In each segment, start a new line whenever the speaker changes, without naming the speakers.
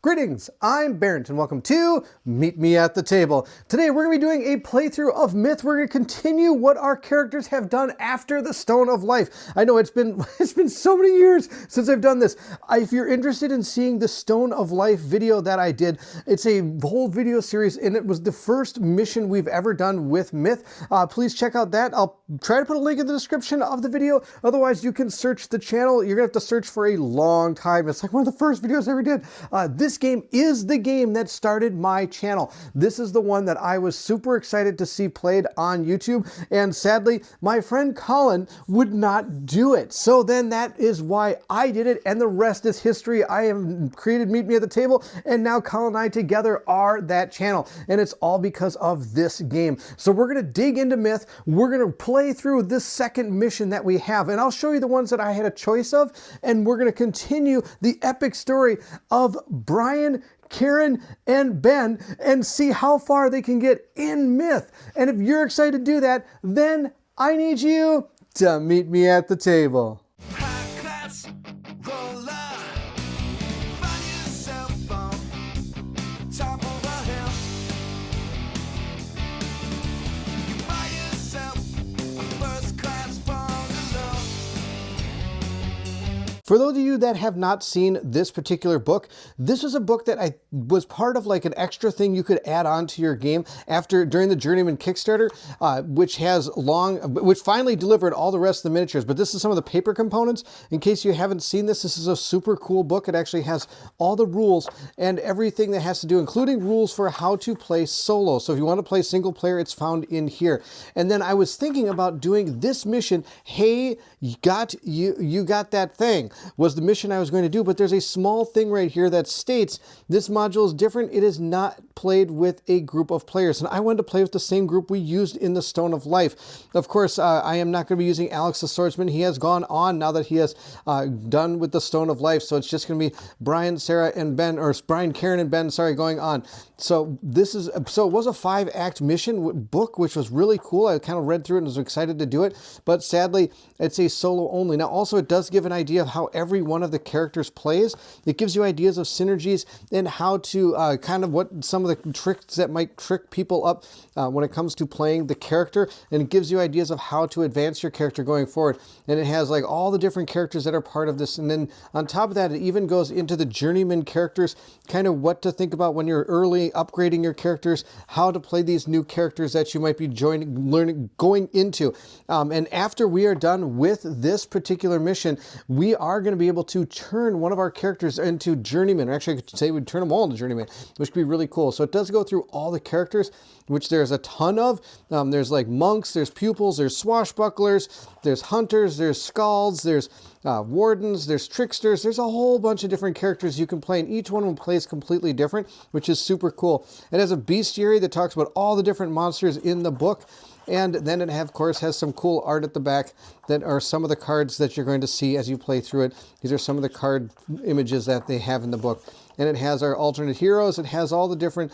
Greetings, I'm Barrett and welcome to Meet Me at the Table. Today we're going to be doing a playthrough of Myth. We're going to continue what our characters have done after the Stone of Life. I know it's been so many years since I've done this. If you're interested in seeing the Stone of Life video that I did, it's a whole video series and it was the first mission we've ever done with Myth. Please check out that. I'll try to put a link in the description of the video. Otherwise you can search the channel. You're going to have to search for a long time. It's like one of the first videos I ever did. This game is the game that started my channel. This is the one that I was super excited to see played on YouTube, and sadly my friend Colin would not do it. So then that is why I did it, and the rest is history. I have created Meet Me at the Table, and now Colin and I together are that channel, and it's all because of this game. So we're going to dig into Myth. We're going to play through this second mission that we have, and I'll show you the ones that I had a choice of, and we're going to continue the epic story of Brian, Karen, and Ben and see how far they can get in Myth. And if you're excited to do that, then I need you to meet me at the table. For those of you that have not seen this particular book, this was a book that was part of like an extra thing you could add on to your game during the Journeyman Kickstarter, which finally delivered all the rest of the miniatures. But this is some of the paper components. In case you haven't seen this, this is a super cool book. It actually has all the rules and everything that has to do, including rules for how to play solo. So if you want to play single player, it's found in here. And then I was thinking about doing this mission. Hey, you got that thing, was the mission I was going to do, but there's a small thing right here that states this module is different. It is not played with a group of players, and I wanted to play with the same group we used in the Stone of Life. Of course, I am not going to be using Alex the Swordsman. He has gone on now that he has done with the Stone of Life, so it's just going to be Brian, Sarah, and Ben, or Brian, Karen, and Ben, sorry, going on. So it was a 5-act mission book, which was really cool. I kind of read through it and was excited to do it, but sadly, it's a solo only. Now, also, it does give an idea of how every one of the characters plays. It gives you ideas of synergies and how to kind of what some of the tricks that might trick people up when it comes to playing the character, and it gives you ideas of how to advance your character going forward. And it has like all the different characters that are part of this, and then on top of that, it even goes into the journeyman characters, kind of what to think about when you're early upgrading your characters, how to play these new characters that you might be going into. And after we are done with this particular mission, we are going to be able to turn one of our characters into journeyman, or actually I could say we'd turn them all into journeyman, which would be really cool. So it does go through all the characters, which there's a ton of. There's like monks, there's pupils, there's swashbucklers, there's hunters, there's skalds, there's wardens, there's tricksters. There's a whole bunch of different characters you can play, and each one of them plays completely different, which is super cool. It has a bestiary that talks about all the different monsters in the book. And then it, of course, has some cool art at the back that are some of the cards that you're going to see as you play through it. These are some of the card images that they have in the book. And it has our alternate heroes. It has all the different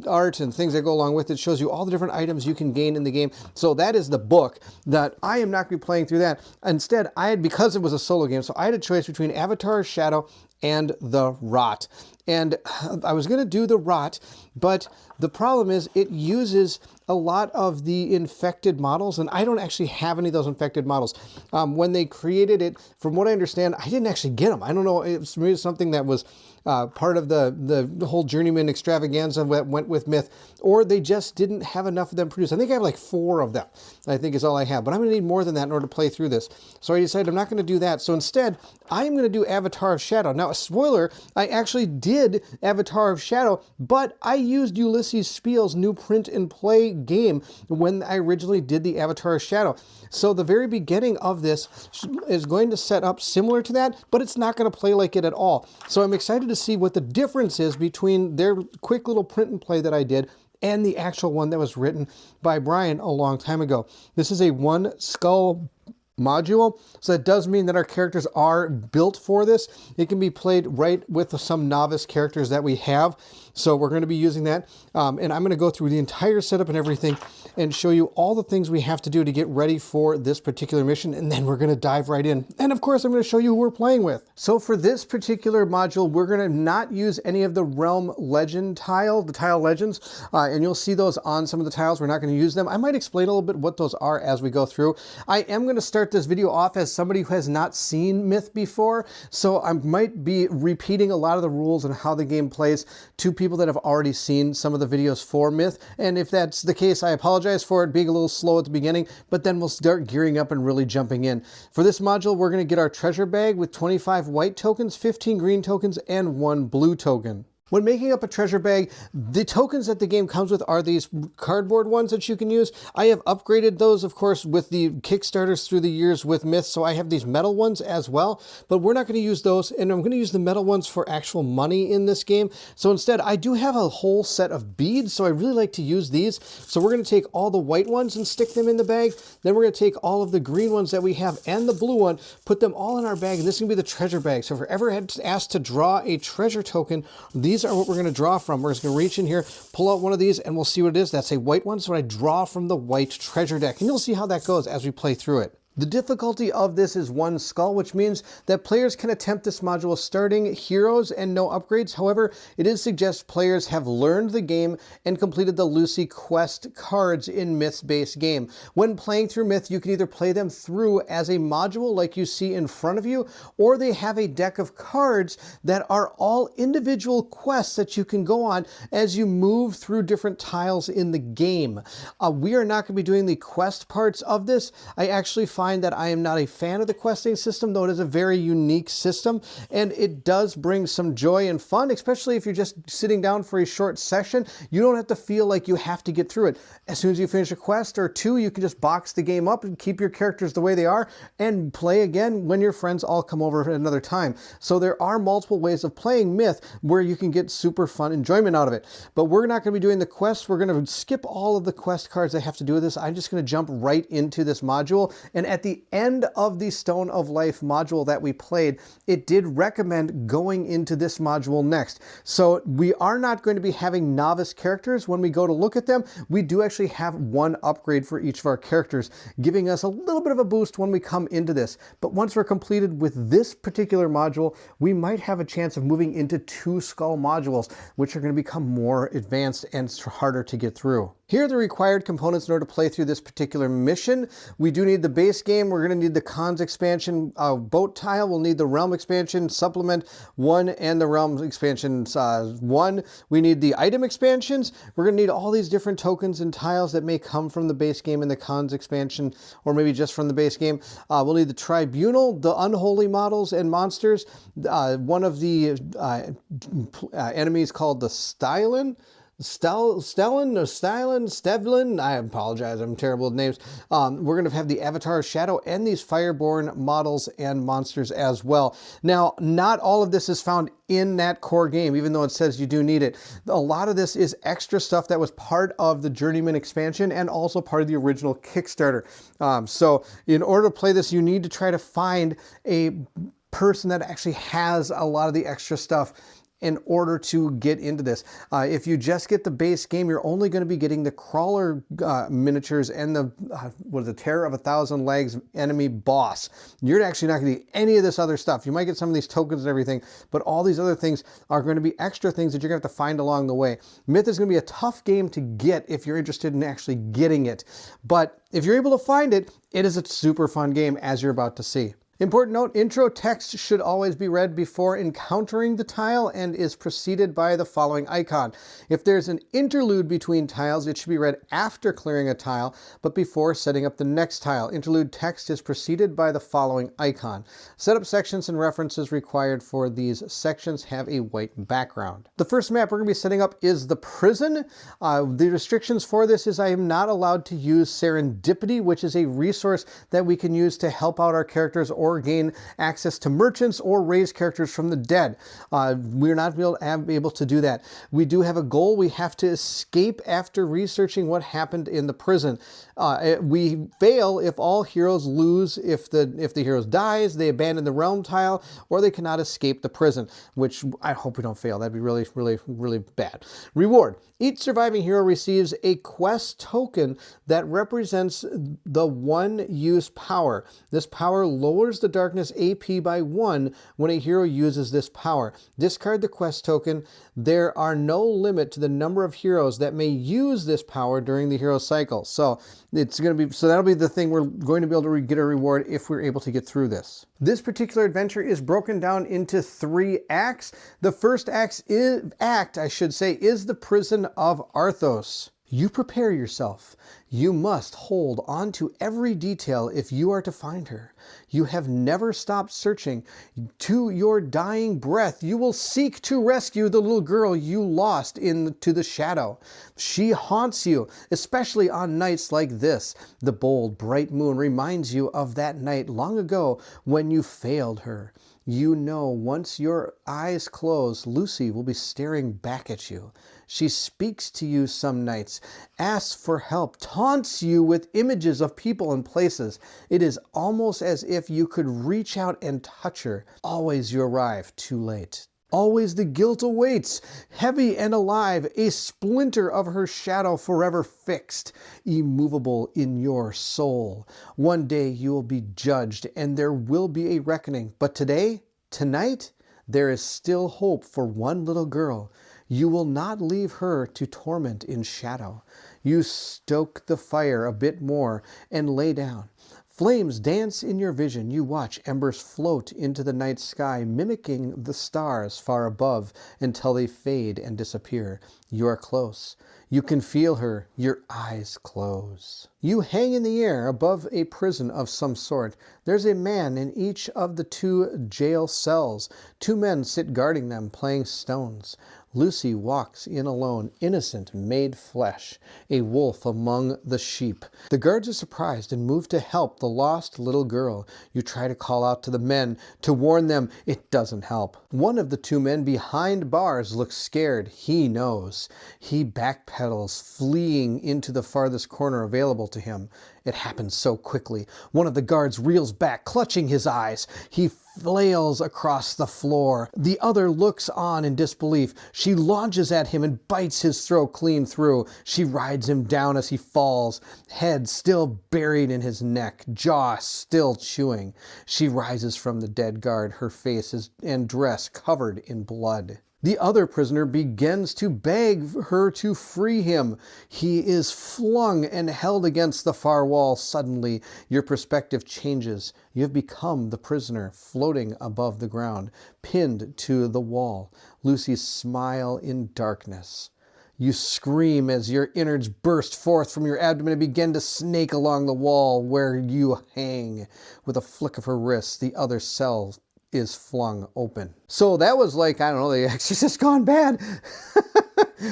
art and things that go along with it. It shows you all the different items you can gain in the game. So that is the book that I am not going to be playing through that. Instead, because it was a solo game, so I had a choice between Avatar of Shadow and the Rot. And I was going to do the Rot, but the problem is it uses a lot of the infected models, and I don't actually have any of those infected models. When they created it, from what I understand, I didn't actually get them. I don't know, it's maybe something that was part of the whole Journeyman extravaganza that went with Myth, or they just didn't have enough of them produced. I think I have like 4 of them, I think is all I have, but I'm going to need more than that in order to play through this. So I decided I'm not going to do that. So instead, I am going to do Avatar of Shadow. Now, a spoiler, I actually did Avatar of Shadow, but I used Ulysses Spiel's new print and play game when I originally did the Avatar of Shadow. So the very beginning of this is going to set up similar to that, but it's not going to play like it at all. So I'm excited to see what the difference is between their quick little print and play that I did and the actual one that was written by Brian a long time ago. This is a 1 skull module, so that does mean that our characters are built for this. It can be played right with some novice characters that we have, so we're going to be using that, and I'm going to go through the entire setup and everything, and show you all the things we have to do to get ready for this particular mission, and then we're going to dive right in. And of course, I'm going to show you who we're playing with. So for this particular module, we're going to not use any of the Realm Legend tile, the tile legends, and you'll see those on some of the tiles. We're not going to use them. I might explain a little bit what those are as we go through. I am going to start this video off as somebody who has not seen Myth before, so I might be repeating a lot of the rules and how the game plays to people that have already seen some of the videos for Myth. And if that's the case, I apologize for it being a little slow at the beginning, but then we'll start gearing up and really jumping in. For this module, we're going to get our treasure bag with 25 white tokens, 15 green tokens, and 1 blue token. When making up a treasure bag, the tokens that the game comes with are these cardboard ones that you can use. I have upgraded those, of course, with the Kickstarters through the years with Myth, so I have these metal ones as well, but we're not going to use those, and I'm going to use the metal ones for actual money in this game. So instead, I do have a whole set of beads, so I really like to use these. So we're going to take all the white ones and stick them in the bag. Then we're going to take all of the green ones that we have and the blue one, put them all in our bag, and this is going to be the treasure bag. So if we're ever asked to draw a treasure token, these are what we're going to draw from. We're just going to reach in here, pull out one of these, and we'll see what it is. That's a white one, so I draw from the white treasure deck, and you'll see how that goes as we play through it. The difficulty of this is 1 skull, which means that players can attempt this module starting heroes and no upgrades. However, it is suggested players have learned the game and completed the Lucy quest cards in Myth's base game. When playing through Myth, you can either play them through as a module like you see in front of you, or they have a deck of cards that are all individual quests that you can go on as you move through different tiles in the game. We are not going to be doing the quest parts of this. I actually find that I am not a fan of the questing system, though it is a very unique system, and it does bring some joy and fun, especially if you're just sitting down for a short session. You don't have to feel like you have to get through it. As soon as you finish a quest or two, you can just box the game up and keep your characters the way they are and play again when your friends all come over at another time. So there are multiple ways of playing Myth where you can get super fun enjoyment out of it. But we're not going to be doing the quests. We're going to skip all of the quest cards that have to do with this. I'm just going to jump right into this module. And at the end of the Stone of Life module that we played, it did recommend going into this module next. So we are not going to be having novice characters. When we go to look at them, we do actually have 1 upgrade for each of our characters, giving us a little bit of a boost when we come into this. But once we're completed with this particular module, we might have a chance of moving into 2 skull modules, which are going to become more advanced and harder to get through. Here are the required components in order to play through this particular mission. We do need the base game. We're going to need the Cons expansion boat tile. We'll need the Realm expansion supplement 1 and the Realm expansion 1. We need the item expansions. We're going to need all these different tokens and tiles that may come from the base game and the Cons expansion, or maybe just from the base game. We'll need the Tribunal, the unholy models and monsters. One of the enemies called the Stylin, I apologize, I'm terrible with names. We're going to have the Avatar Shadow and these Fireborn models and monsters as well. Now, not all of this is found in that core game, even though it says you do need it. A lot of this is extra stuff that was part of the Journeyman expansion and also part of the original Kickstarter. So in order to play this, you need to try to find a person that actually has a lot of the extra stuff in order to get into this. If you just get the base game, you're only going to be getting the crawler miniatures and the Terror of 1,000 Legs enemy boss. You're actually not going to get any of this other stuff. You might get some of these tokens and everything, but all these other things are going to be extra things that you're going to have to find along the way. Myth is going to be a tough game to get if you're interested in actually getting it. But if you're able to find it, it is a super fun game, as you're about to see. Important note, intro text should always be read before encountering the tile and is preceded by the following icon. If there's an interlude between tiles, it should be read after clearing a tile, but before setting up the next tile. Interlude text is preceded by the following icon. Setup sections and references required for these sections have a white background. The first map we're going to be setting up is the prison. The restrictions for this is I am not allowed to use serendipity, which is a resource that we can use to help out our characters or gain access to merchants or raise characters from the dead. We're not able to do that. We do have a goal. We have to escape after researching what happened in the prison. We fail if all heroes lose. If the heroes dies, they abandon the realm tile, or they cannot escape the prison, which I hope we don't fail. That'd be really, really, really bad. Reward. Each surviving hero receives a quest token that represents the one-use power. This power lowers the darkness AP by 1 when a hero uses this power. Discard the quest token. There are no limit to the number of heroes that may use this power during the hero cycle. So that'll be the thing we're going to be able to get a reward if we're able to get through this. This particular adventure is broken down into 3 acts. The first act is the prison of Arthos. You prepare yourself. You must hold on to every detail if you are to find her. You have never stopped searching. To your dying breath, you will seek to rescue the little girl you lost into the shadow. She haunts you, especially on nights like this. The bold, bright moon reminds you of that night long ago when you failed her. You know once your eyes close, Lucy will be staring back at you. She speaks to you some nights, asks for help, taunts you with images of people and places. It is almost as if you could reach out and touch her. Always you arrive too late. Always the guilt awaits, heavy and alive, a splinter of her shadow forever fixed, immovable in your soul. One day you will be judged and there will be a reckoning. But tonight, there is still hope for one little girl. You will not leave her to torment in shadow. You stoke the fire a bit more and lay down. Flames dance in your vision. You watch embers float into the night sky, mimicking the stars far above until they fade and disappear. You are close. You can feel her. Your eyes close. You hang in the air above a prison of some sort. There's a man in each of the 2 jail cells. 2 men sit guarding them, playing stones. Lucy walks in alone, innocent, made flesh, a wolf among the sheep. The guards are surprised and move to help the lost little girl. You try to call out to the men, to warn them. It doesn't help. One of the 2 men behind bars looks scared. He knows. He backpedals, fleeing into the farthest corner available to him. It happens so quickly. One of the guards reels back, clutching his eyes. He flails across the floor. The other looks on in disbelief. She launches at him and bites his throat clean through. She rides him down as he falls, head still buried in his neck, jaw still chewing. She rises from the dead guard, her face and dress covered in blood. The other prisoner begins to beg her to free him. He is flung and held against the far wall. Suddenly, your perspective changes. You have become the prisoner, floating above the ground, pinned to the wall. Lucy's smile in darkness. You scream as your innards burst forth from your abdomen and begin to snake along the wall where you hang. With a flick of her wrist, the other cell is flung open. So that was like, I don't know, The Exorcist gone bad.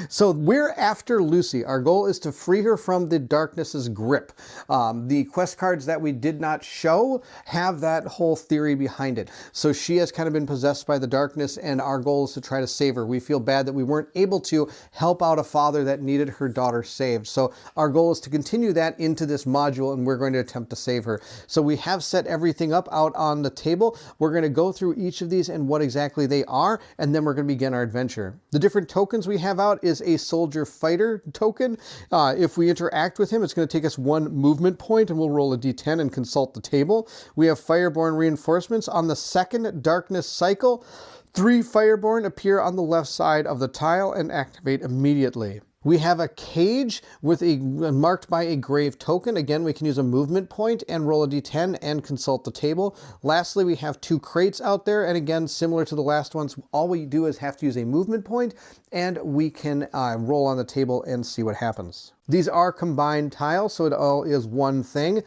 So we're after Lucy. Our goal is to free her from the darkness's grip. The quest cards that we did not show have that whole theory behind it. So she has kind of been possessed by the darkness, and our goal is to try to save her. We feel bad that we weren't able to help out a father that needed her daughter saved. So our goal is to continue that into this module, and we're going to attempt to save her. So we have set everything up out on the table. We're going to go through each of these and what exactly they are, and then we're going to begin our adventure. The different tokens we have out is a soldier fighter token. If we interact with him, it's going to take us 1 movement point, and we'll roll a d10 and consult the table. We have fireborn reinforcements. On the second darkness cycle, 3 fireborn appear on the left side of the tile and activate immediately. We have a cage with marked by a grave token. Again, we can use a movement point and roll a d10 and consult the table. Lastly, we have 2 crates out there, and again, similar to the last ones, all we do is have to use a movement point, and we can roll on the table and see what happens. These are combined tiles, so it all is one thing.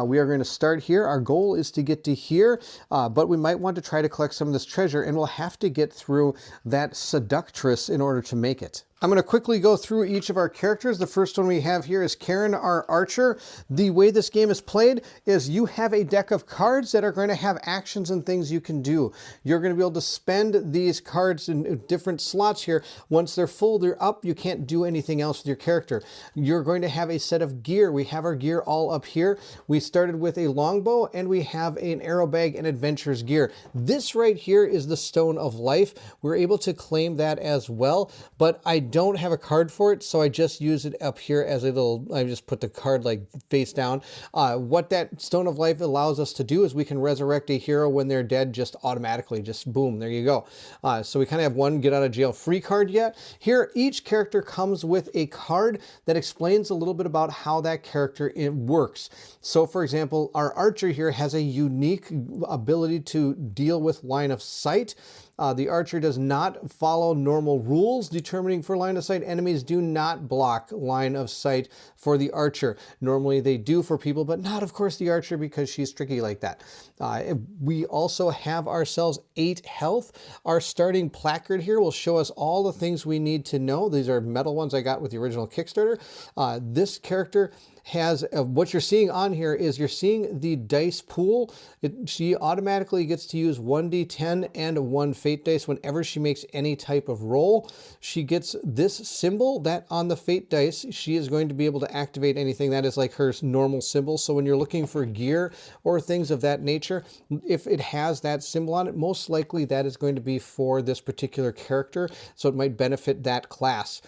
We are going to start here. Our goal is to get to here, but we might want to try to collect some of this treasure, and we'll have to get through that seductress in order to make it. I'm going to quickly go through each of our characters. The first one we have here is Karen, our archer. The way this game is played is you have a deck of cards that are going to have actions and things you can do. You're going to be able to spend these cards in different slots here. Once they're full, they're up. You can't do anything else with your character. You're going to have a set of gear. We have our gear all up here. We started with a longbow and we have an arrow bag and adventurer's gear. This right here is the Stone of Life. We're able to claim that as well, but I don't have a card for it, so I just use it up here as a little, I just put the card like face down. What that Stone of Life allows us to do is we can resurrect a hero when they're dead just automatically, just boom, there you go. So we kind of have one get out of jail free card yet. Here, each character comes with a card that explains a little bit about how that character works. So for example, our archer here has a unique ability to deal with line of sight. The archer does not follow normal rules determining for line of sight. Enemies do not block line of sight for the archer. Normally they do for people, but not of course the archer because she's tricky like that. We also have ourselves 8 health. Our starting placard here will show us all the things we need to know. These are metal ones I got with the original Kickstarter. This character has, what you're seeing on here is you're seeing the dice pool. She automatically gets to use 1d10 and 1 fate dice whenever she makes any type of roll. She gets this symbol that on the fate dice, she is going to be able to activate anything that is like her normal symbol. So when you're looking for gear or things of that nature, if it has that symbol on it, most likely that is going to be for this particular character. So it might benefit that class.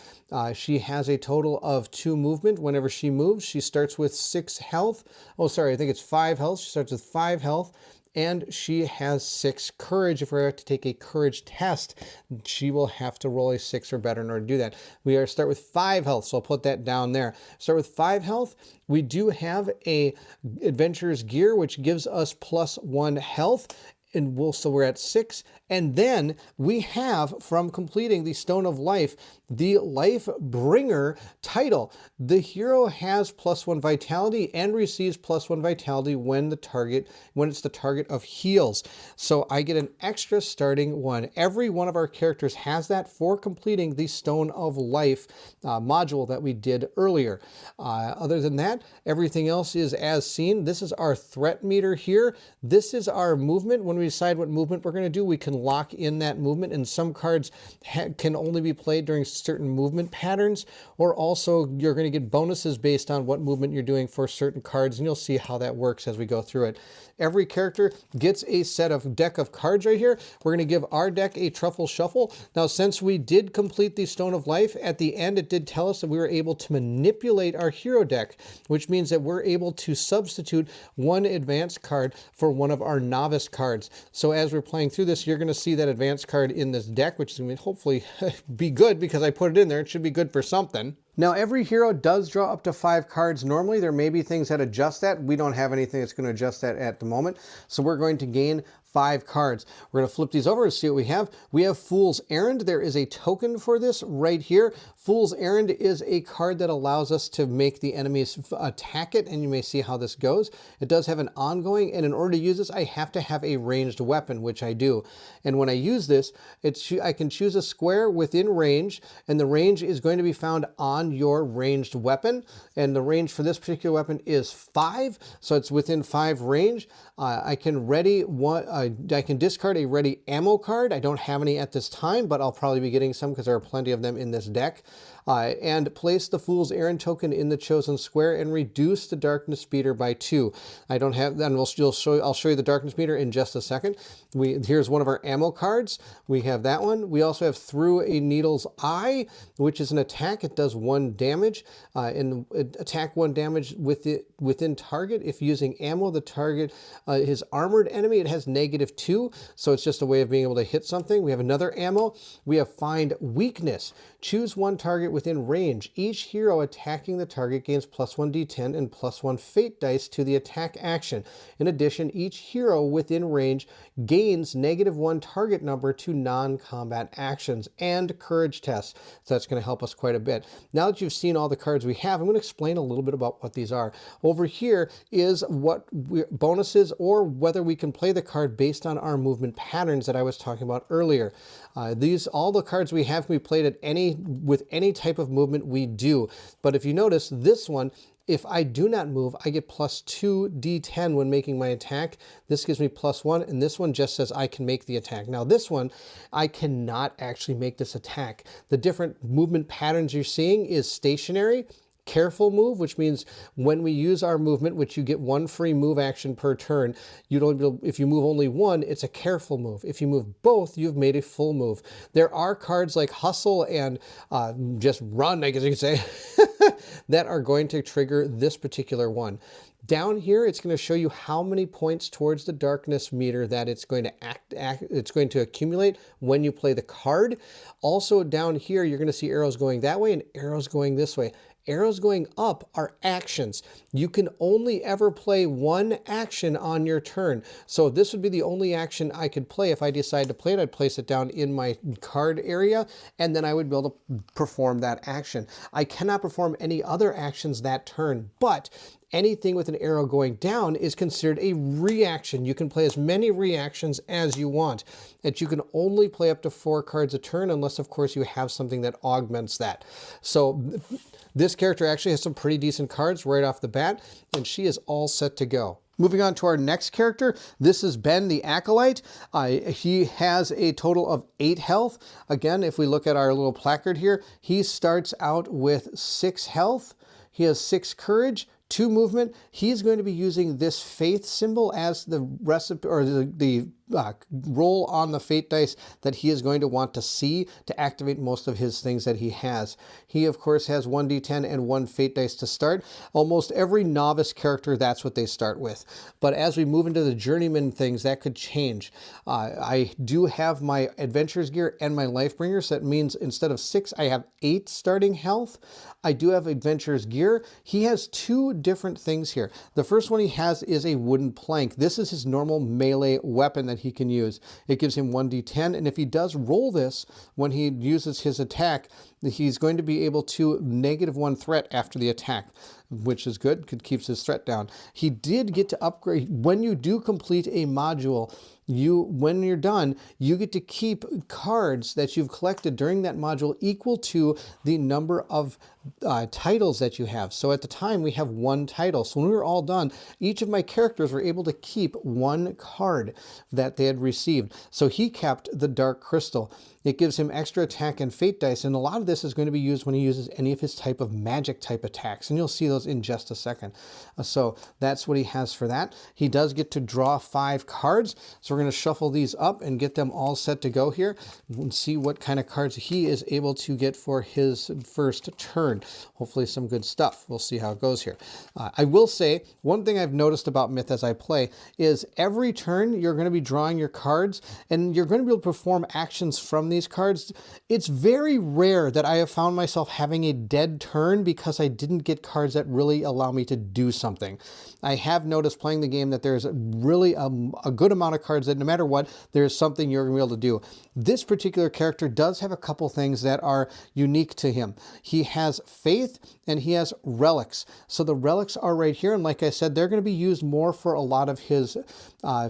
She has a total of 2 movement. Whenever she moves, she starts with 6 health. Oh, sorry, I think it's 5 health. She starts with 5 health. And she has 6 courage. If we're to take a courage test, she will have to roll a 6 or better in order to do that. We start with 5 health, so I'll put that down there. Start with 5 health. We do have a adventurer's gear, which gives us +1 health. And so we're at 6. And then we have, from completing the Stone of Life, the Life Bringer title. The hero has +1 vitality and receives +1 vitality when it's the target of heals. So I get an extra starting 1. Every one of our characters has that for completing the Stone of Life module that we did earlier. Other than that, everything else is as seen. This is our threat meter here. This is our movement. When we decide what movement we're going to do, we can lock in that movement, and some cards can only be played during certain movement patterns, or also you're going to get bonuses based on what movement you're doing for certain cards, and you'll see how that works as we go through it. Every character gets a set of deck of cards right here. We're going to give our deck a truffle shuffle. Now, since we did complete the Stone of Life, at the end it did tell us that we were able to manipulate our hero deck, which means that we're able to substitute 1 advanced card for one of our novice cards. So as we're playing through this, you're going to see that advanced card in this deck, which is going to hopefully be good because I put it in there. It should be good for something. Now, every hero does draw up to 5 cards. Normally, there may be things that adjust that. We don't have anything that's going to adjust that at the moment. So we're going to gain 5 cards. We're going to flip these over and see what we have. We have Fool's Errand. There is a token for this right here. Fool's Errand is a card that allows us to make the enemies attack it, and you may see how this goes. It does have an ongoing, and in order to use this, I have to have a ranged weapon, which I do. And when I use this, I can choose a square within range, and the range is going to be found on your ranged weapon, and the range for this particular weapon is 5, so it's within 5 range. I can discard a ready ammo card. I don't have any at this time, but I'll probably be getting some because there are plenty of them in this deck. And place the Fool's Errand token in the chosen square and reduce the darkness meter by 2. I don't have, and I'll show you the darkness meter in just a second. Here's one of our ammo cards. We have that one. We also have Through a Needle's Eye, which is an attack. It does 1 damage, and attack 1 damage within target. If using ammo, the target is armored enemy. It has -2, so it's just a way of being able to hit something. We have another ammo. We have Find Weakness. Choose 1 target within range. Each hero attacking the target gains +1 d10 and +1 fate dice to the attack action. In addition, each hero within range gains -1 target number to non-combat actions and courage tests. So that's going to help us quite a bit. Now that you've seen all the cards we have, I'm going to explain a little bit about what these are. Over here is what bonuses or whether we can play the card based on our movement patterns that I was talking about earlier. All the cards we have can be played at any with any type of movement we do. But if you notice this one, if I do not move, I get plus 2 D10 when making my attack. This gives me plus 1, and this one just says I can make the attack. Now this one, I cannot actually make this attack. The different movement patterns you're seeing is stationary, careful move, which means when we use our movement, which you get 1 free move action per turn, you don't, if you move only 1, it's a careful move. If you move both, you've made a full move. There are cards like hustle and just run, I guess you could say, that are going to trigger this particular one. Down here, it's going to show you how many points towards the darkness meter that it's going to it's going to accumulate when you play the card. Also down here, you're going to see arrows going that way and arrows going this way. Arrows going up are actions. You can only ever play 1 action on your turn. So this would be the only action I could play. If I decide to play it, I'd place it down in my card area, and then I would be able to perform that action. I cannot perform any other actions that turn, but anything with an arrow going down is considered a reaction. You can play as many reactions as you want. And you can only play up to 4 cards a turn, unless, of course, you have something that augments that. So this character actually has some pretty decent cards right off the bat, and she is all set to go. Moving on to our next character, this is Ben the Acolyte. He has a total of 8 health. Again, if we look at our little placard here, he starts out with 6 health. He has 6 courage, 2 movement. He's going to be using this faith symbol as the recipe, or the roll on the fate dice that he is going to want to see to activate most of his things that he has. He, of course, has 1d10 and 1 fate dice to start. Almost every novice character, that's what they start with. But as we move into the journeyman things, that could change. I do have my adventurer's gear and my Lifebringer, so that means instead of 6, I have 8 starting health. I do have adventurer's gear. He has 2 different things here. The first one he has is a wooden plank. This is his normal melee weapon that he can use. It gives him 1d10, and if he does roll this when he uses his attack, he's going to be able to -1 threat after the attack, which is good, keeps his threat down. He did get to upgrade. When you do complete a module, when you're done, you get to keep cards that you've collected during that module equal to the number of titles that you have. So at the time, we have 1 title. So when we were all done, each of my characters were able to keep 1 card that they had received. So he kept the Dark Crystal. It gives him extra attack and fate dice, and a lot of this is going to be used when he uses any of his type of magic type attacks, and you'll see those in just a second. So that's what he has for that. He does get to draw 5 cards, so we're going to shuffle these up and get them all set to go here and see what kind of cards he is able to get for his first turn. Hopefully some good stuff. We'll see how it goes here. I will say, one thing I've noticed about Myth as I play is every turn you're going to be drawing your cards, and you're going to be able to perform actions from these cards. It's very rare that I have found myself having a dead turn because I didn't get cards that really allow me to do something. I have noticed playing the game that there's really a good amount of cards that no matter what, there's something you're going to be able to do. This particular character does have a couple things that are unique to him. He has faith and he has relics. So the relics are right here, and like I said, they're going to be used more for a lot of his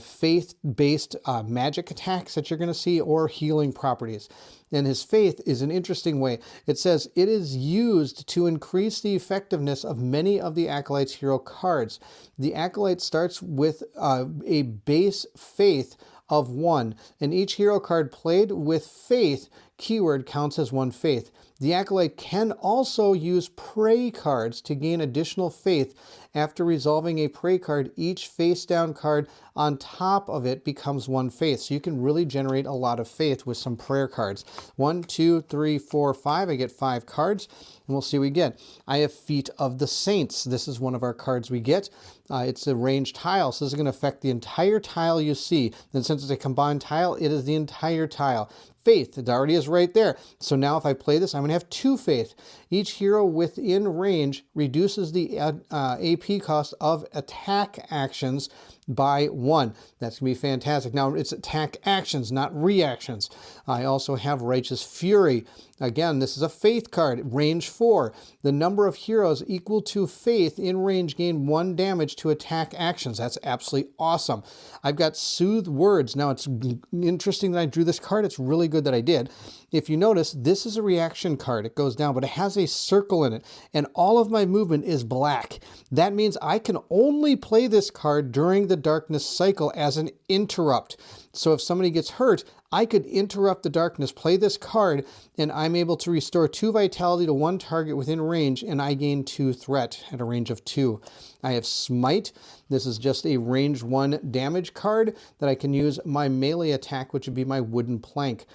faith-based magic attacks that you're going to see, or healing properties. And his faith is an interesting way. It says it is used to increase the effectiveness of many of the Acolyte's hero cards. The Acolyte starts with a base faith of 1, and each hero card played with faith keyword counts as 1 faith. The Acolyte can also use pray cards to gain additional faith. After resolving a pray card, each face down card on top of it becomes 1 faith. So you can really generate a lot of faith with some prayer cards. 1, 2, 3, 4, 5. I get 5 cards, and we'll see what we get. I have Feet of the Saints. This is one of our cards we get. It's a ranged tile, so this is going to affect the entire tile you see. And since it's a combined tile, it is the entire tile. Faith, it already is right there. So now if I play this, I'm going to have 2 faith. Each hero within range reduces the AP cost of attack actions by 1. That's going to be fantastic. Now, it's attack actions, not reactions. I also have Righteous Fury. Again, this is a faith card, range 4. The number of heroes equal to faith in range gain 1 damage to attack actions. That's absolutely awesome. I've got Soothe Words. Now, it's interesting that I drew this card. It's really good that I did. if you notice, this is a reaction card. It goes down, but it has a circle in it, and all of my movement is black. That means I can only play this card during the darkness cycle as an interrupt. So if somebody gets hurt, I could interrupt the darkness, play this card, and I'm able to restore 2 vitality to one target within range, and I gain 2 threat at a range of 2. I have Smite. This is just a range 1 damage card that I can use my melee attack, which would be my wooden plank.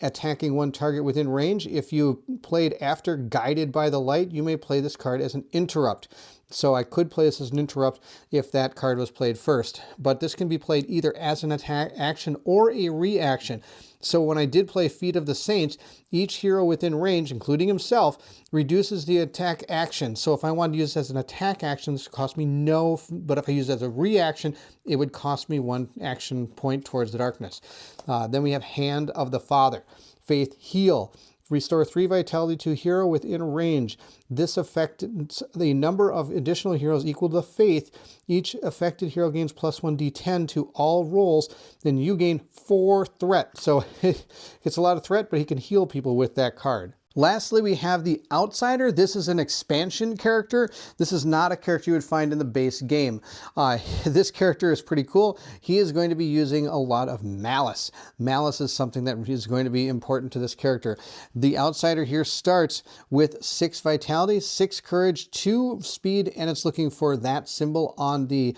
Attacking one target within range. If you played after Guided by the Light, you may play this card as an interrupt. So I could play this as an interrupt if that card was played first. But this can be played either as an attack action or a reaction. So when I did play Feet of the Saints, each hero within range, including himself, reduces the attack action. So if I wanted to use this as an attack action, this would cost me no, but if I use it as a reaction, it would cost me 1 action point towards the darkness. Then we have Hand of the Father. Faith Heal. Restore 3 vitality to a hero within range. This affects the number of additional heroes equal to Faith. Each affected hero gains +1 d10 to all rolls. Then you gain 4 threat. So it's a lot of threat, but he can heal people with that card. Lastly, we have the Outsider. This is an expansion character. This is not a character you would find in the base game. This character is pretty cool. He is going to be using a lot of malice. Malice is something that is going to be important to this character. The Outsider here starts with 6 vitality, 6 courage, 2 speed, and it's looking for that symbol on the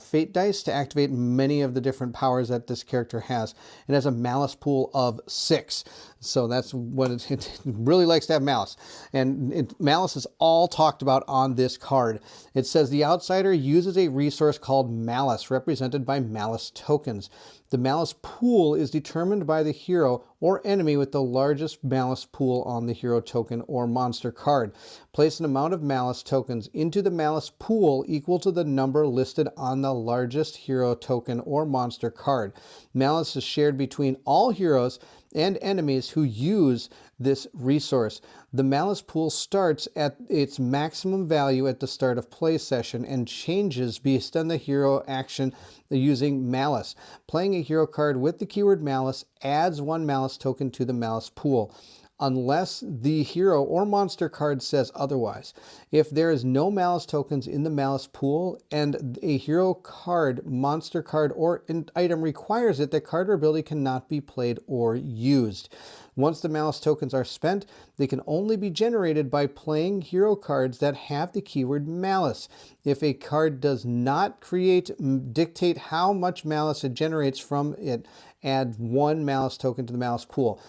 fate dice to activate many of the different powers that this character has. It has a malice pool of 6. So that's what it really likes to have malice. And malice is all talked about on this card. It says the Outsider uses a resource called malice, represented by malice tokens. The malice pool is determined by the hero or enemy with the largest malice pool on the hero token or monster card. Place an amount of malice tokens into the malice pool equal to the number listed on the largest hero token or monster card. Malice is shared between all heroes and enemies who use this resource. The malice pool starts at its maximum value at the start of play session and changes based on the hero action using malice. Playing a hero card with the keyword malice adds 1 malice token to the malice pool, unless the hero or monster card says otherwise. If there is no malice tokens in the malice pool and a hero card, monster card, or an item requires it, the card or ability cannot be played or used. Once the malice tokens are spent, they can only be generated by playing hero cards that have the keyword malice. If a card does not dictate how much malice it generates from it, add 1 malice token to the malice pool.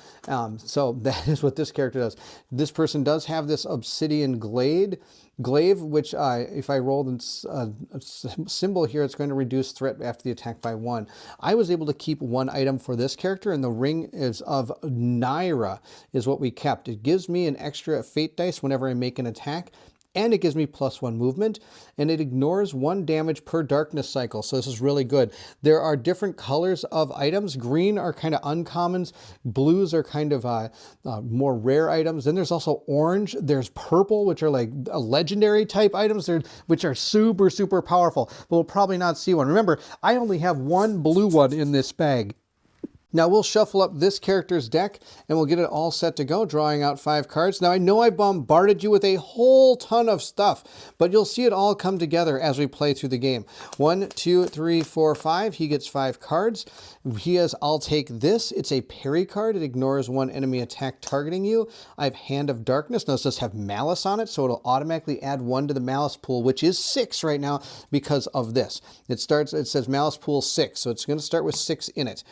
So that is what this character does. This person does have this obsidian glaive, which if I roll a symbol here, it's going to reduce threat after the attack by 1. I was able to keep 1 item for this character, and the Ring is of Naira is what we kept. It gives me an extra fate dice whenever I make an attack, and it gives me +1 movement, and it ignores 1 damage per darkness cycle. So this is really good. There are different colors of items. Green are kind of uncommons. Blues are kind of more rare items. Then there's also orange. There's purple, which are like legendary type items, which are super, super powerful. But we'll probably not see one. Remember, I only have 1 blue one in this bag. Now we'll shuffle up this character's deck and we'll get it all set to go, drawing out 5 cards. Now I know I bombarded you with a whole ton of stuff, but you'll see it all come together as we play through the game. 1, 2, 3, 4, 5. He gets 5 cards. He has I'll take this. It's a parry card. It ignores 1 enemy attack targeting you. I have Hand of Darkness. Now this does have malice on it, so it'll automatically add 1 to the malice pool, which is 6 right now because of this. It says malice pool 6, so it's going to start with 6 in it.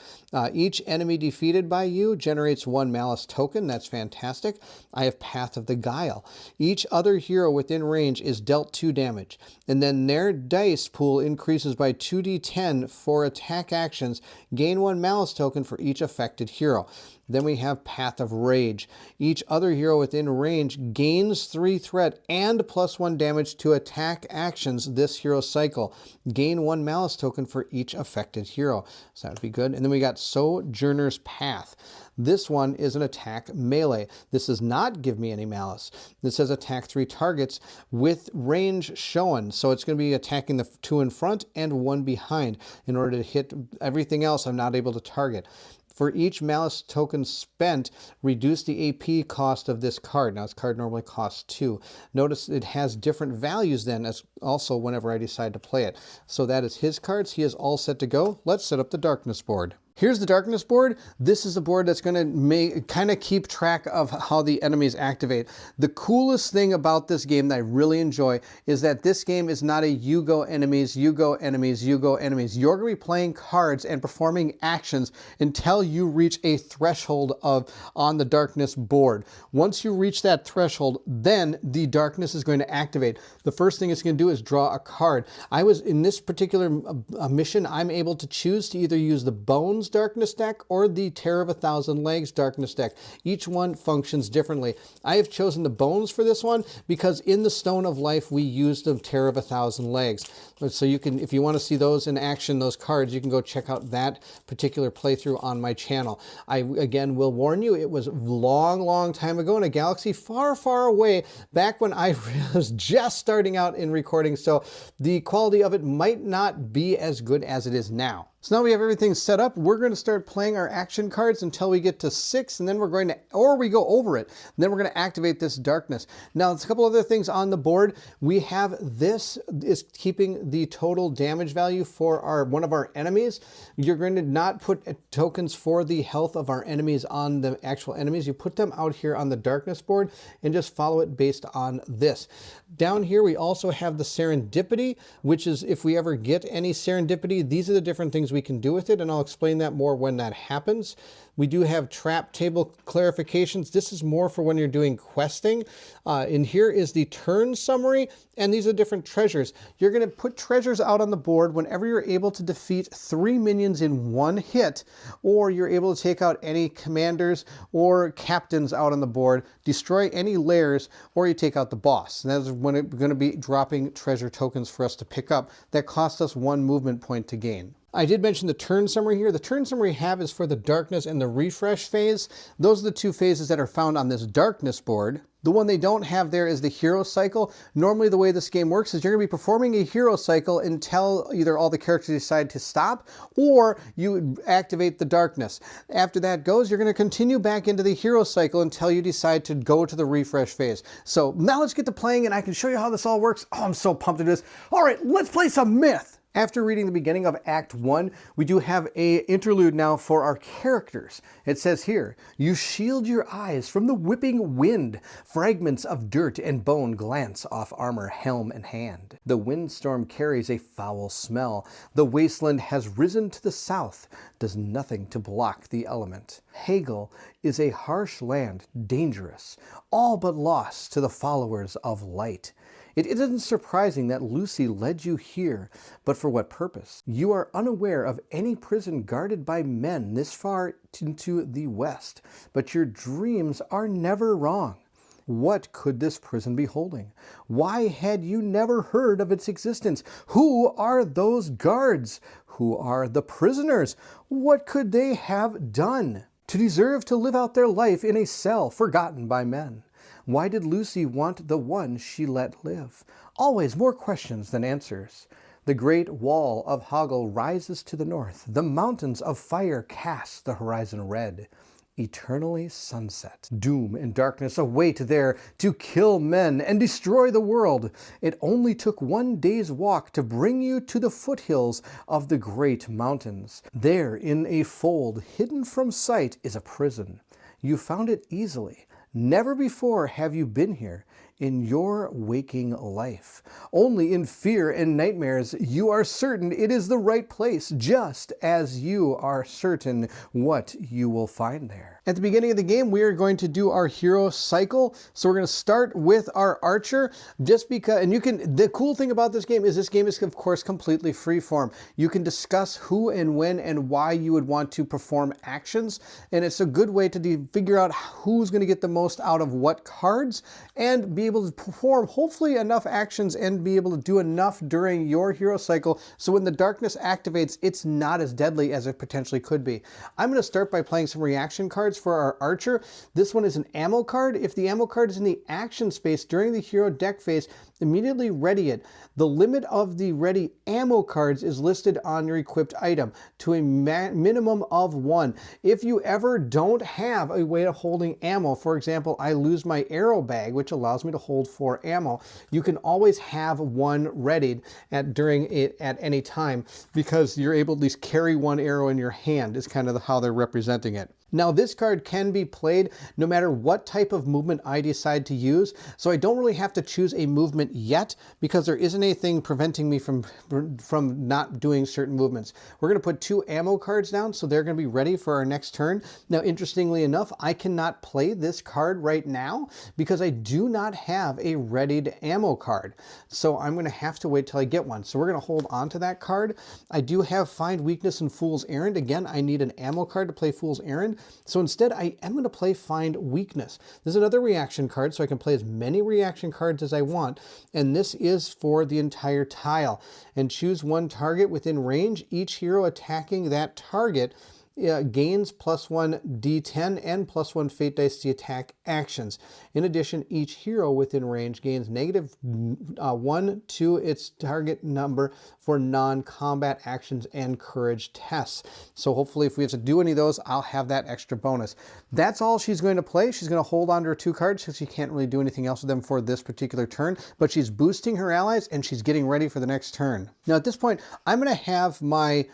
Each enemy defeated by you generates 1 malice token. That's fantastic. I have Path of the Guile. Each other hero within range is dealt 2 damage. And then their dice pool increases by 2d10 for attack actions. Gain 1 malice token for each affected hero. Then we have Path of Rage. Each other hero within range gains 3 threat and +1 damage to attack actions this hero cycle. Gain 1 malice token for each affected hero. So that would be good. And then we got Sojourner's Path. This one is an attack melee. This does not give me any malice. This says attack 3 targets with range shown. So it's going to be attacking the 2 in front and 1 behind. In order to hit everything else, I'm not able to target. For each malice token spent, reduce the AP cost of this card. Now, this card normally costs 2. Notice it has different values then as also whenever I decide to play it. So that is his cards. He is all set to go. Let's set up the darkness board. Here's the darkness board. This is the board that's going to kind of keep track of how the enemies activate. The coolest thing about this game that I really enjoy is that this game is not a you go enemies, you go enemies, you go enemies. You're going to be playing cards and performing actions until you reach a threshold on the darkness board. Once you reach that threshold, then the darkness is going to activate. The first thing it's going to do is draw a card. I was in this particular mission, I'm able to choose to either use the Bones darkness deck or the Terror of a Thousand Legs darkness deck. Each one functions differently. I have chosen the Bones for this one because in the Stone of Life we used the Terror of a Thousand Legs. So you can, if you want to see those in action, those cards, you can go check out that particular playthrough on my channel. I again will warn you, it was a long time ago in a galaxy far away, back when I was just starting out in recording, so the quality of it might not be as good as it is now. So now we have everything set up. We're going to start playing our action cards until we get to 6, and then we're going to, or we go over it, and then we're going to activate this darkness. Now, there's a couple other things on the board. We have this is keeping the total damage value for one of our enemies. You're going to not put tokens for the health of our enemies on the actual enemies. You put them out here on the darkness board and just follow it based on this. Down here, we also have the serendipity, which is if we ever get any serendipity, these are the different things we can do with it, and I'll explain that more when that happens. We do have trap table clarifications. This is more for when you're doing questing. And here is the turn summary, and these are different treasures. You're going to put treasures out on the board whenever you're able to defeat 3 minions in one hit, or you're able to take out any commanders or captains out on the board, destroy any lairs, or you take out the boss. And that's when it's going to be dropping treasure tokens for us to pick up. That costs us 1 movement point to gain. I did mention the turn summary here. The turn summary we have is for the darkness and the refresh phase. Those are the 2 phases that are found on this darkness board. The one they don't have there is the hero cycle. Normally the way this game works is you're going to be performing a hero cycle until either all the characters decide to stop or you activate the darkness. After that goes, you're going to continue back into the hero cycle until you decide to go to the refresh phase. So now let's get to playing and I can show you how this all works. Oh, I'm so pumped to do this. All right, let's play some Myth. After reading the beginning of Act 1, we do have an interlude now for our characters. It says here, you shield your eyes from the whipping wind. Fragments of dirt and bone glance off armor, helm, and hand. The windstorm carries a foul smell. The wasteland has risen to the south, does nothing to block the element. Hegel is a harsh land, dangerous, all but lost to the followers of light. It isn't surprising that Lucy led you here, but for what purpose? You are unaware of any prison guarded by men this far into the west, but your dreams are never wrong. What could this prison be holding? Why had you never heard of its existence? Who are those guards? Who are the prisoners? What could they have done to deserve to live out their life in a cell forgotten by men? Why did Lucy want the one she let live? Always more questions than answers. The great wall of Hoggle rises to the north. The mountains of fire cast the horizon red. Eternally sunset. Doom and darkness await there to kill men and destroy the world. It only took 1 day's walk to bring you to the foothills of the great mountains. There, in a fold, hidden from sight, is a prison. You found it easily. Never before have you been here in your waking life. Only in fear and nightmares you are certain it is the right place, just as you are certain what you will find there. At the beginning of the game, we are going to do our hero cycle. So we're going to start with our archer, just because, and you can, the cool thing about this game is of course completely freeform. You can discuss who and when and why you would want to perform actions, and it's a good way to figure out who's going to get the most out of what cards and be able to perform hopefully enough actions and be able to do enough during your hero cycle so when the darkness activates, it's not as deadly as it potentially could be. I'm going to start by playing some reaction cards for our archer. This one is an ammo card. If the ammo card is in the action space during the hero deck phase, immediately ready it. The limit of the ready ammo cards is listed on your equipped item to a minimum of 1. If you ever don't have a way of holding ammo, for example, I lose my arrow bag, which allows me to hold 4 ammo, you can always have 1 readied during it at any time, because you're able to at least carry 1 arrow in your hand is kind of how they're representing it. Now this card can be played no matter what type of movement I decide to use, so I don't really have to choose a movement yet because there isn't anything preventing me from not doing certain movements. We're going to put 2 ammo cards down, so they're going to be ready for our next turn. Now interestingly enough, I cannot play this card right now because I do not have a readied ammo card, so I'm going to have to wait till I get one. So we're going to hold on to that card. I do have Find Weakness and Fool's Errand. Again, I need an ammo card to play Fool's Errand. So instead, I am going to play Find Weakness. This is another reaction card, so I can play as many reaction cards as I want. And this is for the entire tile. And choose 1 target within range. Each hero attacking that target gains +1 D10 and +1 fate dice to attack actions. In addition, each hero within range gains -1 to its target number for non-combat actions and courage tests. So hopefully if we have to do any of those, I'll have that extra bonus. That's all she's going to play. She's going to hold on to her 2 cards because she can't really do anything else with them for this particular turn, but she's boosting her allies and she's getting ready for the next turn. Now at this point, I'm going to have my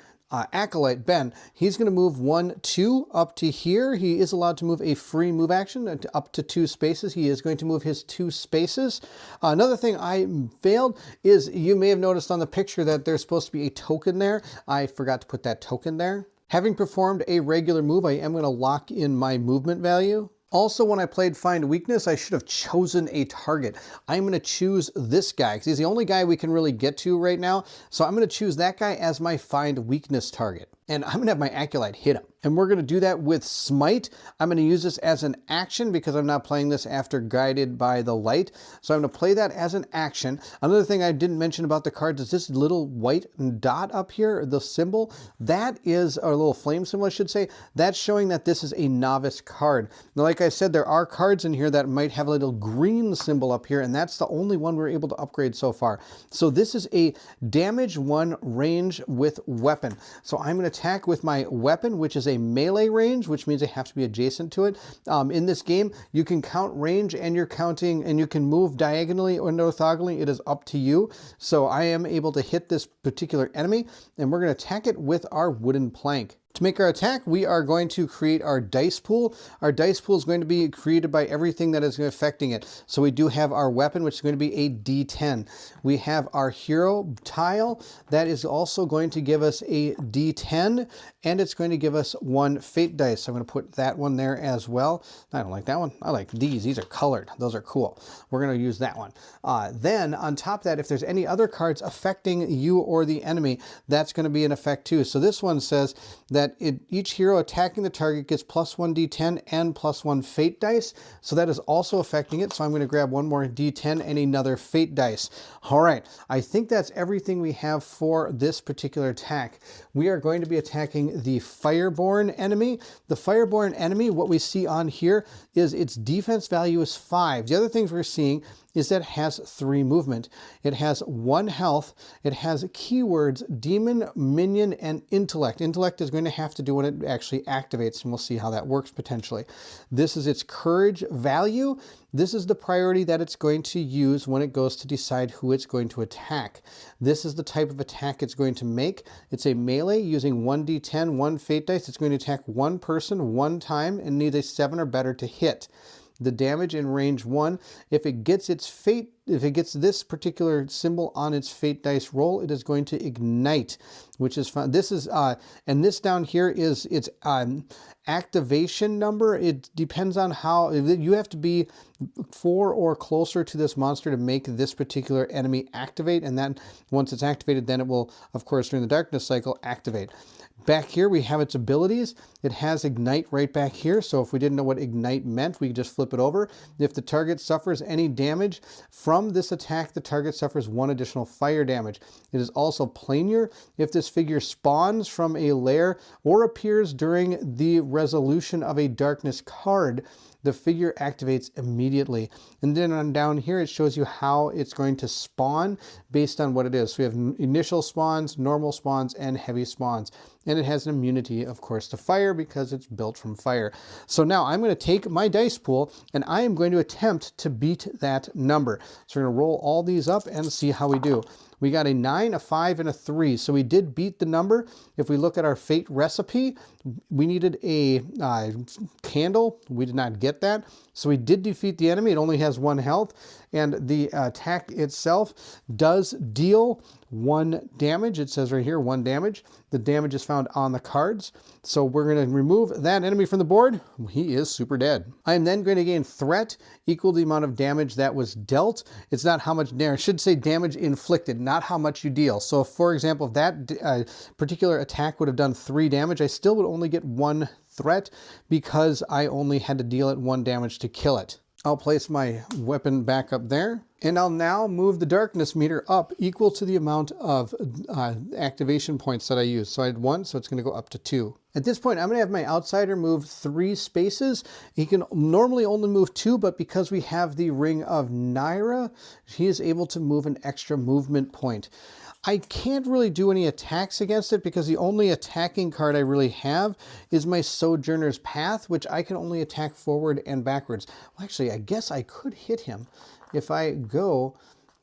Acolyte, Ben, he's going to move 1, 2 up to here. He is allowed to move a free move action up to 2 spaces. He is going to move his 2 spaces. Another thing I failed is you may have noticed on the picture that there's supposed to be a token there. I forgot to put that token there. Having performed a regular move, I am going to lock in my movement value. Also, when I played Find Weakness, I should have chosen a target. I'm going to choose this guy because he's the only guy we can really get to right now. So I'm going to choose that guy as my Find Weakness target. And I'm going to have my Acolyte hit him. And we're going to do that with Smite. I'm going to use this as an action because I'm not playing this after Guided by the Light. So I'm going to play that as an action. Another thing I didn't mention about the cards is this little white dot up here, the symbol. That is, or a little flame symbol I should say, that's showing that this is a novice card. Now, like I said, there are cards in here that might have a little green symbol up here, and that's the only one we're able to upgrade so far. So this is a damage 1 range with weapon. So I'm going to attack with my weapon, which is a melee range, which means I have to be adjacent to it. In this game, you can count range and you're counting, and you can move diagonally or orthogonally. It is up to you. So I am able to hit this particular enemy, and we're going to attack it with our wooden plank. To make our attack, we are going to create our dice pool. Our dice pool is going to be created by everything that is affecting it. So we do have our weapon, which is going to be a D10. We have our hero tile. That is also going to give us a D10, and it's going to give us 1 fate dice. So I'm going to put that one there as well. I don't like that one. I like these. These are colored. Those are cool. We're going to use that one. Then on top of that, if there's any other cards affecting you or the enemy, that's going to be an effect too. So this one says that each hero attacking the target gets +1 D10 and +1 fate dice. So that is also affecting it. So I'm going to grab 1 more D10 and another fate dice. All right. I think that's everything we have for this particular attack. We are going to be attacking the Fireborn enemy. The Fireborn enemy, what we see on here is its defense value is 5. The other things we're seeing is that it has 3 movement. It has 1 health. It has keywords, demon, minion, and intellect. Intellect is going to have to do when it actually activates, and we'll see how that works potentially. This is its courage value. This is the priority that it's going to use when it goes to decide who it's going to attack. This is the type of attack it's going to make. It's a melee using 1 D10, 1 fate dice. It's going to attack 1 person 1 time and needs a 7 or better to hit. The damage in range 1, if it gets this particular symbol on its fate dice roll, it is going to ignite, which is fun. This is, and this down here is its activation number. It depends on how, you have to be 4 or closer to this monster to make this particular enemy activate. And then once it's activated, then it will, of course, during the darkness cycle, activate. Back here, we have its abilities. It has Ignite right back here. So if we didn't know what Ignite meant, we could just flip it over. If the target suffers any damage from this attack, the target suffers 1 additional fire damage. It is also Planar. If this figure spawns from a lair or appears during the resolution of a darkness card, the figure activates immediately. And then on down here, it shows you how it's going to spawn based on what it is. So we have initial spawns, normal spawns, and heavy spawns. And it has an immunity, of course, to fire because it's built from fire. So now I'm going to take my dice pool and I am going to attempt to beat that number. So we're going to roll all these up and see how we do. We got a 9, a 5, and a 3. So we did beat the number. If we look at our fate recipe, we needed a candle. We did not get that. So we did defeat the enemy. It only has 1 health. And the attack itself does deal 1 damage. It says right here, 1 damage. The damage is found on the cards. So we're going to remove that enemy from the board. He is super dead. I am then going to gain threat equal to the amount of damage that was dealt. It's not how much damage, I should say damage inflicted, not how much you deal. So if, for example, if that particular attack would have done 3 damage, I still would only get 1 threat because I only had to deal it 1 damage to kill it. I'll place my weapon back up there, and I'll now move the darkness meter up equal to the amount of activation points that I used. So I had 1, so it's going to go up to 2. At this point, I'm going to have my outsider move 3 spaces. He can normally only move 2, but because we have the Ring of Naira, he is able to move an extra movement point. I can't really do any attacks against it because the only attacking card I really have is my Sojourner's Path, which I can only attack forward and backwards. Well, actually, I guess I could hit him if I go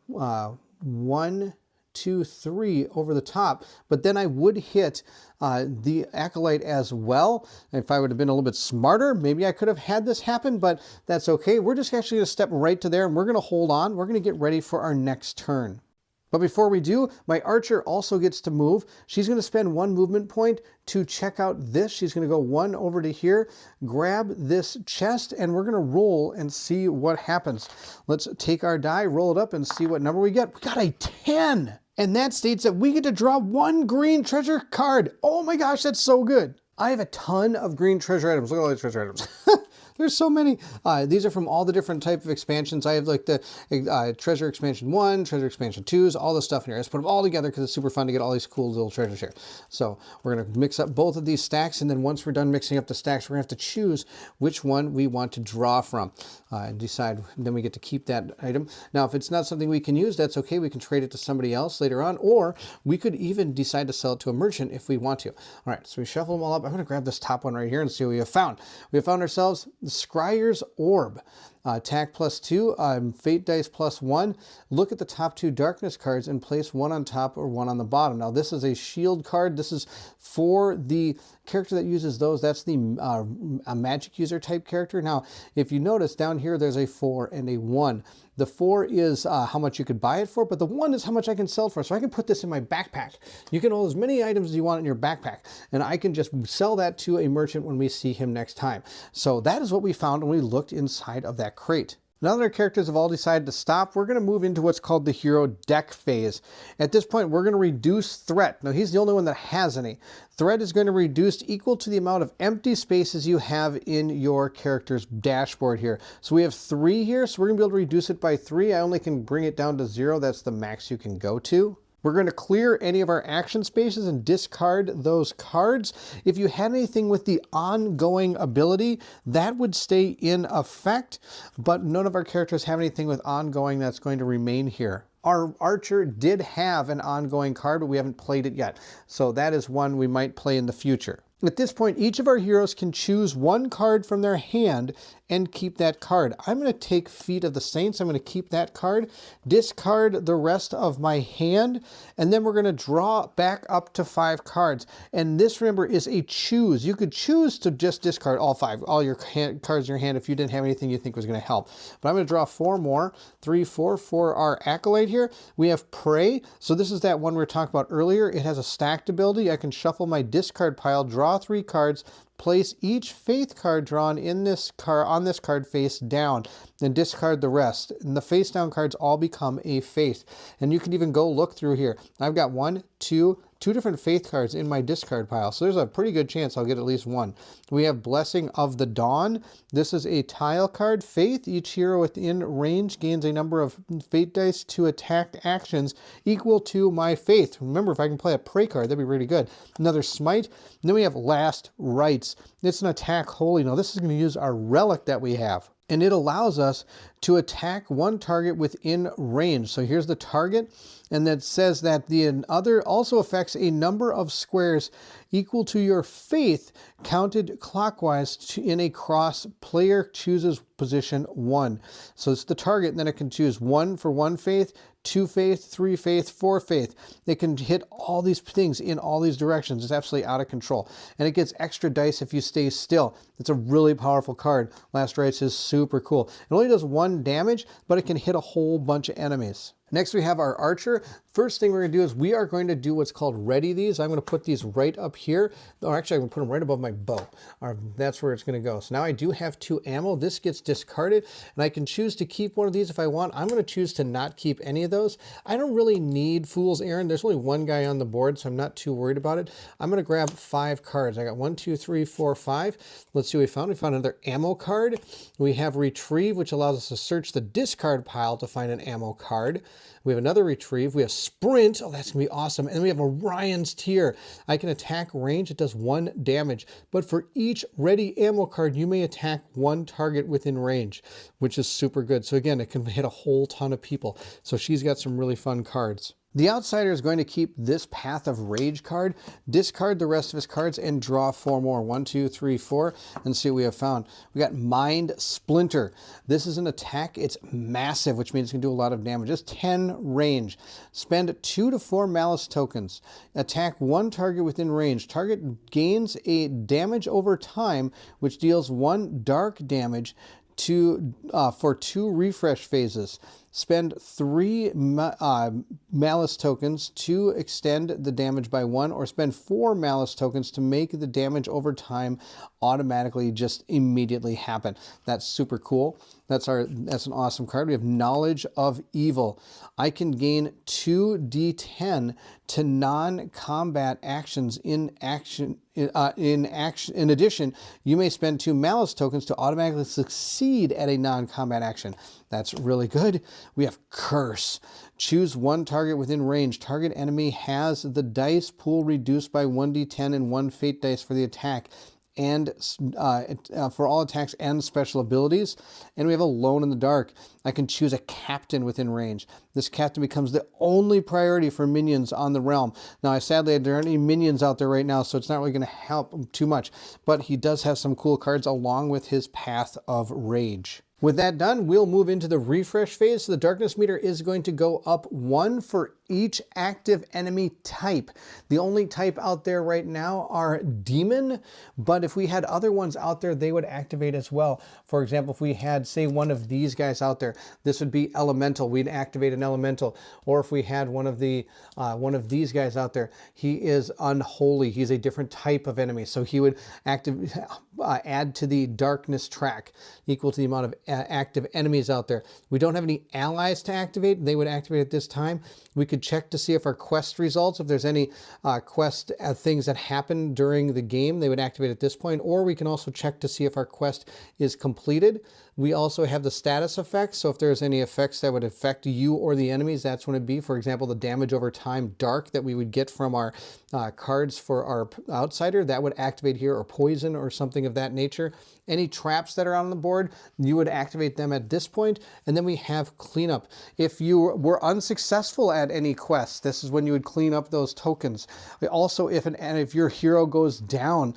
1, 2, 3 over the top, but then I would hit the Acolyte as well. If I would have been a little bit smarter, maybe I could have had this happen, but that's okay. We're just actually going to step right to there, and we're going to hold on. We're going to get ready for our next turn. But before we do, my archer also gets to move. She's going to spend 1 movement point to check out this. She's going to go 1 over to here, grab this chest, and we're going to roll and see what happens. Let's take our die, roll it up, and see what number we get. We got a 10! And that states that we get to draw 1 green treasure card. Oh my gosh, that's so good. I have a ton of green treasure items. Look at all these treasure items. There's so many. These are from all the different type of expansions. I have like the Treasure Expansion 1, Treasure Expansion 2s, all this stuff in here. I just put them all together because it's super fun to get all these cool little treasures here. So we're going to mix up both of these stacks, and then once we're done mixing up the stacks, we're going to have to choose which one we want to draw from and decide. Then we get to keep that item. Now, if it's not something we can use, that's okay. We can trade it to somebody else later on, or we could even decide to sell it to a merchant if we want to. All right, so we shuffle them all up. I'm going to grab this top one right here and see what we have found. We have found ourselves the Scryer's Orb. Attack +2, fate dice +1. Look at the top 2 darkness cards and place 1 on top or 1 on the bottom. Now this is a shield card. This is for the character that uses those. That's the a magic user type character. Now if you notice down here there's a 4 and a 1. The 4 is how much you could buy it for, but the 1 is how much I can sell it for. So I can put this in my backpack. You can hold as many items as you want in your backpack, and I can just sell that to a merchant when we see him next time. So that is what we found when we looked inside of that crate. Now that our characters have all decided to stop, we're going to move into what's called the hero deck phase. At this point, we're going to reduce threat. Now, he's the only one that has any. Threat is going to be reduced equal to the amount of empty spaces you have in your character's dashboard here. So we have 3 here, so we're going to be able to reduce it by 3. I only can bring it down to 0. That's the max you can go to. We're going to clear any of our action spaces and discard those cards. If you had anything with the ongoing ability, that would stay in effect, but none of our characters have anything with ongoing that's going to remain here. Our archer did have an ongoing card, but we haven't played it yet. So that is one we might play in the future. At this point, each of our heroes can choose 1 card from their hand and keep that card. I'm going to take Feet of the Saints. I'm going to keep that card, discard the rest of my hand, and then we're going to draw back up to 5 cards. And this, remember, is a choose. You could choose to just discard all 5, all your cards in your hand if you didn't have anything you think was going to help. But I'm going to draw 4 more, 3, 4 for our Acolyte here. We have Prey. So this is that one we were talking about earlier. It has a stacked ability. I can shuffle my discard pile, draw 3 cards, place each faith card drawn in this card on this card face down, and discard the rest. And the face down cards all become a faith. And you can even go look through here. I've got 1, 2, 2 different faith cards in my discard pile. So there's a pretty good chance I'll get at least one. We have Blessing of the Dawn. This is a tile card. Faith. Each hero within range gains a number of fate dice to attack actions equal to my faith. Remember, if I can play a prey card, that'd be really good. Another Smite. And then we have Last Rites. It's an attack holy. Now this is going to use our relic that we have, and it allows us to attack one target within range. So here's the target, and that says that the other also affects a number of squares equal to your faith counted clockwise in a cross. Player chooses position 1. So it's the target, and then it can choose 1 for 1 faith, 2 faith, 3 faith, 4 faith. It can hit all these things in all these directions. It's absolutely out of control. And it gets extra dice if you stay still. It's a really powerful card. Last Rites is super cool. It only does 1 damage, but it can hit a whole bunch of enemies. Next, we have our archer. First thing we're going to do is we are going to do what's called ready these. I'm going to put these right up here. Or actually, I'm going to put them right above my bow. That's where it's going to go. So now I do have 2 ammo. This gets discarded, and I can choose to keep one of these if I want. I'm going to choose to not keep any of those. I don't really need Fool's Errand. There's only 1 guy on the board, so I'm not too worried about it. I'm going to grab 5 cards. I got 1, 2, 3, 4, 5. Let's see what we found. We found another ammo card. We have Retrieve, which allows us to search the discard pile to find an ammo card. We have another Retrieve. We have Sprint. Oh, that's going to be awesome. And then we have Orion's Tear. I can attack range. It does 1 damage. But for each ready ammo card, you may attack 1 target within range, which is super good. So again, it can hit a whole ton of people. So she's got some really fun cards. The outsider is going to keep this Path of Rage card, discard the rest of his cards, and draw 4 more. 1, 2, 3, 4, and see what we have found. We got Mind Splinter. This is an attack. It's massive, which means it's going to do a lot of damage. It's 10 range. Spend 2 to 4 Malice tokens. Attack 1 target within range. Target gains a damage over time, which deals 1 dark damage for 2 refresh phases. Spend 3 Malice tokens to extend the damage by 1, or spend 4 Malice tokens to make the damage over time automatically just immediately happen. That's super cool. That's an awesome card. We have Knowledge of Evil. I can gain 2d10 to non-combat actions in action. In addition, you may spend 2 Malice tokens to automatically succeed at a non-combat action. That's really good. We have Curse. Choose 1 target within range. Target enemy has the dice pool reduced by 1d10 and 1 fate dice for the attack, and for all attacks and special abilities. And we have Alone in the Dark. I can choose a captain within range. This captain becomes the only priority for minions on the realm. Now, sadly, there aren't any minions out there right now, so it's not really going to help too much. But he does have some cool cards along with his Path of Rage. With that done, we'll move into the refresh phase. So the darkness meter is going to go up 1 for each active enemy type. The only type out there right now are demon, but if we had other ones out there, they would activate as well. For example, if we had, say, one of these guys out there, this would be elemental. We'd activate an elemental. Or if we had one of these guys out there, he is unholy. He's a different type of enemy, so he would add to the darkness track, equal to the amount of active enemies out there. We don't have any allies to activate. They would activate at this time. We could check to see if our quest results, if there's any quest things that happen during the game, they would activate at this point. Or we can also check to see if our quest is completed. We also have the status effects. So if there's any effects that would affect you or the enemies, that's when it'd be. For example, the damage over time dark that we would get from our cards for our outsider, that would activate here, or poison or something of that nature. Any traps that are on the board, you would activate them at this point. And then we have cleanup. If you were unsuccessful at any quest, this is when you would clean up those tokens. Also, if your hero goes down,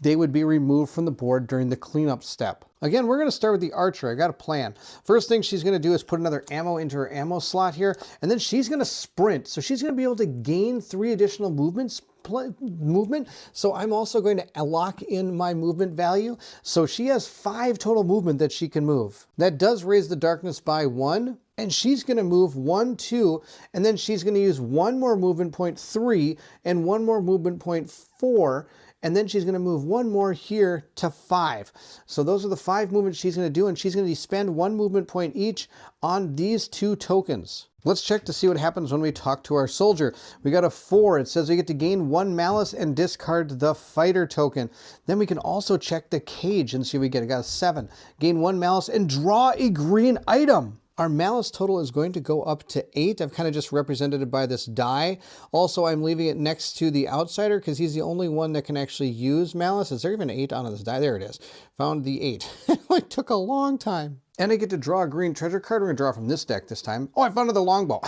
they would be removed from the board during the cleanup step. Again, we're going to start with the archer. I got a plan. First thing she's going to do is put another ammo into her ammo slot here, and then she's going to sprint. So she's going to be able to gain 3 additional movement. So I'm also going to lock in my movement value. So she has 5 total movement that she can move. That does raise the darkness by 1. And she's going to move 1, 2, and then she's going to use 1 more movement point 3 and 1 more movement point 4. and then she's going to move one more here to 5. So those are the 5 movements she's going to do, and she's going to spend 1 movement point each on these 2 tokens. Let's check to see what happens when we talk to our soldier. We got a 4. It says we get to gain 1 malice and discard the fighter token. Then we can also check the cage and see what we get. I got a 7. Gain 1 malice and draw a green item. Our malice total is going to go up to 8. I've kind of just represented it by this die. Also, I'm leaving it next to the outsider because he's the only one that can actually use malice. Is there even 8 on this die? There it is. Found the 8. It took a long time. And I get to draw a green treasure card. We're going to draw from this deck this time. Oh, I found another longbow.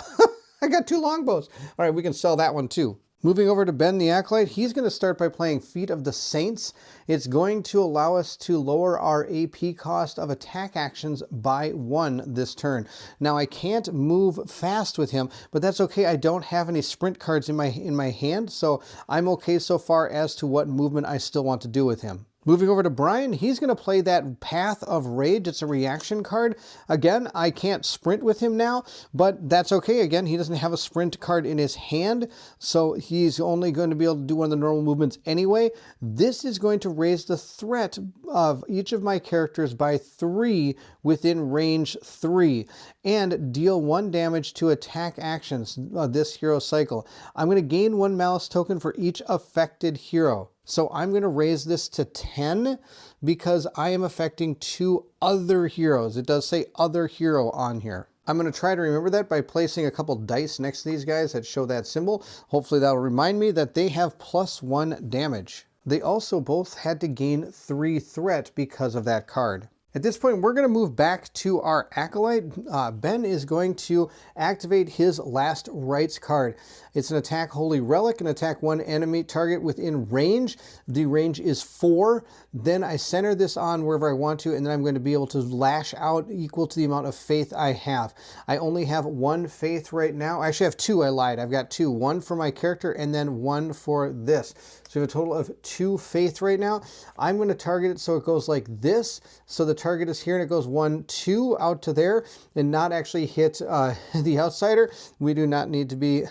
I got 2 longbows. All right, we can sell that one too. Moving over to Ben the Acolyte, he's going to start by playing Feet of the Saints. It's going to allow us to lower our AP cost of attack actions by 1 this turn. Now I can't move fast with him, but that's okay. I don't have any sprint cards in my hand, so I'm okay so far as to what movement I still want to do with him. Moving over to Brian, he's going to play that Path of Rage. It's a reaction card. Again, I can't sprint with him now, but that's okay. Again, he doesn't have a sprint card in his hand, so he's only going to be able to do one of the normal movements anyway. This is going to raise the threat of each of my characters by 3 within range 3 and deal 1 damage to attack actions this hero cycle. I'm going to gain 1 malice token for each affected hero. So I'm going to raise this to 10 because I am affecting 2 other heroes. It does say other hero on here. I'm going to try to remember that by placing a couple dice next to these guys that show that symbol. Hopefully that'll remind me that they have +1 damage. They also both had to gain 3 threat because of that card. At this point, we're going to move back to our Acolyte. Ben is going to activate his Last Rites card. It's an attack Holy Relic and attack 1 enemy target within range. The range is 4. Then I center this on wherever I want to, and then I'm going to be able to lash out equal to the amount of faith I have. I only have 1 faith right now. I actually have 2, I lied. I've got 2. 1 for my character and then 1 for this. So we have a total of 2 faith right now. I'm going to target it so it goes like this. So the target is here and it goes 1, 2 out to there and not actually hit the outsider. We do not need to be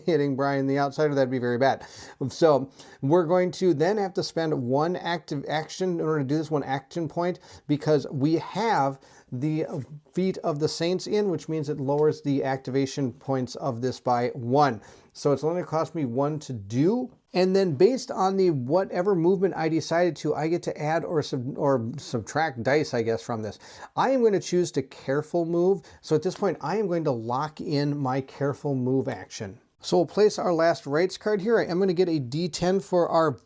hitting Brian the outsider. That'd be very bad. So we're going to then have to spend 1 active action in order to do this, 1 action point, because we have the Feet of the Saints in, which means it lowers the activation points of this by 1. So it's only going to cost me 1 to do. And then based on the whatever movement I decided to, I get to add or subtract dice, I guess, from this. I am going to choose to careful move. So at this point, I am going to lock in my careful move action. So we'll place our Last Rites card here. I am going to get a D10 for our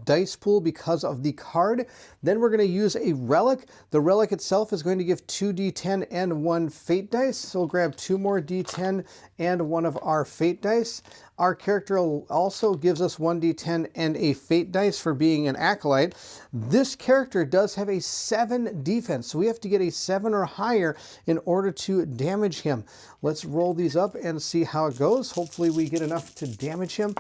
dice pool because of the card. Then we're going to use a relic. The relic itself is going to give 2 D10 and 1 fate dice. So we'll grab 2 more D10 and 1 of our fate dice. Our character also gives us 1 D10 and a fate dice for being an Acolyte. This character does have a 7 defense, so we have to get a 7 or higher in order to damage him. Let's roll these up and see how it goes. Hopefully we get enough to damage him.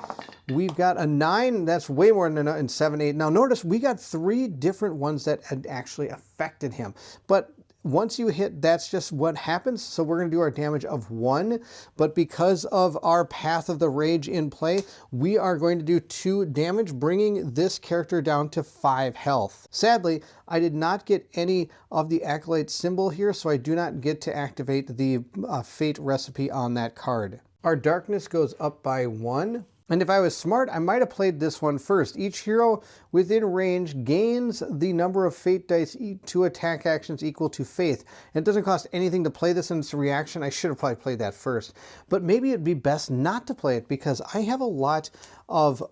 We've got a 9. That's way more than enough. 7, 8. Now notice we got 3 different ones that had actually affected him. But once you hit, that's just what happens. So we're going to do our damage of 1. But because of our Path of the Rage in play, we are going to do 2 damage, bringing this character down to 5 health. Sadly, I did not get any of the Acolyte symbol here, so I do not get to activate the fate recipe on that card. Our darkness goes up by 1. And if I was smart, I might have played this one first. Each hero within range gains the number of fate dice to attack actions equal to faith. And it doesn't cost anything to play this, and it's a reaction. I should have probably played that first. But maybe it'd be best not to play it because I have a lot of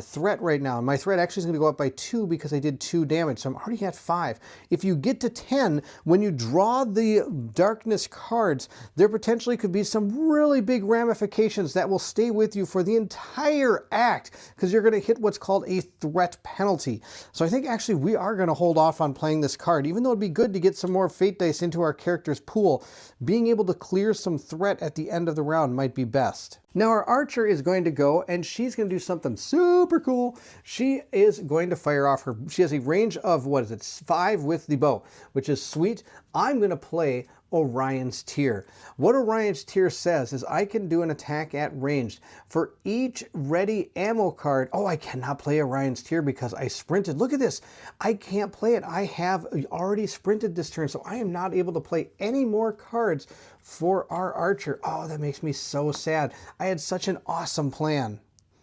threat right now. And my threat actually is going to go up by 2 because I did 2 damage. So I'm already at 5. If you get to 10, when you draw the darkness cards, there potentially could be some really big ramifications that will stay with you for the entire act because you're going to hit what's called a threat penalty. So I think actually we are going to hold off on playing this card. Even though it'd be good to get some more fate dice into our character's pool, being able to clear some threat at the end of the round might be best. Now our archer is going to go and she's going to do something super cool. She is going to fire off she has a range of, 5 with the bow, which is sweet. I'm going to play Orion's Tear. What Orion's Tear says is I can do an attack at ranged. For each ready ammo card, oh, I cannot play Orion's Tear because I sprinted. Look at this. I can't play it. I have already sprinted this turn, so I am not able to play any more cards for our archer. Oh, that makes me so sad. I had such an awesome plan.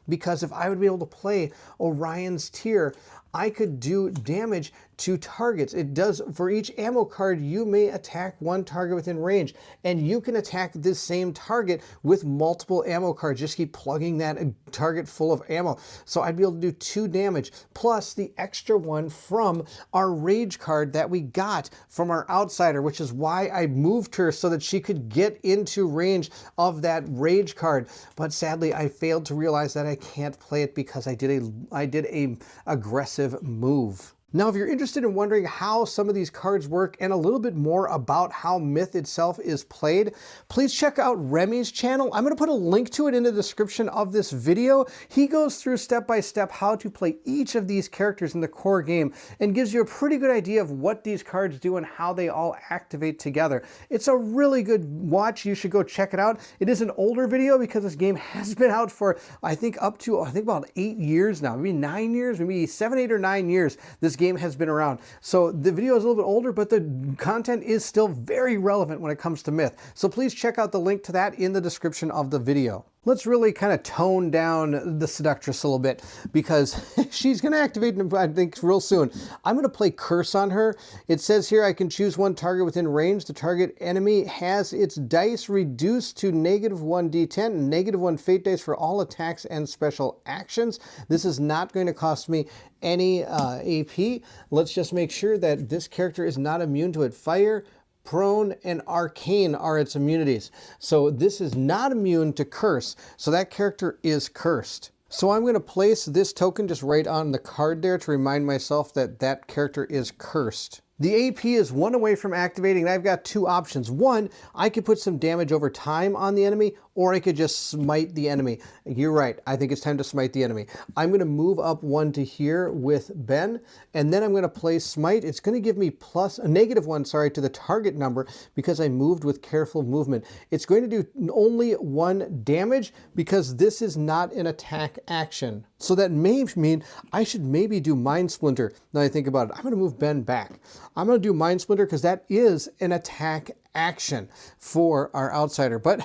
Because if I would be able to play Orion's Tear, I could do damage to targets. It does, for each ammo card, you may attack one target within range, and you can attack this same target with multiple ammo cards. Just keep plugging that target full of ammo. So I'd be able to do 2 damage, plus the extra one from our rage card that we got from our outsider, which is why I moved her so that she could get into range of that rage card. But sadly, I failed to realize that I can't play it because I did a aggressive move. Now, if you're interested in wondering how some of these cards work and a little bit more about how Myth itself is played, please check out Remi's channel. I'm going to put a link to it in the description of this video. He goes through step by step how to play each of these characters in the core game and gives you a pretty good idea of what these cards do and how they all activate together. It's a really good watch. You should go check it out. It is an older video because this game has been out for, I think about 8 years now, maybe 9 years, maybe 7, 8, or 9 years. This game has been around. So the video is a little bit older, but the content is still very relevant when it comes to Myth. So please check out the link to that in the description of the video. Let's really kind of tone down the Seductress a little bit because she's going to activate, I think, real soon. I'm going to play Curse on her. It says here I can choose one target within range. The target enemy has its dice reduced to -1 D10, -1 fate dice for all attacks and special actions. This is not going to cost me any AP. Let's just make sure that this character is not immune to it. Fire, Prone, and Arcane are its immunities. So this is not immune to Curse, so that character is cursed. So I'm going to place this token just right on the card there to remind myself that that character is cursed. The AP is 1 away from activating, and I've got 2 options. 1, I could put some damage over time on the enemy, or I could just smite the enemy. You're right, I think it's time to smite the enemy. I'm going to move up 1 to here with Ben, and then I'm going to play Smite. It's going to give me -1 to the target number because I moved with careful movement. It's going to do only 1 damage because this is not an attack action. So that may mean I should maybe do Mind Splinter. Now I think about it, I'm going to move Ben back. I'm going to do Mind Splinter because that is an attack action for our outsider. But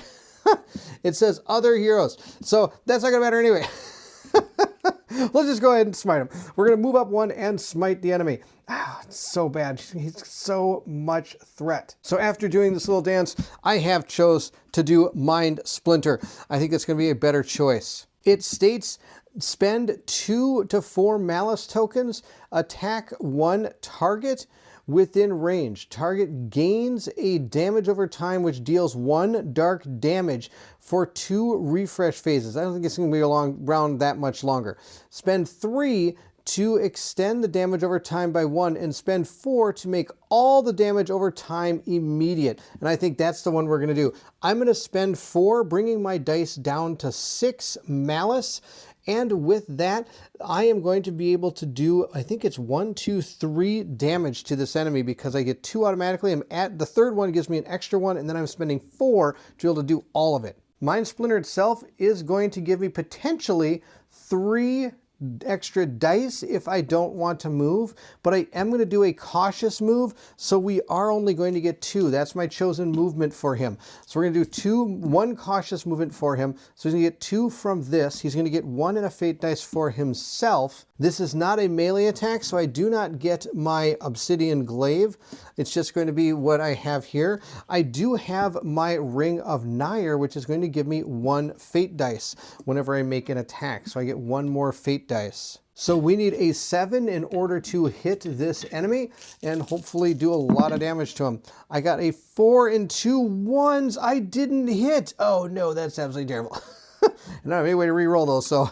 it says other heroes, so that's not going to matter anyway. Let's just go ahead and smite him. We're going to move up 1 and smite the enemy. It's so bad. He's so much threat. So after doing this little dance, I have chose to do Mind Splinter. I think it's going to be a better choice. It states spend 2 to 4 malice tokens, attack 1 target within range. Target gains a damage over time which deals 1 dark damage for 2 refresh phases. I don't think it's going to be around that much longer. Spend 3 to extend the damage over time by 1, and spend 4 to make all the damage over time immediate. And I think that's the one we're going to do. I'm going to spend 4, bringing my dice down to 6 malice. And with that, I am going to be able to do, I think it's 1, 2, 3 damage to this enemy because I get 2 automatically. The third one gives me an extra 1, and then I'm spending 4 to be able to do all of it. Mind Splinter itself is going to give me potentially 3 extra dice if I don't want to move, but I am going to do a cautious move, so we are only going to get 2. That's my chosen movement for him. So we're going to do 1 cautious movement for him. So he's going to get 2 from this. He's going to get 1 in a fate dice for himself. This is not a melee attack, so I do not get my Obsidian Glaive. It's just going to be what I have here. I do have my Ring of Nair, which is going to give me 1 fate dice whenever I make an attack. So I get 1 more fate dice. So we need a 7 in order to hit this enemy and hopefully do a lot of damage to him. I got a 4 and 2 1s. I didn't hit. Oh no, that's absolutely terrible. And I don't have any way to re-roll those, so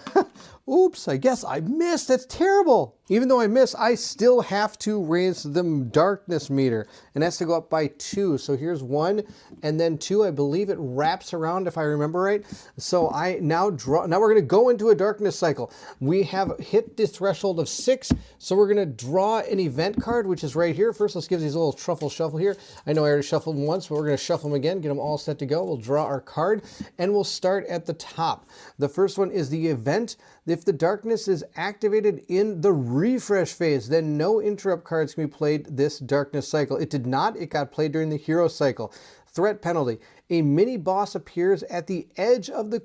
Oops, I guess I missed. That's terrible. Even though I miss, I still have to raise the darkness meter, and that's to go up by 2. So here's 1 and then 2. I believe it wraps around if I remember right. So I now draw. Now we're going to go into a darkness cycle. We have hit the threshold of 6, so we're going to draw an event card, which is right here. First, let's give these a little truffle shuffle here. I know I already shuffled them once, but we're going to shuffle them again, get them all set to go. We'll draw our card, and we'll start at the top. The first one is the event. If the darkness is activated in the refresh phase, then no interrupt cards can be played this darkness cycle. It did not. It got played during the hero cycle. Threat penalty. A mini boss appears at the edge of the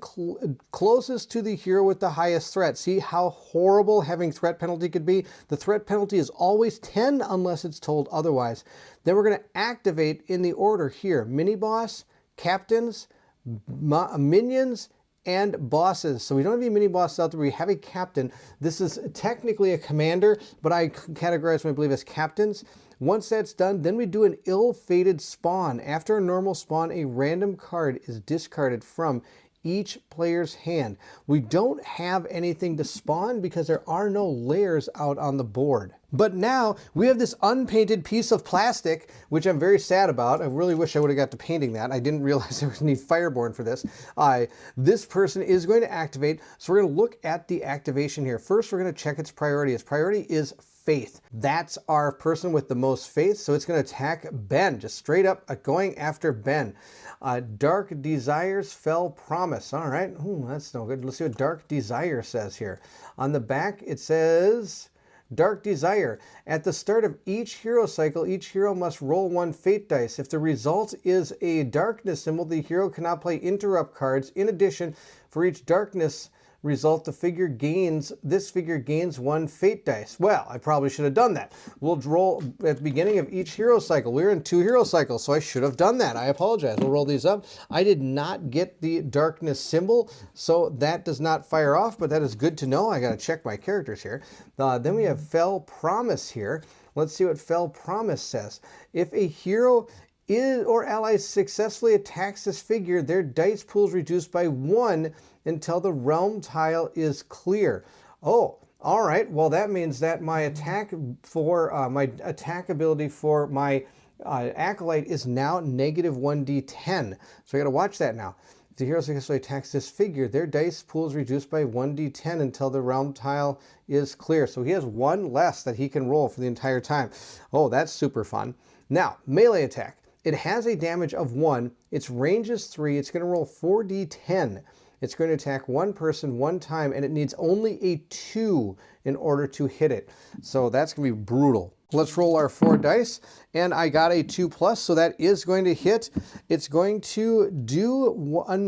closest to the hero with the highest threat. See how horrible having threat penalty could be? The threat penalty is always 10 unless it's told otherwise. Then we're going to activate in the order here. Mini boss, captains, minions, and bosses. So we don't have any mini bosses out there. We have a captain. This is technically a commander, but I categorize them, I believe, as captains. Once that's done, then we do an ill-fated spawn. After a normal spawn, a random card is discarded from each player's hand. We don't have anything to spawn because there are no layers out on the board. But now we have this unpainted piece of plastic, which I'm very sad about. I really wish I would have got to painting that. I didn't realize there was need Fireborn for this. This person is going to activate, so we're going to look at the activation here. First, we're going to check its priority. Its priority is faith. That's our person with the most faith, so it's going to attack Ben, just straight up going after Ben. Dark Desires, Fell Promise. All right, ooh, that's no good. Let's see what Dark Desire says here. On the back, it says, Dark Desire. At the start of each hero cycle, each hero must roll 1 fate dice. If the result is a darkness symbol, the hero cannot play interrupt cards. In addition, for each darkness result, this figure gains 1 fate dice. Well, I probably should have done that. We'll roll at the beginning of each hero cycle. We're in 2 hero cycles, so I should have done that. I apologize. We'll roll these up. I did not get the darkness symbol, so that does not fire off, but that is good to know. I got to check my characters here. Then we have Fell Promise here. Let's see what Fell Promise says. If a hero or ally successfully attacks this figure, their dice pool is reduced by 1 until the realm tile is clear. Oh, all right. Well, that means that my attack ability for my acolyte is now -1d10. So I got to watch that now. If the hero successfully attacks this figure, their dice pool is reduced by 1d10 until the realm tile is clear. So he has 1 less that he can roll for the entire time. Oh, that's super fun. Now, melee attack. It has a damage of 1. Its range is 3. It's going to roll 4d10. It's going to attack 1 person 1 time, and it needs only a 2 in order to hit it. So that's going to be brutal. Let's roll our 4 dice, and I got a 2+, so that is going to hit. It's going to do 1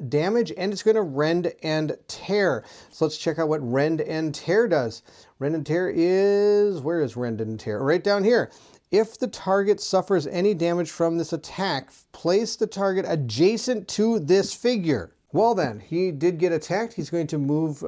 damage, and it's going to rend and tear. So let's check out what rend and tear does. Rend and tear is, where is rend and tear? Right down here. If the target suffers any damage from this attack, place the target adjacent to this figure. Well then, he did get attacked. He's going to move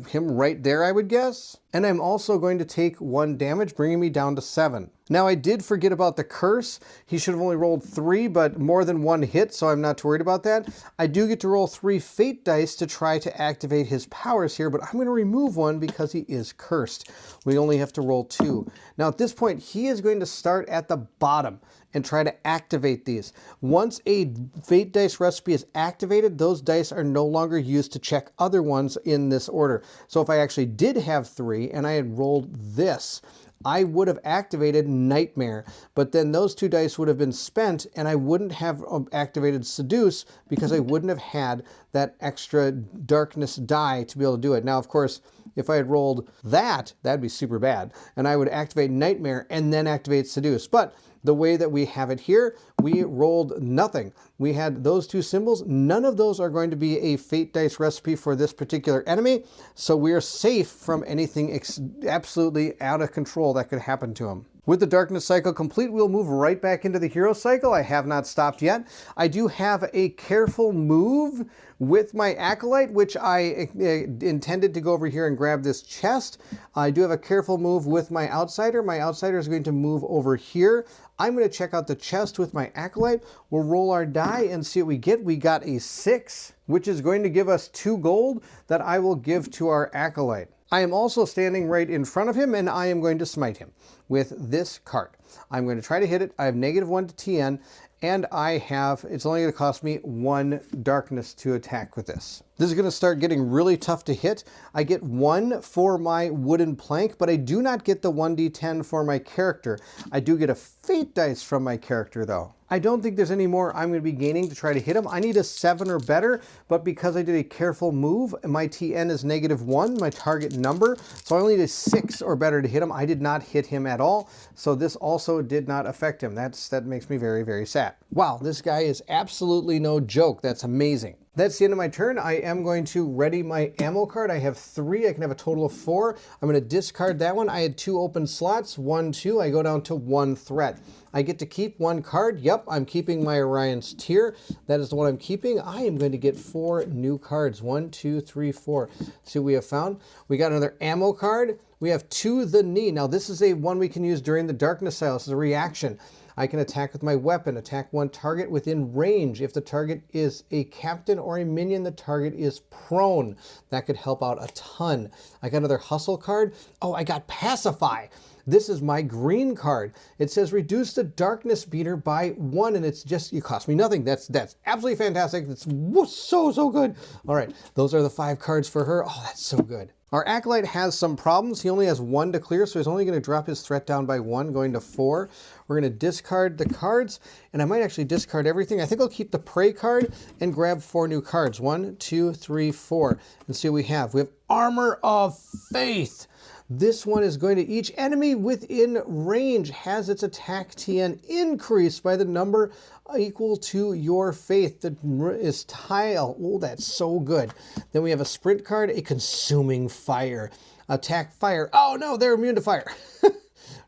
him right there, I would guess. And I'm also going to take 1 damage, bringing me down to 7. Now, I did forget about the curse. He should have only rolled 3, but more than 1 hit, so I'm not too worried about that. I do get to roll 3 fate dice to try to activate his powers here, but I'm going to remove 1 because he is cursed. We only have to roll 2. Now, at this point, he is going to start at the bottom and try to activate these. Once a fate dice recipe is activated, those dice are no longer used to check other ones in this order. So if I actually did have 3 and I had rolled this, I would have activated Nightmare, but then those 2 dice would have been spent and I wouldn't have activated Seduce because I wouldn't have had that extra darkness die to be able to do it. Now, of course, if I had rolled that, that'd be super bad, and I would activate Nightmare and then activate Seduce. But the way that we have it here, we rolled nothing. We had those 2 symbols. None of those are going to be a fate dice recipe for this particular enemy, so we are safe from anything absolutely out of control that could happen to him. With the darkness cycle complete, we'll move right back into the hero cycle. I have not stopped yet. I do have a careful move with my acolyte, which I intended to go over here and grab this chest. I do have a careful move with my outsider. My outsider is going to move over here. I'm going to check out the chest with my acolyte. We'll roll our die and see what we get. We got a 6, which is going to give us 2 gold that I will give to our acolyte. I am also standing right in front of him, and I am going to smite him with this card. I'm going to try to hit it. I have -1 to TN, and it's only going to cost me 1 darkness to attack with this. This is going to start getting really tough to hit. I get 1 for my wooden plank, but I do not get the 1d10 for my character. I do get a fate dice from my character, though. I don't think there's any more I'm going to be gaining to try to hit him. I need a 7 or better, but because I did a careful move, my TN is -1, my target number, so I only need a 6 or better to hit him. I did not hit him at all, so this also did not affect him. That makes me very, very sad. Wow, this guy is absolutely no joke. That's amazing. That's the end of my turn. I am going to ready my ammo card. I have 3. I can have a total of 4. I'm going to discard that one. I had 2 open slots. 1, 2. I go down to 1 threat. I get to keep 1 card. Yep, I'm keeping my Orion's Tear. That is the one I'm keeping. I am going to get 4 new cards. 1, 2, 3, 4. See what we have found? We got another ammo card. We have To the Knee. Now this is a one we can use during the darkness cycle. This is a reaction. I can attack with my weapon, attack 1 target within range. If the target is a captain or a minion, the target is prone. That could help out a ton. I got another hustle card. Oh, I got Pacify. This is my green card. It says reduce the darkness beater by 1, and it cost me nothing. That's absolutely fantastic. That's so good. All right, those are the 5 cards for her. Oh, that's so good. Our acolyte has some problems. He only has 1 to clear, so he's only going to drop his threat down by 1, going to 4. We're going to discard the cards, and I might actually discard everything. I think I'll keep the Prey card and grab 4 new cards. 1, 2, 3, 4. And see what we have. We have Armor of Faith. This one is going to each enemy within range has its attack TN increased by the number equal to your faith. That is tile. Oh, that's so good. Then we have a sprint card, a consuming fire. Attack fire. Oh no, they're immune to fire.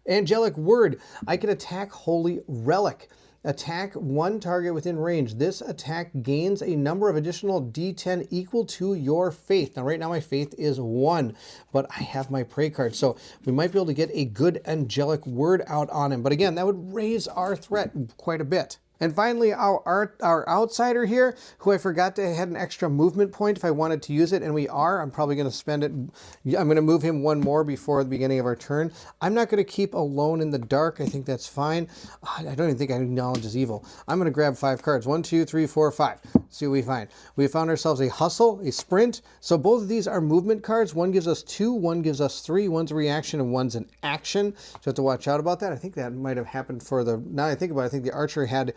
Angelic word. I can attack holy relic. Attack 1 target within range. This attack gains a number of additional D10 equal to your faith. Now, right now my faith is 1, but I have my Prey card, so we might be able to get a good angelic word out on him. But again, that would raise our threat quite a bit. And finally, our outsider here, who I forgot to had an extra movement point if I wanted to use it, and we are. I'm probably going to spend it. I'm going to move him 1 more before the beginning of our turn. I'm not going to keep Alone in the Dark. I think that's fine. I don't even think I acknowledge is evil. I'm going to grab 5 cards. 1, 2, 3, 4, 5. See what we find. We found ourselves a hustle, a sprint. So both of these are movement cards. 1 gives us 2, 1 gives us 3. 1's a reaction and 1's an action. So you have to watch out about that. I think that might have happened for the, now I think about it, I think the archer had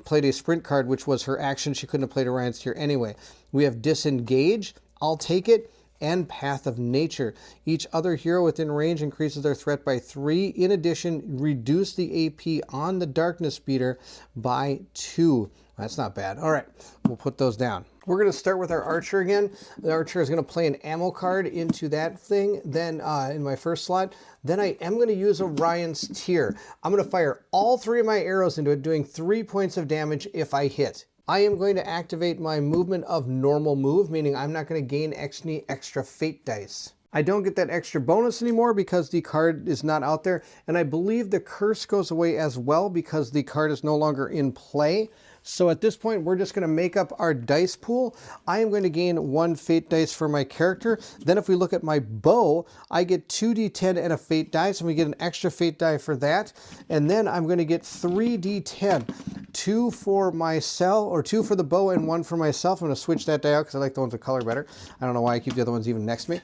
played a sprint card, which was her action. She couldn't have played Orion's Tear anyway. We have Disengage. I'll take it. And Path of Nature. Each other hero within range increases their threat by 3. In addition, reduce the AP on the Darkness Beater by 2. That's not bad. All right, we'll put those down. We're going to start with our archer again. The archer is going to play an ammo card into that thing. Then in my first slot, then I am going to use Orion's Tear. I'm going to fire all 3 of my arrows into it, doing 3 points of damage if I hit. I am going to activate my movement of normal move, meaning I'm not going to gain any extra fate dice. I don't get that extra bonus anymore because the card is not out there, and I believe the curse goes away as well because the card is no longer in play. So at this point, we're just going to make up our dice pool. I am going to gain 1 fate dice for my character. Then if we look at my bow, I get 2d10 and a fate dice, and we get an extra fate die for that. And then I'm going to get 3d10, 2 for myself, or 2 for the bow and 1 for myself. I'm going to switch that die out because I like the ones with color better. I don't know why I keep the other ones even next to me.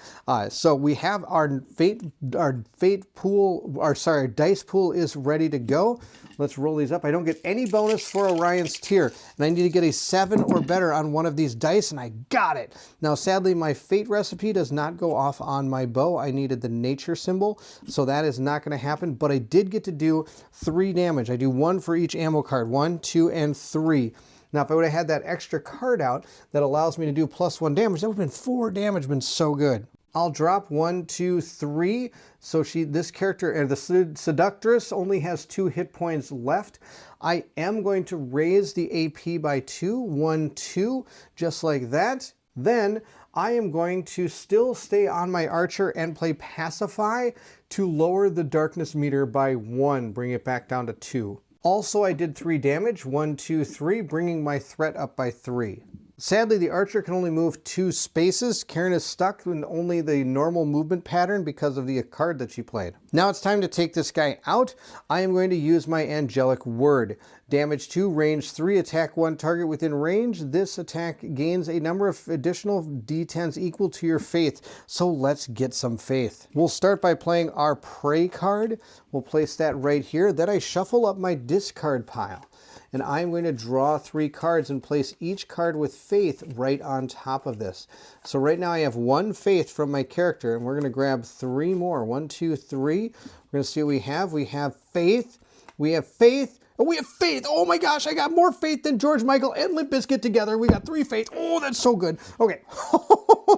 So we have our dice pool is ready to go. Let's roll these up. I don't get any bonus for Orion's Tear, and I need to get a 7 or better on one of these dice, and I got it. Now, sadly, my fate recipe does not go off on my bow. I needed the nature symbol, so that is not going to happen, but I did get to do 3 damage. I do 1 for each ammo card, 1, 2, and 3. Now, if I would have had that extra card out that allows me to do +1 damage, that would have been 4 damage, been so good. I'll drop 1, 2, 3. So this character, the Seductress, only has 2 hit points left. I am going to raise the AP by 2, 1, 2, just like that. Then I am going to still stay on my archer and play Pacify to lower the darkness meter by 1, bring it back down to 2. Also, I did 3 damage, 1, 2, 3, bringing my threat up by 3. Sadly, the archer can only move 2 spaces. Karen is stuck in only the normal movement pattern because of the card that she played. Now it's time to take this guy out. I am going to use my Angelic Word. Damage 2, range 3, attack 1 target within range. This attack gains a number of additional d10s equal to your faith. So let's get some faith. We'll start by playing our Prey card. We'll place that right here. Then I shuffle up my discard pile. And I'm going to draw 3 cards and place each card with faith right on top of this. So right now I have 1 faith from my character, and we're going to grab 3 more. 1, 2, 3. We're going to see what we have. We have faith. We have faith. Oh, we have faith. Oh my gosh, I got more faith than George Michael and Limp Bizkit together. We got 3 faith. Oh, that's so good. Okay.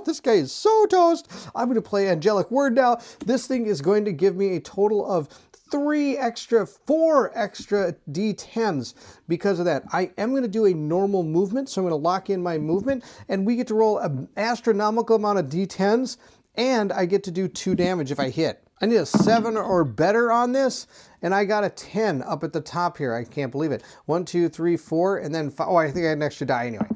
This guy is so toast. I'm going to play Angelic Word now. This thing is going to give me a total of 4 extra d10s because of that. I am going to do a normal movement, so I'm going to lock in my movement, and we get to roll an astronomical amount of d10s, and I get to do 2 damage if I hit. I need a 7 or better on this, and I got a 10 up at the top here. I can't believe it. 1, 2, 3, 4, and then 5. Oh, I think I had an extra die anyway.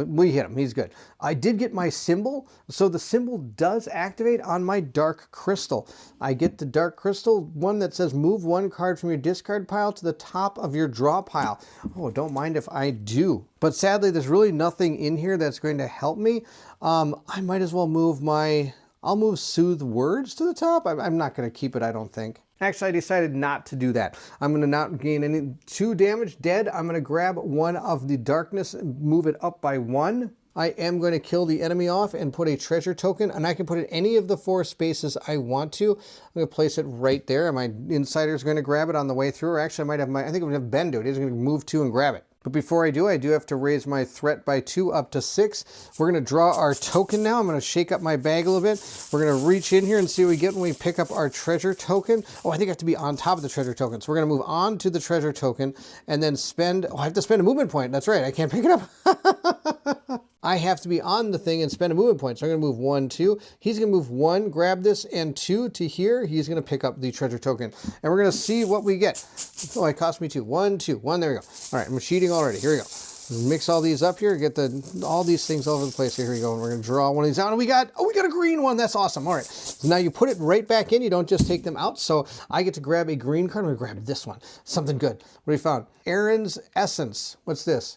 We hit him. He's good. I did get my symbol, so the symbol does activate on my Dark Crystal. I get the Dark Crystal, one that says move 1 card from your discard pile to the top of your draw pile. Oh, don't mind if I do. But sadly, there's really nothing in here that's going to help me. I might as well move I'll move Soothe Words to the top. I'm not going to keep it, I don't think. Actually, I decided not to do that. I'm going to not gain any 2 damage dead. I'm going to grab 1 of the darkness and move it up by 1. I am going to kill the enemy off and put a treasure token, and I can put it in any of the 4 spaces I want to. I'm going to place it right there. My insider's going to grab it on the way through, or actually I might have I think I'm going to have Ben do it. He's going to move 2 and grab it. But before I do have to raise my threat by 2 up to 6. We're going to draw our token now. I'm going to shake up my bag a little bit. We're going to reach in here and see what we get when we pick up our treasure token. Oh, I think I have to be on top of the treasure token. So we're going to move on to the treasure token and then spend, I have to spend a movement point. That's right. I can't pick it up. I have to be on the thing and spend a movement point. So I'm going to move 1, 2. He's going to move 1, grab this, and 2 to here. He's going to pick up the treasure token. And we're going to see what we get. Oh, it cost me 2. 1, 2. 1, there we go. All right, I'm cheating already. Here we go. Mix all these up here, get all these things all over the place. Here we go. And we're going to draw one of these out. And we got a green one. That's awesome. All right. So now you put it right back in. You don't just take them out. So I get to grab a green card. I'm going to grab this one. Something good. What do we found? Aaron's Essence. What's this?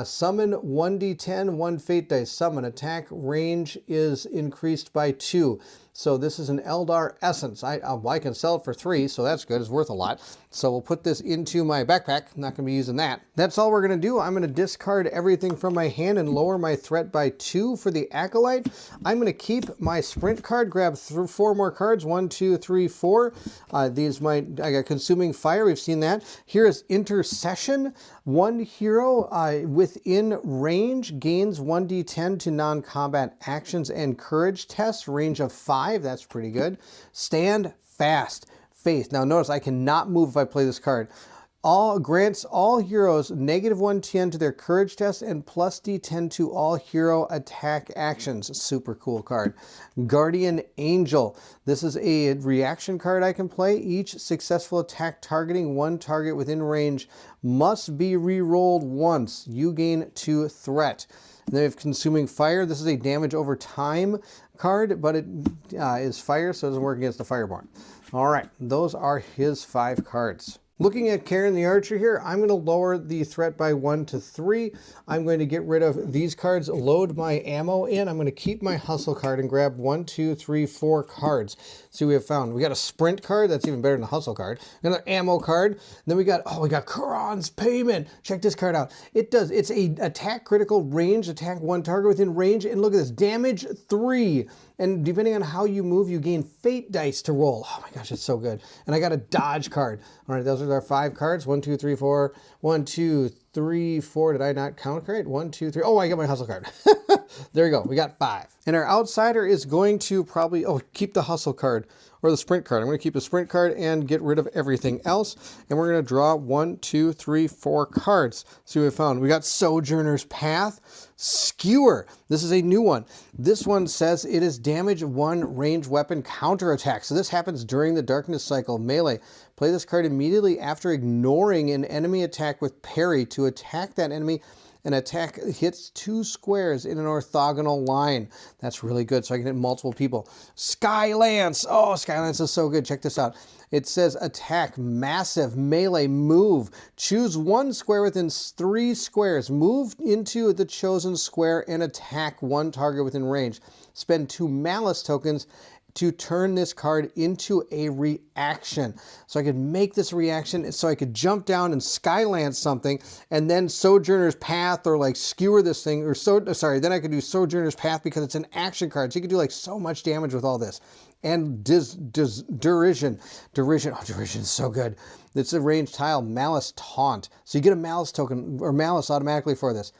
Summon 1d10, 1 fate dice. Summon. Attack range is increased by 2. So this is an Eldar Essence. I can sell it for 3, so that's good. It's worth a lot. So we'll put this into my backpack. I'm not going to be using that. That's all we're going to do. I'm going to discard everything from my hand and lower my threat by 2 for the Acolyte. I'm going to keep my Sprint card, grab 4 more cards. 1, 2, 3, 4. I got Consuming Fire. We've seen that. Here is Intercession. 1 hero within range gains 1d10 to non-combat actions and courage tests, range of 5. That's pretty good. Stand Fast. Faith. Now notice I cannot move if I play this card. Grants all heroes negative 110 to their courage test and plus d10 to all hero attack actions. Super cool card. Guardian Angel. This is a reaction card I can play. Each successful attack targeting 1 target within range must be re-rolled once. You gain 2 threat. And then we have Consuming Fire. This is a damage over time card, but it is fire, so it doesn't work against the Fireborn. All right, those are his 5 cards. Looking at Karen the Archer here, I'm going to lower the threat by 1 to 3. I'm going to get rid of these cards, load my ammo in. I'm going to keep my Hustle card and grab 1, 2, 3, 4 cards. See what we have found. We got a Sprint card. That's even better than a Hustle card. Another ammo card. Then we got Quran's Payment. Check this card out. It's a attack critical range, attack 1 target within range. And look at this, damage 3. And depending on how you move, you gain fate dice to roll. Oh my gosh, it's so good. And I got a dodge card. All right, those are our 5 cards. 1, 2, 3, 4. 1, 2, 3, 4. Did I not count right? 1, 2, 3. Oh, I got my hustle card. There you go. We got 5. And our outsider is going to probably, keep the hustle card or the sprint card. I'm going to keep the sprint card and get rid of everything else. And we're going to draw 1, 2, 3, 4 cards. See what we found. We got Sojourner's Path, Skewer. This is a new one. This one says it is damage 1 range weapon counterattack. So this happens during the darkness cycle melee. Play this card immediately after ignoring an enemy attack with parry to attack that enemy. An attack hits 2 squares in an orthogonal line. That's really good, so I can hit multiple people. Skylance. Oh, Skylance is so good. Check this out. It says attack, massive, melee, move. Choose 1 square within 3 squares. Move into the chosen square and attack 1 target within range. Spend 2 malice tokens to turn this card into a reaction. So I could make this reaction so I could jump down and skylance something and then Sojourner's Path or like skewer this thing or then I could do Sojourner's Path because it's an action card. So you could do like so much damage with all this. And Derision. Oh, Derision is so good. It's a ranged tile, Malice Taunt. So you get a Malice token or Malice automatically for this.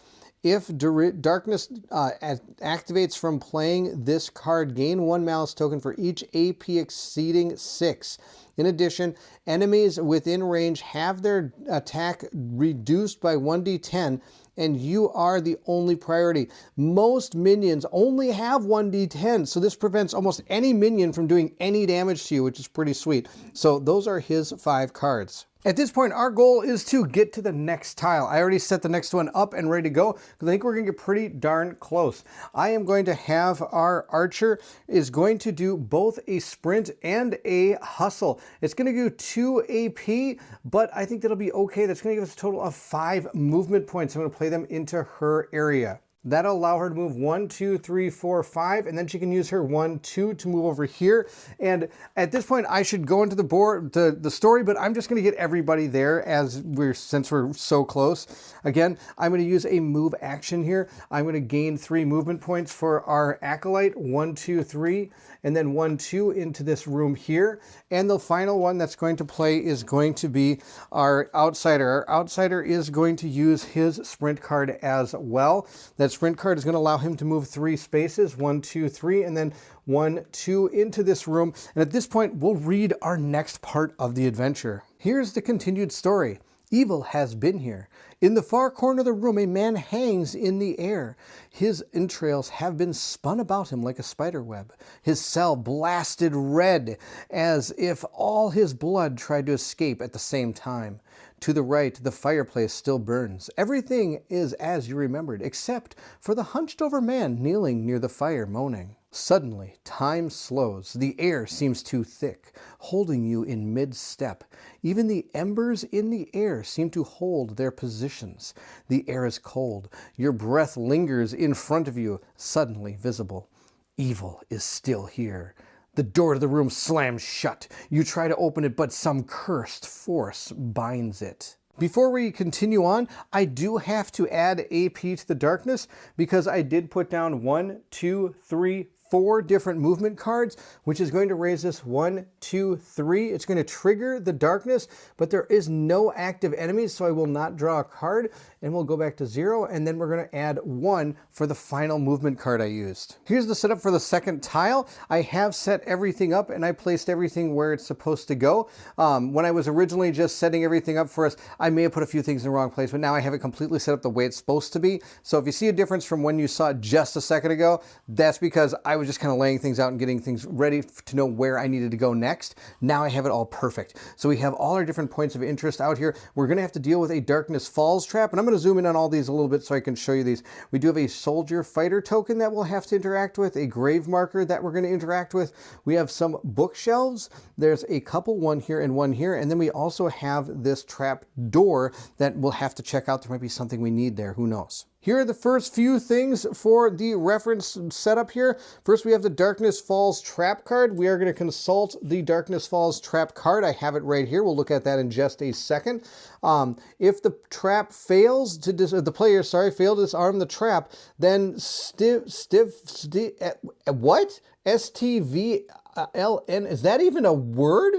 If Darkness activates from playing this card, gain 1 Malice token for each AP exceeding 6. In addition, enemies within range have their attack reduced by 1d10, and you are the only priority. Most minions only have 1d10, so this prevents almost any minion from doing any damage to you, which is pretty sweet. So those are his 5 cards. At this point, our goal is to get to the next tile. I already set the next one up and ready to go because I think we're going to get pretty darn close. I am going to have our archer is going to do both a sprint and a hustle. It's going to do 2 AP, but I think that'll be okay. That's going to give us a total of 5 movement points. I'm going to play them into her area. That'll allow her to move 1, 2, 3, 4, 5, and then she can use her 1, 2 to move over here. And at this point, I should go into the story, but I'm just going to get everybody there since we're so close. Again, I'm going to use a move action here. I'm going to gain 3 movement points for our acolyte, 1, 2, 3, and then 1, 2 into this room here. And the final one that's going to play is going to be our outsider. Our outsider is going to use his sprint card as well. That sprint card is going to allow him to move 3 spaces, 1, 2, 3, and then 1, 2 into this room. And at this point, we'll read our next part of the adventure. Here's the continued story. Evil has been here. In the far corner of the room, a man hangs in the air. His entrails have been spun about him like a spider web. His cell blasted red, as if all his blood tried to escape at the same time. To the right, the fireplace still burns. Everything is as you remembered, except for the hunched-over man kneeling near the fire, moaning. Suddenly, time slows. The air seems too thick, holding you in mid-step. Even the embers in the air seem to hold their positions. The air is cold. Your breath lingers in front of you, suddenly visible. Evil is still here. The door to the room slams shut. You try to open it, but some cursed force binds it. Before we continue on, I do have to add AP to the darkness because I did put down 1, 2, 3, 4 different movement cards, which is going to raise this 1, 2, 3. It's going to trigger the darkness, but there is no active enemies, so I will not draw a card, and we'll go back to 0, and then we're going to add 1 for the final movement card I used. Here's the setup for the second tile. I have set everything up, and I placed everything where it's supposed to go. When I was originally just setting everything up for us, I may have put a few things in the wrong place, but now I have it completely set up the way it's supposed to be. So if you see a difference from when you saw it just a second ago, that's because I was just kind of laying things out and getting things ready to know where I needed to go next. Now I have it all perfect. So we have all our different points of interest out here. We're going to have to deal with a Darkness Falls trap, and I'm going to zoom in on all these a little bit so I can show you these. We do have a Soldier Fighter token that we'll have to interact with, a Grave Marker that we're going to interact with. We have some bookshelves. There's a couple, one here and one here, and then we also have this trap door that we'll have to check out. There might be something we need there. Who knows? Here are the first few things for the reference setup here. First, we have the Darkness Falls trap card. We are going to consult the Darkness Falls trap card. I have it right here. We'll look at that in just a second. If the trap fails to the player, failed to disarm the trap, then what? STVLN, is that even a word?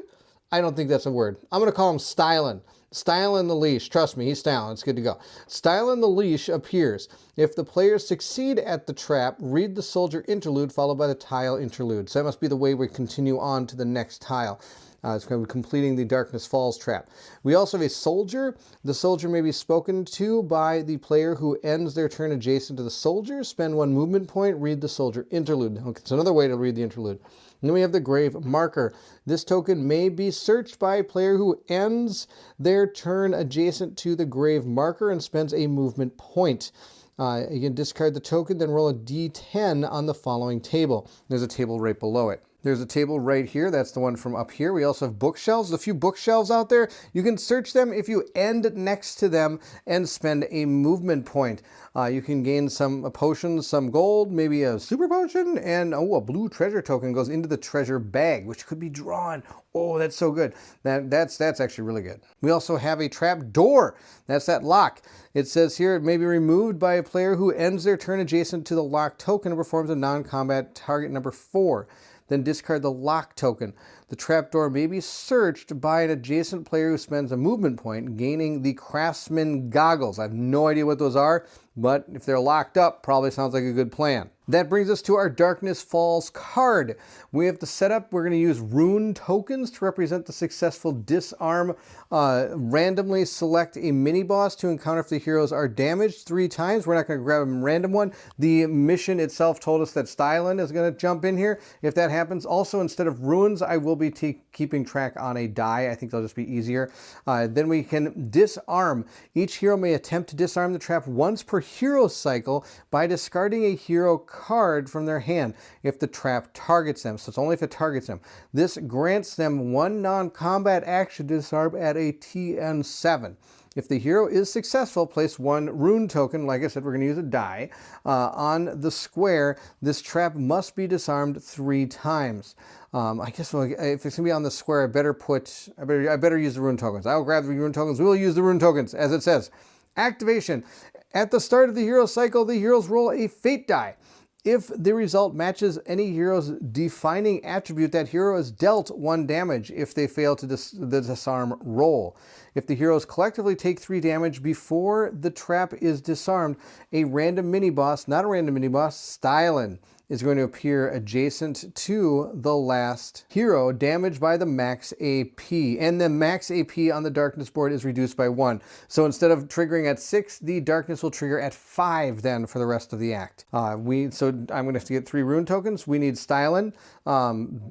I don't think that's a word. I'm going to call him Stylin. Stylin the leash. Trust me, he's Stylin. It's good to go. Stylin the leash appears. If the players succeed at the trap, read the soldier interlude followed by the tile interlude. So that must be the way we continue on to the next tile. It's going to be completing the Darkness Falls trap. We also have a soldier. The soldier may be spoken to by the player who ends their turn adjacent to the soldier. Spend 1 movement point, read the soldier interlude. Okay, it's another way to read the interlude. And then we have the Grave Marker. This token may be searched by a player who ends their turn adjacent to the Grave Marker and spends a movement point. You can discard the token, then roll a d10 on the following table. There's a table right below it. There's a table right here. That's the one from up here. We also have bookshelves. There's a few bookshelves out there. You can search them if you end next to them and spend a movement point. You can gain some potions, some gold, maybe a super potion, and a blue treasure token goes into the treasure bag, which could be drawn. Oh, that's so good. That's actually really good. We also have a trap door. That's that lock. It says here it may be removed by a player who ends their turn adjacent to the lock token and performs a non-combat target number 4. Then discard the lock token. The trapdoor may be searched by an adjacent player who spends a movement point, gaining the Craftsman Goggles. I have no idea what those are, but if they're locked up, probably sounds like a good plan. That brings us to our Darkness Falls card. We have the setup. We're going to use rune tokens to represent the successful disarm. Randomly select a mini-boss to encounter if the heroes are damaged 3 times. We're not going to grab a random one. The mission itself told us that Stylin is going to jump in here. If that happens, also instead of runes, I will be keeping track on a die. I think they'll just be easier. Then we can disarm. Each hero may attempt to disarm the trap once per hero cycle by discarding a hero card from their hand if the trap targets them. So it's only if it targets them. This grants them 1 non-combat action to disarm at a TN 7. If the hero is successful, place 1 rune token, like I said, we're going to use a die, on the square. This trap must be disarmed 3 times. I guess if it's going to be on the square, I better use the rune tokens. I'll grab the rune tokens. We will use the rune tokens, as it says. Activation. At the start of the hero cycle, the heroes roll a fate die. If the result matches any hero's defining attribute, that hero is dealt 1 damage if they fail to the disarm roll. If the heroes collectively take 3 damage before the trap is disarmed, a random mini-boss, not a random mini-boss, Stylin, is going to appear adjacent to the last hero, damaged by the max AP. And the max AP on the darkness board is reduced by 1. So instead of triggering at 6, the darkness will trigger at 5 then for the rest of the act. So I'm going to have to get 3 rune tokens. We need Stylin.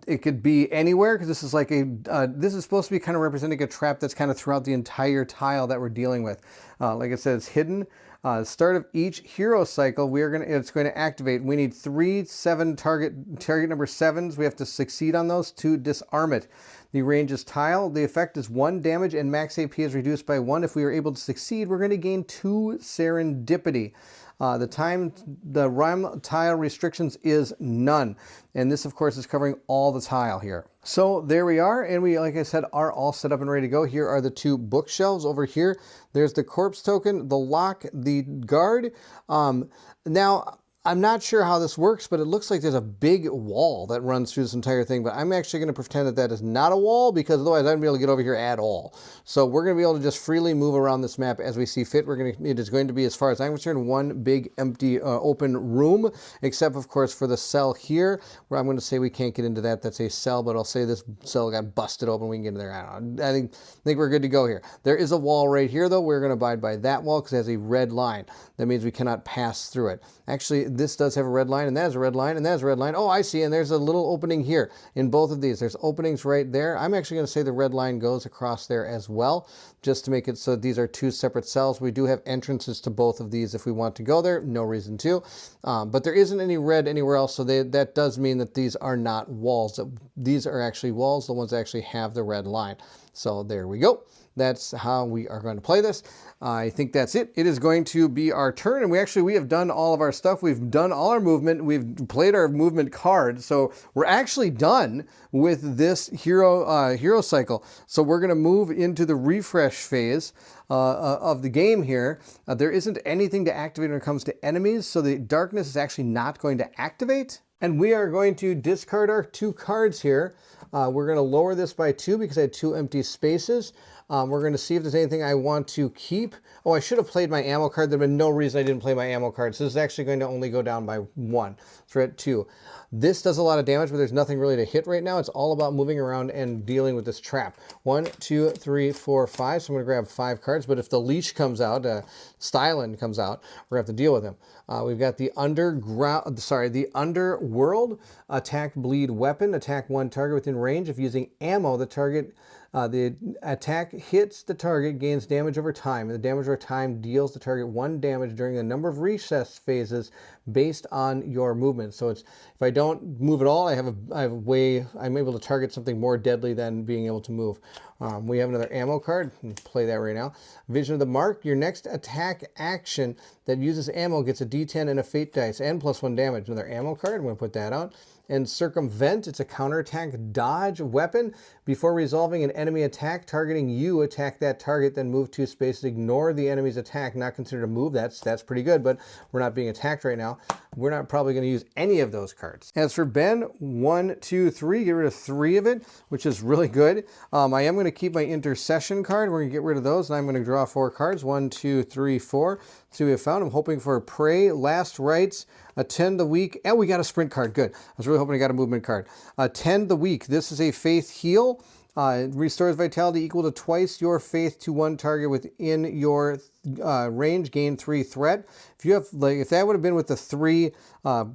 It could be anywhere because this is like this is supposed to be kind of representing a trap that's kind of throughout the entire tile that we're dealing with. Like I said, it's hidden. Start of each hero cycle, it's going to activate. We need 3 target number 7s. We have to succeed on those to disarm it. The range is tile. The effect is 1 damage and max AP is reduced by 1. If we are able to succeed, we're going to gain 2 serendipity. The rhyme tile restrictions is none. And this, of course, is covering all the tile here. So there we are. And we, like I said, are all set up and ready to go. Here are the 2 bookshelves over here. There's the corpse token, the lock, the guard. Now, I'm not sure how this works, but it looks like there's a big wall that runs through this entire thing, but I'm actually going to pretend that that is not a wall because otherwise I wouldn't be able to get over here at all. So we're going to be able to just freely move around this map as we see fit. It is going to be, as far as I'm concerned, 1 big empty open room, except of course for the cell here, where I'm going to say we can't get into that. That's a cell, but I'll say this cell got busted open. We can get in there. I think we're good to go here. There is a wall right here, though. We're going to abide by that wall because it has a red line. That means we cannot pass through it. Actually, this does have a red line, and that is a red line, and that is a red line. Oh, I see, and there's a little opening here in both of these. There's openings right there. I'm actually going to say the red line goes across there as well, just to make it so these are 2 separate cells. We do have entrances to both of these if we want to go there. No reason to. But there isn't any red anywhere else, so that does mean that these are not walls. These are actually walls, the ones that actually have the red line. So there we go. That's how we are going to play this. I think that's it. It is going to be our turn, and we have done all of our stuff. We've done all our movement. We've played our movement card, so we're actually done with this hero cycle. So we're going to move into the refresh phase of the game here. There isn't anything to activate when it comes to enemies, so the darkness is actually not going to activate. And we are going to discard our 2 cards here. We're going to lower this by 2 because I had 2 empty spaces. We're going to see if there's anything I want to keep. Oh, I should have played my ammo card. There'd been no reason I didn't play my ammo card. So this is actually going to only go down by 1. So we're at 2. This does a lot of damage, but there's nothing really to hit right now. It's all about moving around and dealing with this trap. 1, 2, 3, 4, 5. So I'm going to grab 5 cards. But if the leash comes out, Stylen comes out, we're going to have to deal with him. We've got the the underworld. Attack, bleed, weapon. Attack 1 target within range. If using ammo, the attack hits the target, gains damage over time. And the damage over time deals the target 1 damage during a number of recess phases based on your movement. So it's, if I don't move at all, I'm able to target something more deadly than being able to move. We have another ammo card. Play that right now. Vision of the Mark. Your next attack action that uses ammo gets a D10 and a fate dice and +1 damage. Another ammo card. I'm going to put that out. And Circumvent, it's a counterattack dodge weapon. Before resolving an enemy attack targeting you, attack that target, then move 2 spaces. Ignore the enemy's attack. Not considered a move. That's pretty good, but we're not being attacked right now. We're not probably going to use any of those cards. As for Ben, 1, 2, 3, get rid of 3 of it, which is really good. I am going to keep my intercession card. We're going to get rid of those, and I'm going to draw 4 cards. 1, 2, 3, 4. See what we have found. I'm hoping for Pray, Last Rites, Attend the Weak, and we got a sprint card. Good. I was really hoping I got a movement card. Attend the Weak. This is a faith heal. It restores vitality equal to twice your faith to 1 target within your range. Gain 3 threat. If you have, like, if that would have been with the 3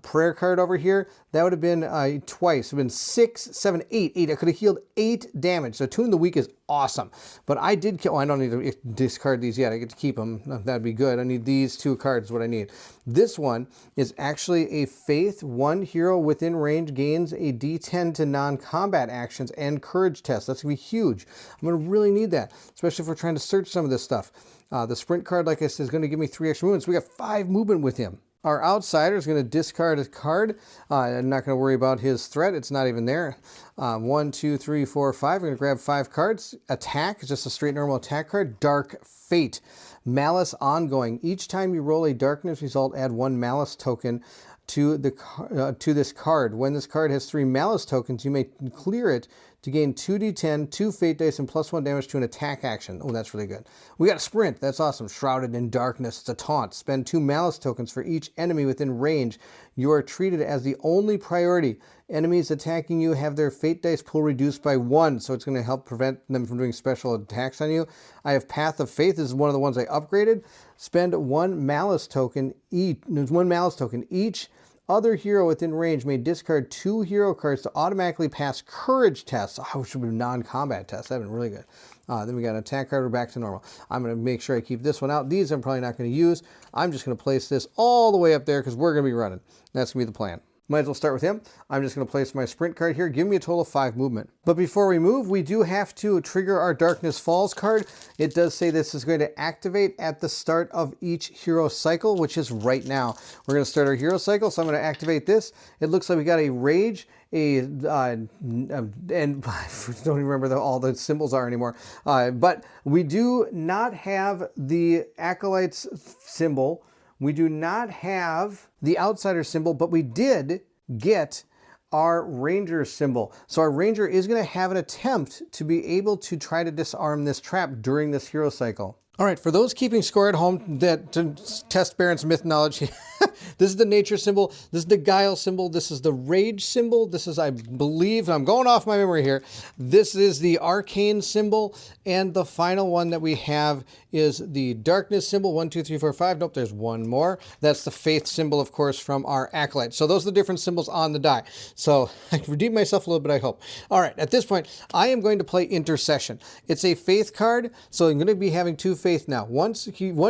prayer card over here, that would have been twice. It would have been 6, 7, 8. I could have healed 8 damage. So Tune the Weak is awesome. But I did kill. Oh, I don't need to discard these yet. I get to keep them. That'd be good. I need these 2 cards. Is what I need. This one is actually a faith. 1 hero within range gains a D10 to non-combat actions and courage tests. That's gonna be huge. I'm gonna really need that, especially if we're trying to search some of this stuff. The sprint card, like I said, is going to give me 3 extra movements. We got 5 movement with him. Our outsider is going to discard a card. I'm not going to worry about his threat. It's not even there. 1, 2, 3, 4, 5. We're going to grab 5 cards. Attack is just a straight normal attack card. Dark Fate. Malice Ongoing. Each time you roll a darkness result, add 1 malice token to this card. When this card has 3 malice tokens, you may clear it to gain 2d10, 2 fate dice, and +1 damage to an attack action. Oh, that's really good. We got a sprint. That's awesome. Shrouded in Darkness. It's a taunt. Spend 2 malice tokens for each enemy within range. You are treated as the only priority. Enemies attacking you have their fate dice pool reduced by 1, so it's going to help prevent them from doing special attacks on you. I have Path of Faith. This is one of the ones I upgraded. Spend 1 malice token each. There's 1 malice token each. Other hero within range may discard 2 hero cards to automatically pass courage tests. Oh, which would be non-combat tests. That'd been really good. Then we got an attack card. We're back to normal. I'm going to make sure I keep this one out. These I'm probably not going to use. I'm just going to place this all the way up there because we're going to be running. That's going to be the plan. Might as well start with him. I'm just going to place my sprint card here. Give me a total of 5 movement. But before we move, we do have to trigger our Darkness Falls card. It does say this is going to activate at the start of each hero cycle, which is right now. We're going to start our hero cycle, so I'm going to activate this. It looks like we got a Rage, and I don't even remember all the symbols are anymore. But we do not have the Acolyte's symbol. We do not have the Outsider symbol, but we did get our Ranger symbol. So our Ranger is going to have an attempt to be able to try to disarm this trap during this hero cycle. All right, for those keeping score at home that to test Baron's myth knowledge, this is the nature symbol, this is the guile symbol, this is the rage symbol, this is, I believe, I'm going off my memory here, this is the arcane symbol, and the final one that we have is the darkness symbol. 1, 2, 3, 4, 5. Nope, there's one more. That's the faith symbol, of course, from our acolyte. So those are the different symbols on the die. So I redeemed myself a little bit, I hope. All right, at this point, I am going to play Intercession. It's a faith card, so I'm going to be having 2 faith now. One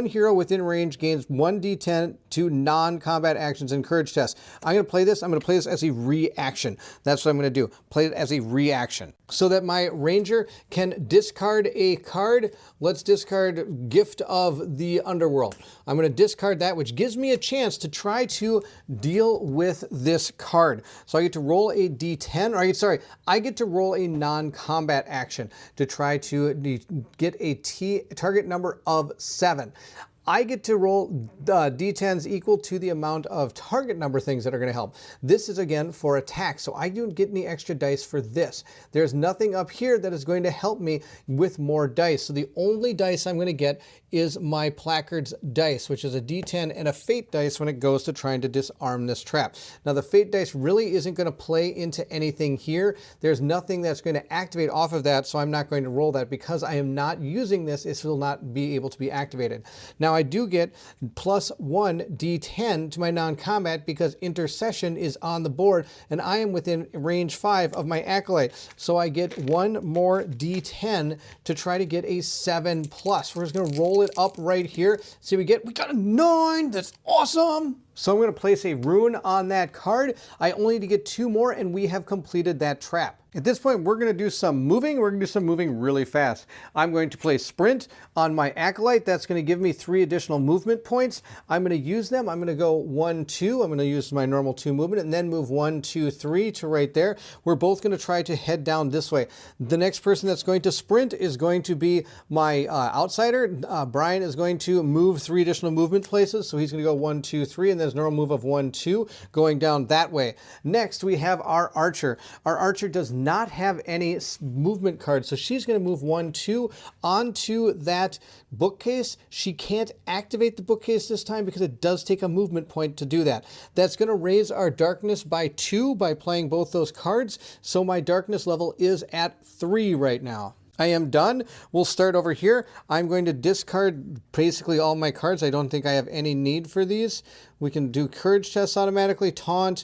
hero within range gains 1d10 to non-combat actions and courage tests. I'm going to play this. I'm going to play this as a reaction. That's what I'm going to do. Play it as a reaction. So that my Ranger can discard a card. Let's discard Gift of the Underworld. I'm going to discard that, which gives me a chance to try to deal with this card. So I get to roll a d10, I get to roll a non-combat action to try to get a target number of 7. I get to roll d10s equal to the amount of target number things that are going to help. This is again for attack, so I don't get any extra dice for this. There's nothing up here that is going to help me with more dice. So the only dice I'm going to get is my placards dice, which is a d10 and a fate dice when it goes to trying to disarm this trap. Now the fate dice really isn't going to play into anything here. There's nothing that's going to activate off of that, so I'm not going to roll that because I am not using this. It will not be able to be activated. Now I do get plus 1 d10 to my non-combat because intercession is on the board and I am within range 5 of my acolyte. So I get 1 more d10 to try to get a 7+. We're just going to roll it up right here. See, we got a 9. That's awesome. So I'm going to place a rune on that card. I only need to get 2 more and we have completed that trap. At this point, we're going to do some moving. We're going to do some moving really fast. I'm going to place sprint on my acolyte. That's going to give me 3 additional movement points. I'm going to use them. I'm going to go 1, 2. I'm going to use my normal 2 movement and then move 1, 2, 3 to right there. We're both going to try to head down this way. The next person that's going to sprint is going to be my outsider. Brian is going to move 3 additional movement places. So he's going to go 1, 2, 3, and there's normal move of 1, 2 going down that way. Next, we have our archer. Our archer does not have any movement cards, so she's going to move 1, 2 onto that bookcase. She can't activate the bookcase this time because it does take a movement point to do that. That's going to raise our darkness by 2 by playing both those cards, so my darkness level is at 3 right now. I am done. We'll start over here. I'm going to discard basically all my cards. I don't think I have any need for these. We can do courage tests automatically, taunt,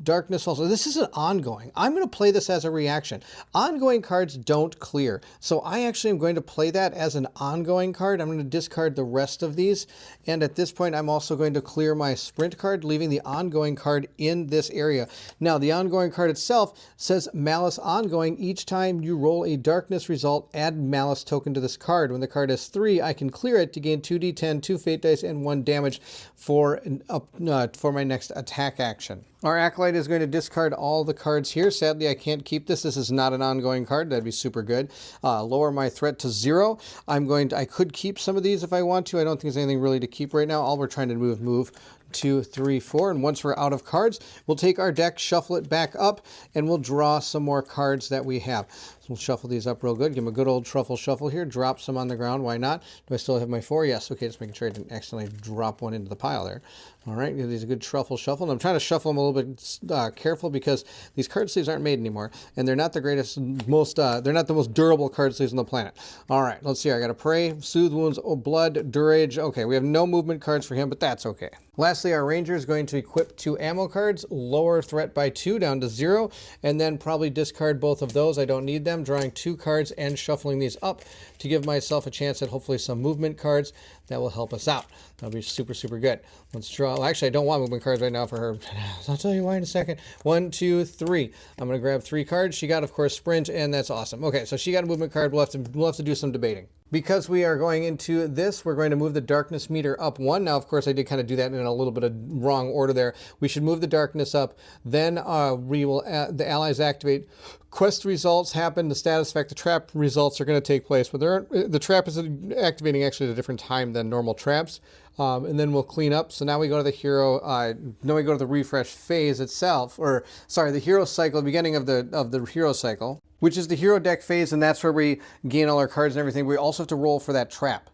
darkness also. This is an ongoing. I'm going to play this as a reaction. Ongoing cards don't clear. So I actually am going to play that as an ongoing card. I'm going to discard the rest of these. And at this point, I'm also going to clear my sprint card, leaving the ongoing card in this area. Now, the ongoing card itself says malice ongoing. Each time you roll a darkness result, add malice token to this card. When the card has 3, I can clear it to gain 2d10, 2 fate dice, and 1 damage for my next attack action. Our acolyte is going to discard all the cards here. Sadly, I can't keep this. This is not an ongoing card. That'd be super good. Lower my threat to 0. I could keep some of these if I want to. I don't think there's anything really to keep right now. All we're trying to move 2, 3, 4. And once we're out of cards, we'll take our deck, shuffle it back up, and we'll draw some more cards that we have. So we'll shuffle these up real good. Give them a good old truffle shuffle here. Drop some on the ground. Why not? Do I still have my 4? Yes. Okay, just making sure I didn't accidentally drop one into the pile there. All right, give these a good truffle shuffle. And I'm trying to shuffle them a little bit careful because these card sleeves aren't made anymore, and they're not the greatest, they're not the most durable card sleeves on the planet. All right, let's see here. I got to pray, soothe wounds, blood, durage. Okay, we have no movement cards for him, but that's okay. Lastly, our ranger is going to equip 2 ammo cards, lower threat by 2 down to 0, and then probably discard both of those. I don't need them. Drawing 2 cards and shuffling these up to give myself a chance at hopefully some movement cards that will help us out. That'll be super, super good. Let's draw. Well, actually, I don't want movement cards right now for her. I'll tell you why in a second. 1, 2, 3. I'm going to grab 3 cards. She got, of course, sprint, and that's awesome. Okay, so she got a movement card. We'll have to do some debating. Because we are going into this, we're going to move the darkness meter up 1. Now, of course, I did kind of do that in a little bit of wrong order there. We should move the darkness up. Then we will the allies activate. Quest results happen. The status effect, the trap results are going to take place. But the trap is activating actually at a different time than normal traps. And then we'll clean up. So now we go to the hero. Now we go to the refresh phase itself, or sorry, the hero cycle, beginning of the hero cycle, which is the hero deck phase, and that's where we gain all our cards and everything. We also have to roll for that trap.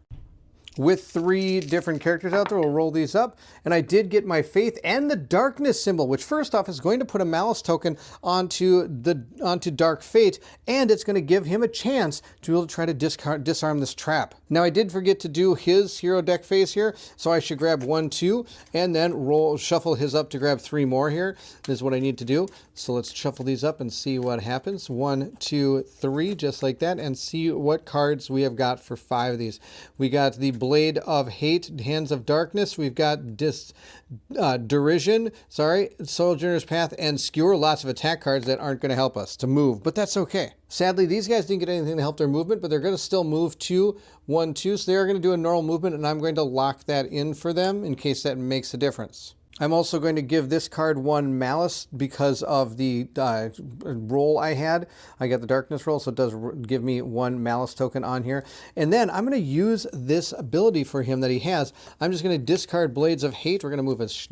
With 3 different characters out there, we'll roll these up. And I did get my faith and the darkness symbol, which first off is going to put a malice token onto Dark Fate, and it's going to give him a chance to be able to try to disarm this trap. Now, I did forget to do his hero deck phase here, so I should grab 1, 2, and then shuffle his up to grab 3 more here. This is what I need to do. So let's shuffle these up and see what happens. 1, 2, 3, just like that, and see what cards we have got for 5 of these. We got the Blade of Hate, Hands of Darkness. We've got Derision, Sojourner's Path, and Skewer. Lots of attack cards that aren't going to help us to move, but that's okay. Sadly, these guys didn't get anything to help their movement, but they're going to still move 2, 1, 2, so they are going to do a normal movement, and I'm going to lock that in for them in case that makes a difference. I'm also going to give this card 1 Malice because of the roll I had. I got the Darkness roll, so it does give me 1 Malice token on here. And then I'm going to use this ability for him that he has. I'm just going to discard Blades of Hate. We're going to move his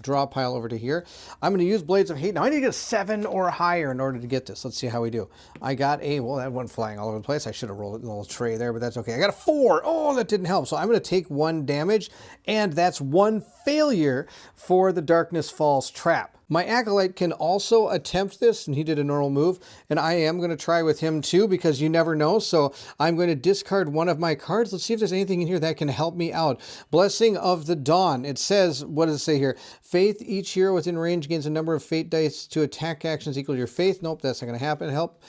draw pile over to here. I'm going to use Blades of Hate. Now I need to get a 7 or higher in order to get this. Let's see how we do. I got a, well, that went flying all over the place. I should have rolled it in a little tray there, but that's okay. I got a 4. Oh, that didn't help. So I'm going to take 1 damage, and that's 1 failure for the Darkness Falls trap. My Acolyte can also attempt this, and he did a normal move, and I am going to try with him too, because you never know. So I'm going to discard 1 of my cards. Let's see if there's anything in here that can help me out. Blessing of the Dawn. It says, what does it say here? Faith, each hero within range gains a number of fate dice to attack actions equal to your faith. Nope, that's not going to happen. Help.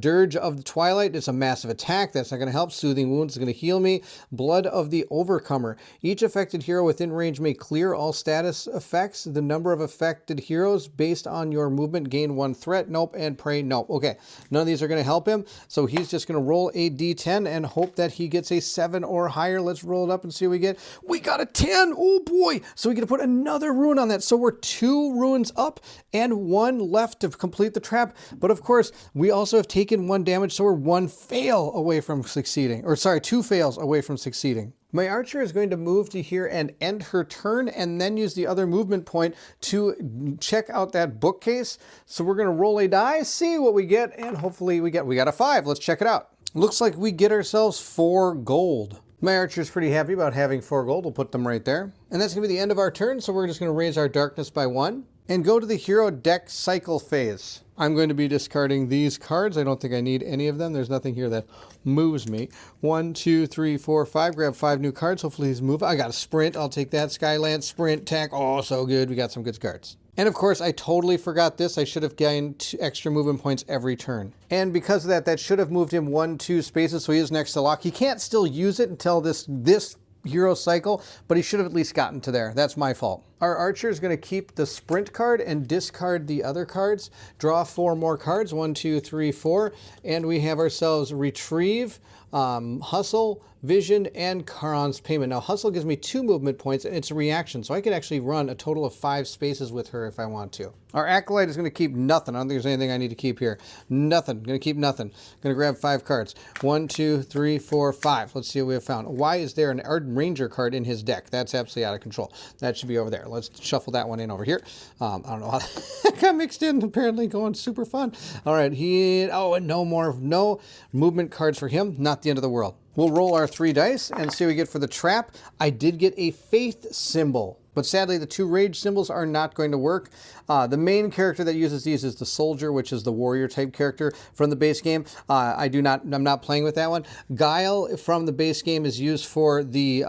Dirge of the Twilight. It's a massive attack. That's not going to help. Soothing Wounds is going to heal me. Blood of the Overcomer. Each affected hero within range may clear all status effects. The number of affected heroes based on your movement gain 1 threat. Nope. And pray. Nope. Okay. None of these are going to help him. So he's just going to roll a d10 and hope that he gets a 7 or higher. Let's roll it up and see what we get. We got a 10. Oh boy. So we get to put another rune on that. So we're 2 runes up and 1 left to complete the trap. But of course, we also have taken 1 damage. So we're 1 fail away from succeeding. Or sorry, 2 fails away from succeeding. My archer is going to move to here and end her turn and then use the other movement point to check out that bookcase. So we're going to roll a die, see what we get, and hopefully we got a 5. Let's check it out. Looks like we get ourselves 4 gold. My archer's pretty happy about having 4 gold. We'll put them right there. And that's going to be the end of our turn, so we're just going to raise our darkness by 1 and go to the hero deck cycle phase. I'm going to be discarding these cards. I don't think I need any of them. There's nothing here that moves me. 1, 2, 3, 4, 5. Grab 5 new cards. Hopefully these move. I got a sprint. I'll take that. Skylance, sprint, tack. Oh, so good. We got some good cards. And of course, I totally forgot this. I should have gained 2 extra movement points every turn. And because of that, that should have moved him 1, 2 spaces. So he is next to lock. He can't still use it until this hero cycle, but he should have at least gotten to there. That's my fault. Our archer is going to keep the sprint card and discard the other cards. Draw 4 more cards. 1, 2, 3, 4. And we have ourselves retrieve, hustle, vision, and Charon's payment. Now hustle gives me 2 movement points and it's a reaction, so I could actually run a total of 5 spaces with her if I want to. Our acolyte is going to keep nothing. I don't think there's anything I need to keep here. Nothing. Going to keep nothing. Going to grab 5 cards. 1, 2, 3, 4, 5. Let's see what we have found. Why is there an Ardent Ranger card in his deck? That's absolutely out of control. That should be over there. Let's shuffle that one in over here. I don't know how that got mixed in. Apparently going super fun. All right. And no movement cards for him. Not the end of the world. We'll roll our 3 dice and see what we get for the trap. I did get a faith symbol, but sadly the 2 rage symbols are not going to work. The main character that uses these is the soldier, which is the warrior type character from the base game. I'm not playing with that one. Guile from the base game is used for the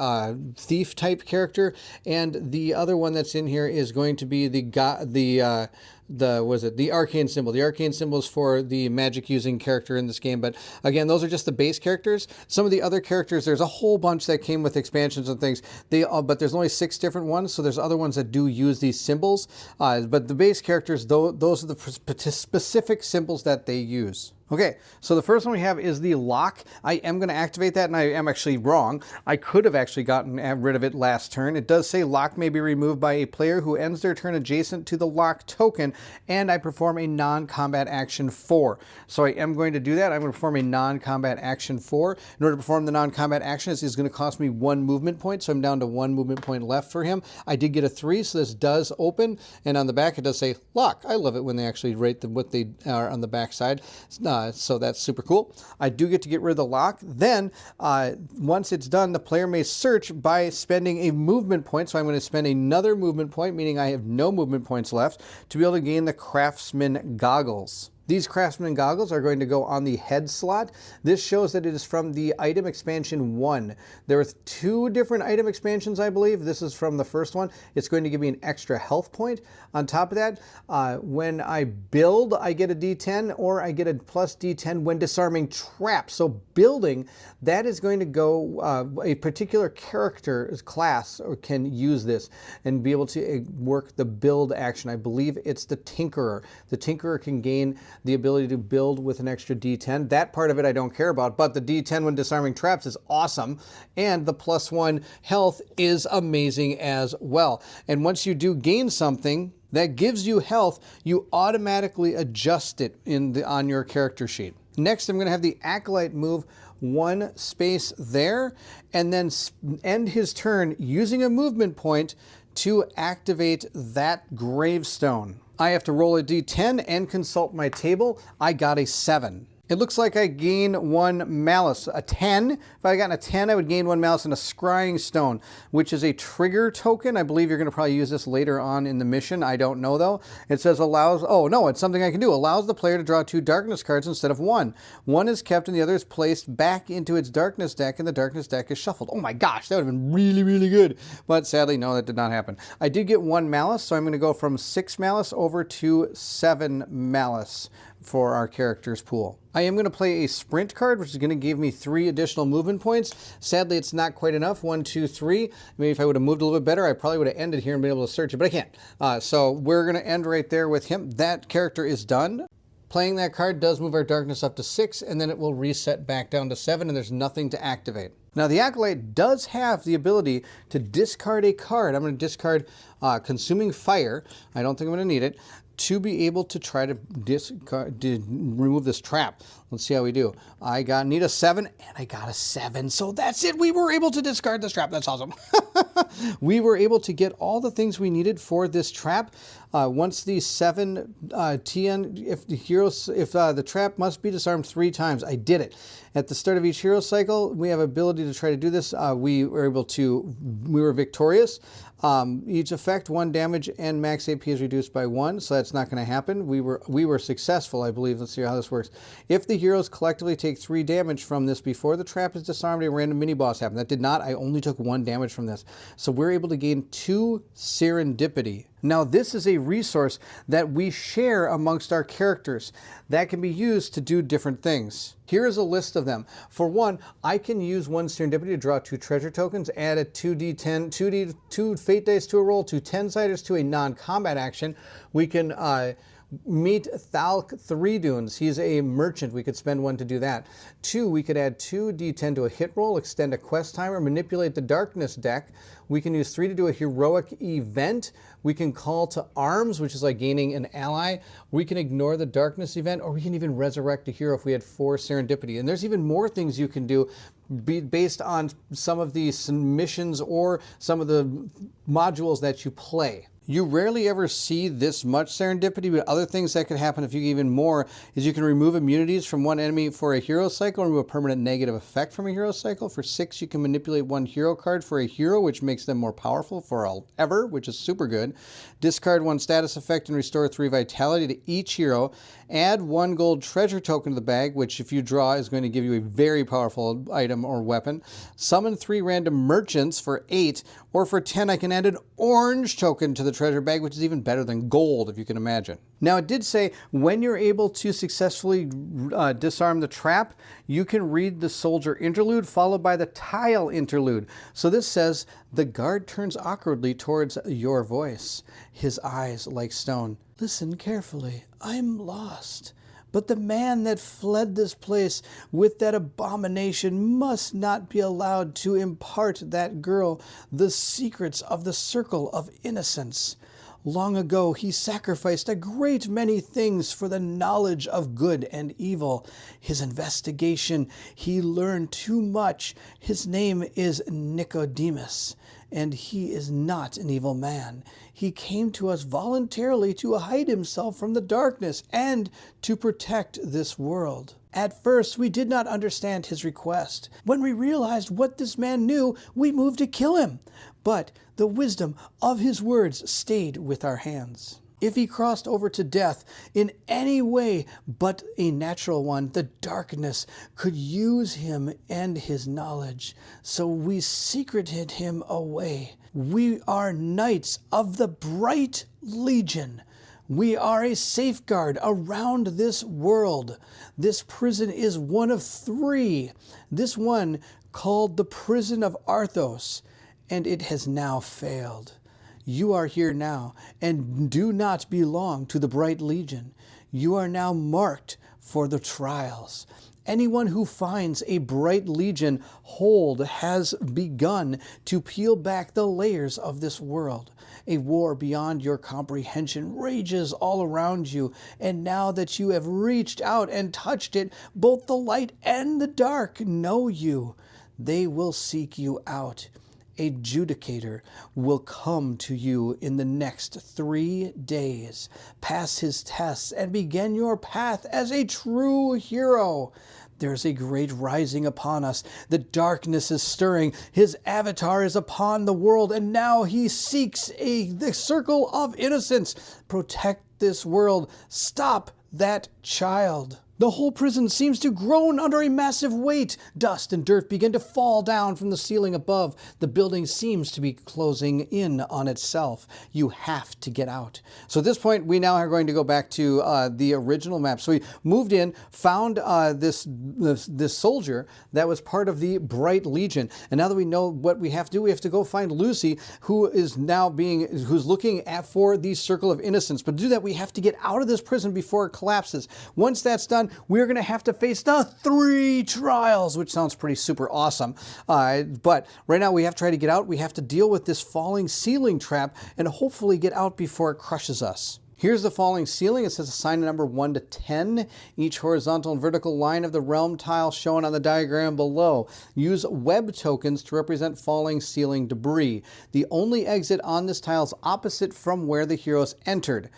thief type character, and the other one that's in here is going to be the arcane symbol. The arcane symbol is for the magic using character in this game, but again, those are just the base characters. Some of the other characters, there's a whole bunch that came with expansions and things. But there's only 6 different ones, so there's other ones that do use these symbols. But the base characters, those are the specific symbols that they use. Okay, so the first one we have is the lock. I am going to activate that, and I am actually wrong. I could have actually gotten rid of it last turn. It does say lock may be removed by a player who ends their turn adjacent to the lock token, and I perform a non-combat action 4. So I am going to do that. I'm going to perform a non-combat action 4. In order to perform the non-combat action, this is going to cost me 1 movement point, so I'm down to 1 movement point left for him. I did get a 3, so this does open, and on the back it does say lock. I love it when they actually rate what they are on the back side. So that's super cool. I do get to get rid of the lock. Then once it's done, the player may search by spending a movement point. So I'm going to spend another movement point, meaning I have no movement points left, to be able to gain the Craftsman Goggles. These Craftsman Goggles are going to go on the head slot. This shows that it is from the item expansion 1. There are 2 different item expansions, I believe. This is from the first one. It's going to give me an extra health point. On top of that, when I build, I get a D10, or I get a plus D10 when disarming traps. So building, that is going to go, a particular character class can use this and be able to work the build action. I believe it's the Tinkerer. The Tinkerer can gain the ability to build with an extra D10. That part of it I don't care about, but the D10 when disarming traps is awesome, and the +1 health is amazing as well. And once you do gain something that gives you health, you automatically adjust it on your character sheet. Next, I'm going to have the Acolyte move 1 space there, and then end his turn using a movement point to activate that gravestone. I have to roll a D10 and consult my table. I got a 7. It looks like I gain 1 malice, a 10. If I had gotten a 10, I would gain 1 malice and a scrying stone, which is a trigger token. I believe you're going to probably use this later on in the mission. I don't know though. It says allows, oh no, it's something I can do. Allows the player to draw 2 darkness cards instead of 1. 1 is kept and the other is placed back into its darkness deck, and the darkness deck is shuffled. Oh my gosh, that would have been really, really good. But sadly, no, that did not happen. I did get 1 malice, so I'm going to go from 6 malice over to 7 malice for our character's pool. I am going to play a sprint card, which is going to give me 3 additional movement points. Sadly, it's not quite enough. 1, 2, 3. Maybe if I would have moved a little bit better, I probably would have ended here and been able to search it, but I can't. So we're going to end right there with him. That character is done. Playing that card does move our darkness up to 6, and then it will reset back down to 7, and there's nothing to activate. Now, the Acolyte does have the ability to discard a card. I'm going to discard Consuming Fire. I don't think I'm going to need it, to be able to try to remove this trap. Let's see how we do. I need a 7, and I got a 7. So that's it. We were able to discard this trap. That's awesome. We were able to get all the things we needed for this trap. Once the 7 TN, if the trap must be disarmed 3 times, I did it. At the start of each hero cycle, we have ability to try to do this. We were victorious. Each effect 1 damage and max AP is reduced by 1, so that's not going to happen. We were successful, I believe. Let's see how this works. If the heroes collectively take 3 damage from this before the trap is disarmed, a random mini boss happens. That did not. I only took 1 damage from this. So we're able to gain 2 serendipity. Now, this is a resource that we share amongst our characters that can be used to do different things. Here is a list of them. For one, I can use 1 serendipity to draw 2 treasure tokens, add a 2d10, 2 fate dice to a roll, 2 10-siders to a non-combat action. We can meet Thalk 3 Dunes. He's a merchant. We could spend 1 to do that. 2, we could add 2 d10 to a hit roll, extend a quest timer, manipulate the darkness deck. We can use 3 to do a heroic event. We can call to arms, which is like gaining an ally. We can ignore the darkness event, or we can even resurrect a hero if we had 4 serendipity. And there's even more things you can do based on some of these missions or some of the modules that you play. You rarely ever see this much serendipity, but other things that could happen if you get even more is you can remove immunities from 1 enemy for a hero cycle, remove a permanent negative effect from a hero cycle. For 6, you can manipulate 1 hero card for a hero, which makes them more powerful forever, which is super good. Discard 1 status effect and restore 3 vitality to each hero. Add 1 gold treasure token to the bag, which if you draw is going to give you a very powerful item or weapon. Summon 3 random merchants for 8, or for 10 I can add an orange token to the treasure bag, which is even better than gold, if you can imagine. Now, it did say when you're able to successfully disarm the trap, you can read the soldier interlude followed by the tile interlude. So this says, the guard turns awkwardly towards your voice, his eyes like stone. Listen carefully, I'm lost. But the man that fled this place with that abomination must not be allowed to impart that girl the secrets of the circle of innocence. Long ago he sacrificed a great many things for the knowledge of good and evil. His investigation, he learned too much. His name is Nicodemus, and he is not an evil man. He came to us voluntarily to hide himself from the darkness and to protect this world. At first, we did not understand his request. When we realized what this man knew, we moved to kill him. But the wisdom of his words stayed with our hands. If he crossed over to death in any way but a natural one, the darkness could use him and his knowledge. So we secreted him away. We are knights of the Bright Legion. We are a safeguard around this world. This prison is one of 3. This one called the Prison of Arthos, and it has now failed. You are here now and do not belong to the Bright Legion. You are now marked for the trials. Anyone who finds a Bright Legion hold has begun to peel back the layers of this world. A war beyond your comprehension rages all around you, and now that you have reached out and touched it, both the light and the dark know you. They will seek you out. A judicator will come to you in the next 3 days. Pass his tests and begin your path as a true hero. There's a great rising upon us. The darkness is stirring. His avatar is upon the world, and now he seeks the circle of innocence. Protect this world. Stop that child. The whole prison seems to groan under a massive weight. Dust and dirt begin to fall down from the ceiling above. The building seems to be closing in on itself. You have to get out. So at this point, we now are going to go back to the original map. So we moved in, found this soldier that was part of the Bright Legion. And now that we know what we have to do, we have to go find Lucy, who is now who's looking for the Circle of Innocence. But to do that, we have to get out of this prison before it collapses. Once that's done, we're going to have to face the 3 trials, which sounds pretty super awesome. But right now we have to try to get out. We have to deal with this falling ceiling trap and hopefully get out before it crushes us. Here's the falling ceiling. It says assign a number 1 to 10. Each horizontal and vertical line of the realm tile shown on the diagram below. Use web tokens to represent falling ceiling debris. The only exit on this tile is opposite from where the heroes entered.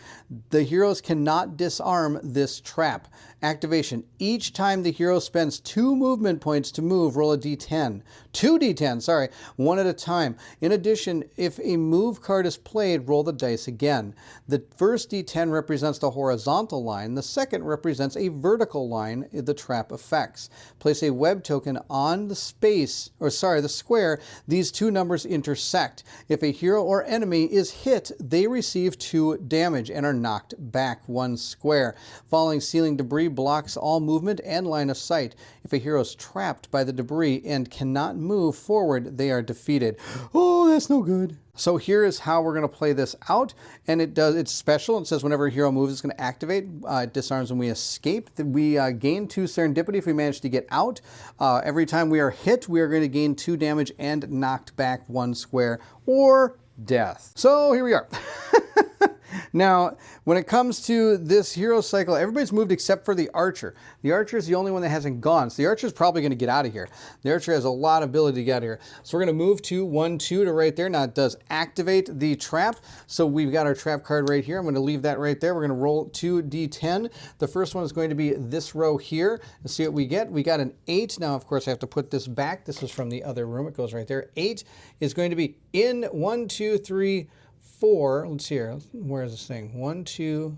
The heroes cannot disarm this trap. Activation. Each time the hero spends 2 movement points to move, roll a d10. 2 d10, sorry, 1 at a time. In addition, if a move card is played, roll the dice again. The first d10 represents the horizontal line. The second represents a vertical line the trap affects. Place a web token on the square. These 2 numbers intersect. If a hero or enemy is hit, they receive 2 damage and are knocked back 1 square. Falling ceiling debris blocks all movement and line of sight. If a hero is trapped by the debris and cannot move forward, they are defeated. Oh, that's no good. So here is how we're going to play this out, and it's special. It says whenever a hero moves, it's going to activate. It disarms when we escape. We gain 2 serendipity if we manage to get out. Every time we are hit, we are going to gain 2 damage and knocked back 1 square, or death. So here we are. Now, when it comes to this hero cycle, everybody's moved except for the archer. The archer is the only one that hasn't gone. So the archer is probably going to get out of here. The archer has a lot of ability to get out of here. So we're going to move to 1, 2 to right there. Now it does activate the trap. So we've got our trap card right here. I'm going to leave that right there. We're going to roll 2 d10. The first one is going to be this row here. Let's see what we get. We got an 8. Now, of course, I have to put this back. This is from the other room. It goes right there. 8 is going to be in 1, 2, 3, 4. Let's see here. Where is this thing? 1, 2,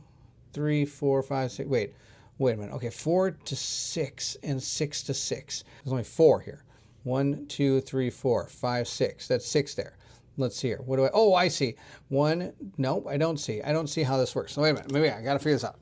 3, 4, 5, 6. Wait a minute. Okay, 4 to 6 and 6 to 6. There's only 4 here. 1, 2, 3, 4, 5, 6. That's 6 there. Let's see here. What do I? Oh, I see. 1. Nope, I don't see. I don't see how this works. So wait a minute. Maybe I got to figure this out.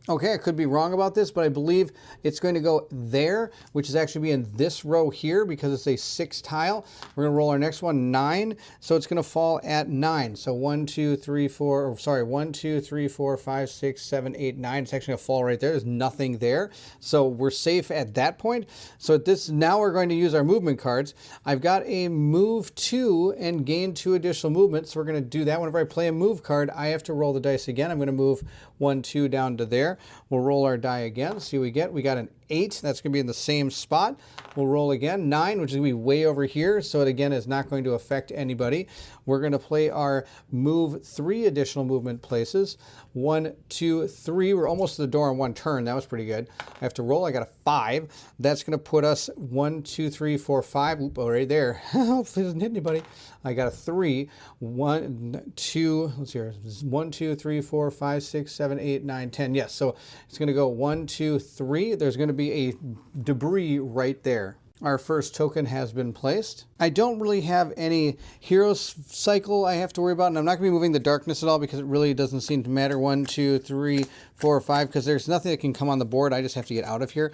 Okay, I could be wrong about this, but I believe it's going to go there, which is actually be in this row here because it's a 6 tile. We're going to roll our next one, 9. So it's going to fall at 9. So 1, 2, 3, 4, 1, 2, 3, 4, 5, 6, 7, 8, 9. It's actually going to fall right there. There's nothing there. So we're safe at that point. So at this, now we're going to use our movement cards. I've got a move 2 and gain 2 additional movements. So we're going to do that. Whenever I play a move card, I have to roll the dice again. I'm going to move 1, 2 down to there. We'll roll our die again, see what we get. We got an 8, that's going to be in the same spot. We'll roll again, 9, which is going to be way over here, so it again is not going to affect anybody. We're going to play our move 3 additional movement places. 1, 2, 3. We're almost to the door in 1 turn. That was pretty good. I have to roll. I got a 5. That's going to put us 1, 2, 3, 4, 5. Oop, oh, right there. Hopefully it doesn't hit anybody. I got a 3. 1, 2, let's see here. 1, 2, 3, 4, 5, 6, 7, 8, 9, 10. Yes, so it's going to go 1, 2, 3. There's going to be a debris right there. Our first token has been placed. I don't really have any hero cycle I have to worry about, and I'm not going to be moving the darkness at all because it really doesn't seem to matter. 1, 2, 3, 4, 5, because there's nothing that can come on the board. I just have to get out of here.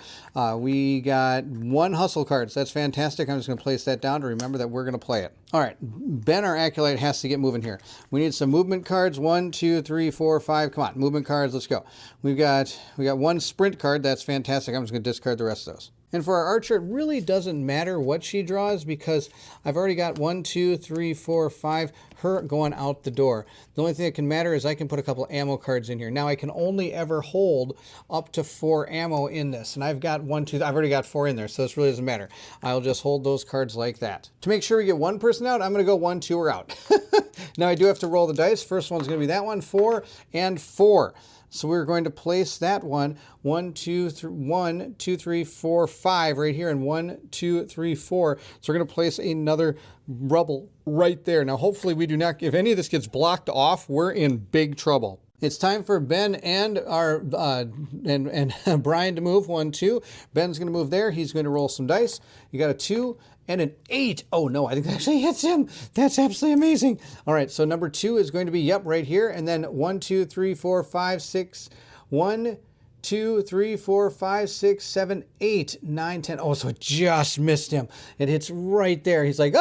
We got 1 hustle card, so that's fantastic. I'm just going to place that down to remember that we're going to play it. All right, Ben, our acolyte, has to get moving here. We need some movement cards. 1, 2, 3, 4, 5. Come on, movement cards. Let's go. We got 1 sprint card. That's fantastic. I'm just going to discard the rest of those. And for our archer, it really doesn't matter what she draws because I've already got 1, 2, 3, 4, 5, her going out the door. The only thing that can matter is I can put a couple ammo cards in here. Now I can only ever hold up to 4 ammo in this. And I've got 1, 2, I've already got 4 in there, so this really doesn't matter. I'll just hold those cards like that. To make sure we get 1 person out, I'm going to go 1, 2, or out. Now I do have to roll the dice. First one's going to be that one, 4 and 4. So we're going to place that one, 1, 2, 3, 4, 5 right here, and 1, 2, 3, 4. So we're going to place another rubble right there. Now, hopefully we do not, if any of this gets blocked off, we're in big trouble. It's time for Ben and our Brian to move. 1, 2. Ben's going to move there. He's going to roll some dice. You got a 2 and an 8. Oh no, I think that actually hits him. That's absolutely amazing. All right, so number 2 is going to be, yep, right here. And then 1, 2, 3, 4, 5, 6. 1, 2, 3, 4, 5, 6, 7, 8, 9, 10. Oh, so it just missed him. It hits right there. He's like,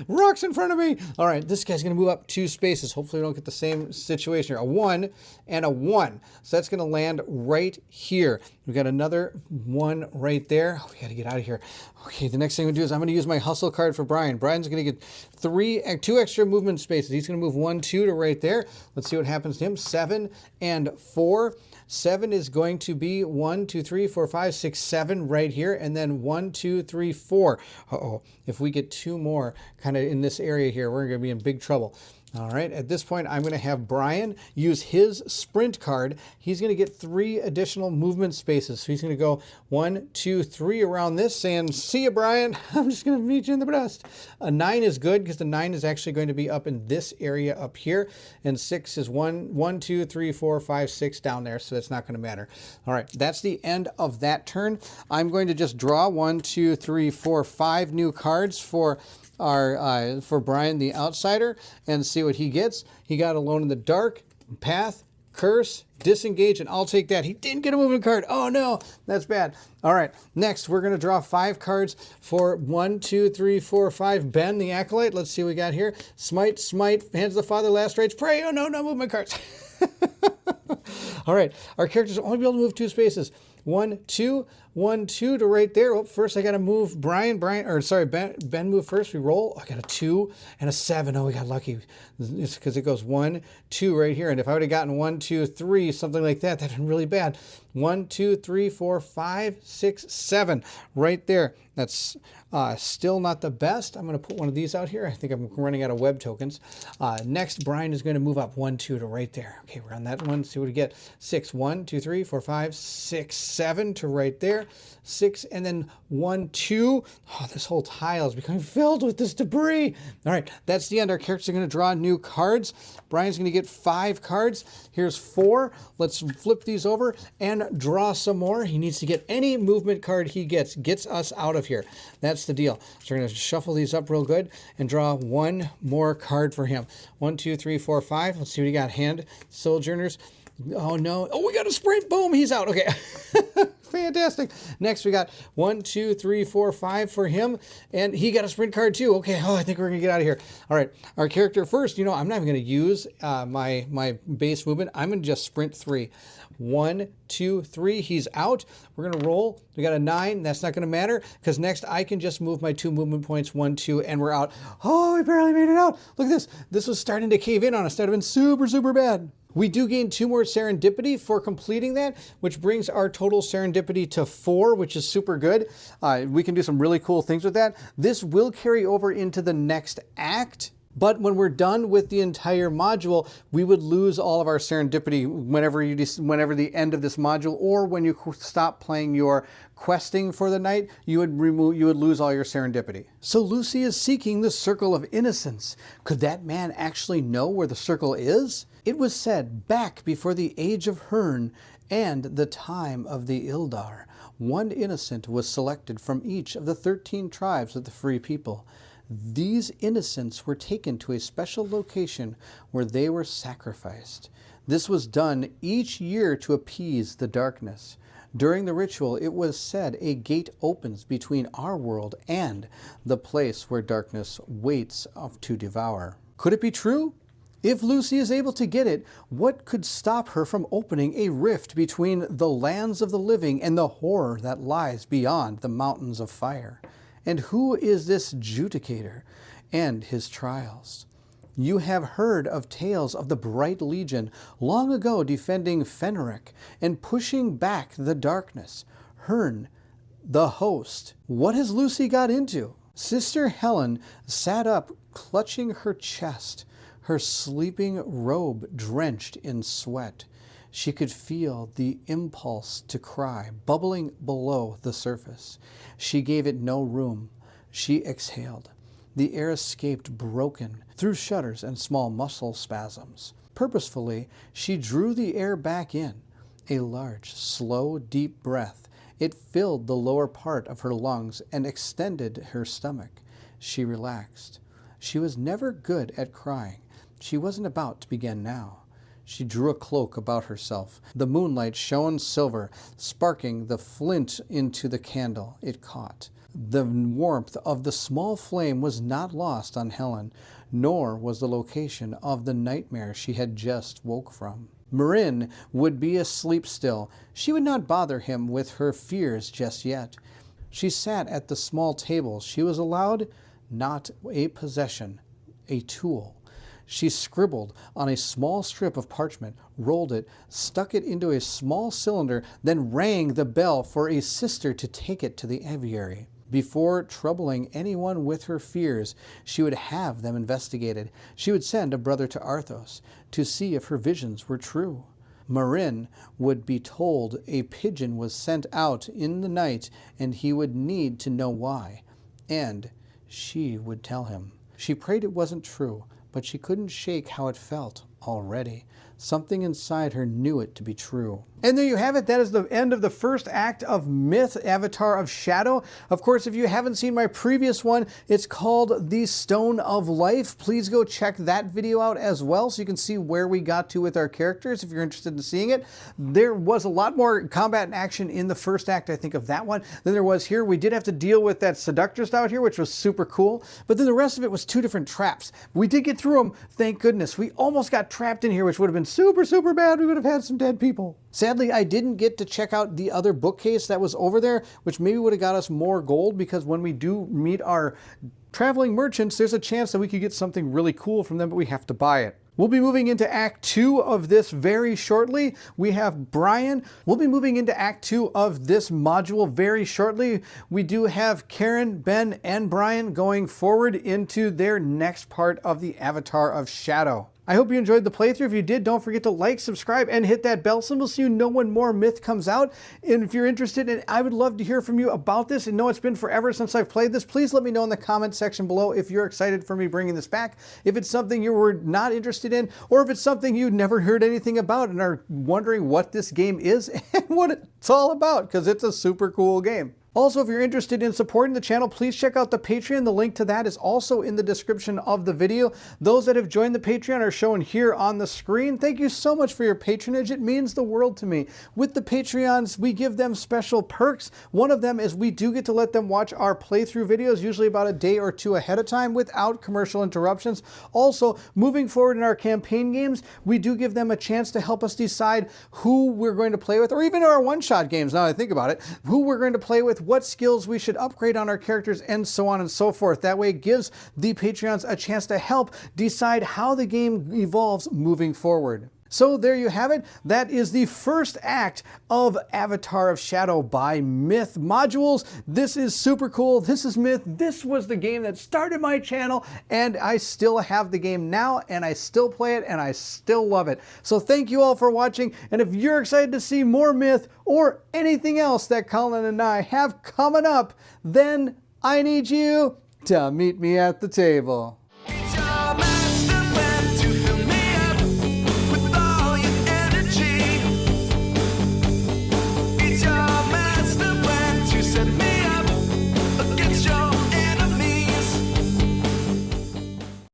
rock's in front of me. All right, this guy's going to move up 2 spaces. Hopefully we don't get the same situation here. A 1 and a 1. So that's going to land right here. We've got another 1 right there. Oh, we got to get out of here. Okay, the next thing we do is I'm going to use my hustle card for Brian. Brian's going to get 2 extra movement spaces. He's going to move 1, 2 to right there. Let's see what happens to him. 7 and 4. 7 is going to be 1, 2, 3, 4, 5, 6, 7 right here. And then 1, 2, 3, 4. Uh-oh. If we get 2 more kind of in this area here, we're going to be in big trouble. All right, at this point, I'm going to have Brian use his sprint card. He's going to get 3 additional movement spaces. So he's going to go 1, 2, 3 around this, saying, see you, Brian. I'm just going to meet you in the dust. A 9 is good because the 9 is actually going to be up in this area up here. And 6 is 1, 2, 3, 4, 5, 6 down there. So that's not going to matter. All right, that's the end of that turn. I'm going to just draw 1, 2, 3, 4, 5 new cards for Brian the outsider and see what he gets. He got Alone in the Dark, Path, Curse, Disengage, and I'll take that. He didn't get a movement card. Oh no, that's bad. All right, next we're going to draw 5 cards for 1, 2, 3, 4, 5. Ben the Acolyte. Let's see what we got here. Smite, Hands of the Father, Last Rites, Pray. Oh no, no movement cards. All right, our characters will only be able to move 2 spaces. 1, 2, 1, 2 to right there. Oh, first I got to move Ben moved first. We roll. I got a 2 and a 7. Oh, we got lucky. It's because it goes 1, 2 right here. And if I would have gotten 1, 2, 3, something like that, that'd been really bad. 1, 2, 3, 4, 5, 6, 7 right there. That's still not the best. I'm going to put one of these out here. I think I'm running out of web tokens. Next, Brian is going to move up 1, 2 to right there. Okay, we're on that one. See what we get. 6, 1, 2, 3, 4, 5, 6, 7 to right there. 6 and then 1, 2. Oh, this whole tile is becoming filled with this debris. All right, that's the end. Our characters are going to draw new cards. Brian's going to get 5 cards. Here's 4. Let's flip these over and draw some more. He needs to get any movement card he gets us out of here. That's the deal. So we're going to shuffle these up real good and draw 1 more card for him. 1, 2, 3, 4, 5. Let's see what he got. Hand, Sojourners. Oh no. Oh, we got a sprint. Boom. He's out. Okay. Fantastic. Next, we got 1, 2, 3, 4, 5 for him. And he got a sprint card too. Okay. Oh, I think we're going to get out of here. All right. Our character first, I'm not even going to use my base movement. I'm going to just sprint 3. 1, 2, 3. He's out. We're going to roll. We got a 9. That's not going to matter because next I can just move my 2 movement points, 1, 2, and we're out. Oh, we barely made it out. Look at this. This was starting to cave in on us. That would have been super, super bad. We do gain 2 more serendipity for completing that, which brings our total serendipity to 4, which is super good. We can do some really cool things with that. This will carry over into the next act. But when we're done with the entire module, we would lose all of our serendipity whenever the end of this module, or when you stop playing your questing for the night, you would lose all your serendipity. So Lucy is seeking the Circle of Innocence. Could that man actually know where the circle is? It was said, back before the age of Hern and the time of the Ildar, one innocent was selected from each of the 13 tribes of the free people. These innocents were taken to a special location where they were sacrificed. This was done each year to appease the darkness. During the ritual, it was said a gate opens between our world and the place where darkness waits to devour. Could it be true? If Lucy is able to get it, what could stop her from opening a rift between the lands of the living and the horror that lies beyond the mountains of fire? And who is this Judicator and his trials? You have heard of tales of the Bright Legion long ago defending Fenric and pushing back the darkness. Hern, the host. What has Lucy got into? Sister Helen sat up, clutching her chest, her sleeping robe drenched in sweat. She could feel the impulse to cry bubbling below the surface. She gave it no room. She exhaled. The air escaped broken through shudders and small muscle spasms. Purposefully, she drew the air back in. A large, slow, deep breath. It filled the lower part of her lungs and extended her stomach. She relaxed. She was never good at crying. She wasn't about to begin now. She drew a cloak about herself. The moonlight shone silver, sparking the flint into the candle it caught. The warmth of the small flame was not lost on Helen, nor was the location of the nightmare she had just woke from. Marin would be asleep still. She would not bother him with her fears just yet. She sat at the small table. She was allowed not a possession, a tool. She scribbled on a small strip of parchment, rolled it, stuck it into a small cylinder, then rang the bell for a sister to take it to the aviary. Before troubling anyone with her fears, she would have them investigated. She would send a brother to Arthos to see if her visions were true. Marin would be told a pigeon was sent out in the night and he would need to know why. And she would tell him. She prayed it wasn't true, but she couldn't shake how it felt already. Something inside her knew it to be true. And there you have it. That is the end of the first act of Myth, Avatar of Shadow. Of course, if you haven't seen my previous one, it's called The Stone of Life. Please go check that video out as well so you can see where we got to with our characters if you're interested in seeing it. There was a lot more combat and action in the first act, I think, of that one than there was here. We did have to deal with that seductress out here, which was super cool. But then the rest of it was 2 different traps. We did get through them, thank goodness. We almost got trapped in here, which would have been super, super bad. We would have had some dead people. Sadly, I didn't get to check out the other bookcase that was over there, which maybe would have got us more gold, because when we do meet our traveling merchants, there's a chance that we could get something really cool from them, but we have to buy it. We'll be moving into Act 2 of this very shortly. We have Brian. We'll be moving into Act 2 of this module very shortly. We do have Karen, Ben, and Brian going forward into their next part of the Avatar of Shadow. I hope you enjoyed the playthrough. If you did, don't forget to like, subscribe, and hit that bell symbol so you know when more Myth comes out. And if you're interested, and I would love to hear from you about this, and know it's been forever since I've played this, please let me know in the comment section below if you're excited for me bringing this back, if it's something you were not interested in, or if it's something you never heard anything about and are wondering what this game is and what it's all about, because it's a super cool game. Also, if you're interested in supporting the channel, please check out the Patreon. The link to that is also in the description of the video. Those that have joined the Patreon are shown here on the screen. Thank you so much for your patronage. It means the world to me. With the Patreons, we give them special perks. One of them is we do get to let them watch our playthrough videos, usually about a day or 2 ahead of time without commercial interruptions. Also, moving forward in our campaign games, we do give them a chance to help us decide who we're going to play with, or even our one-shot games, now that I think about it, who we're going to play with, what skills we should upgrade on our characters, and so on and so forth. That way it gives the Patreons a chance to help decide how the game evolves moving forward. So there you have it. That is the first act of Avatar of Shadow by Myth modules. This is super cool. This is Myth. This was the game that started my channel, and I still have the game now, and I still play it, and I still love it. So thank you all for watching, and if you're excited to see more Myth or anything else that Colin and I have coming up, then I need you to meet me at the table.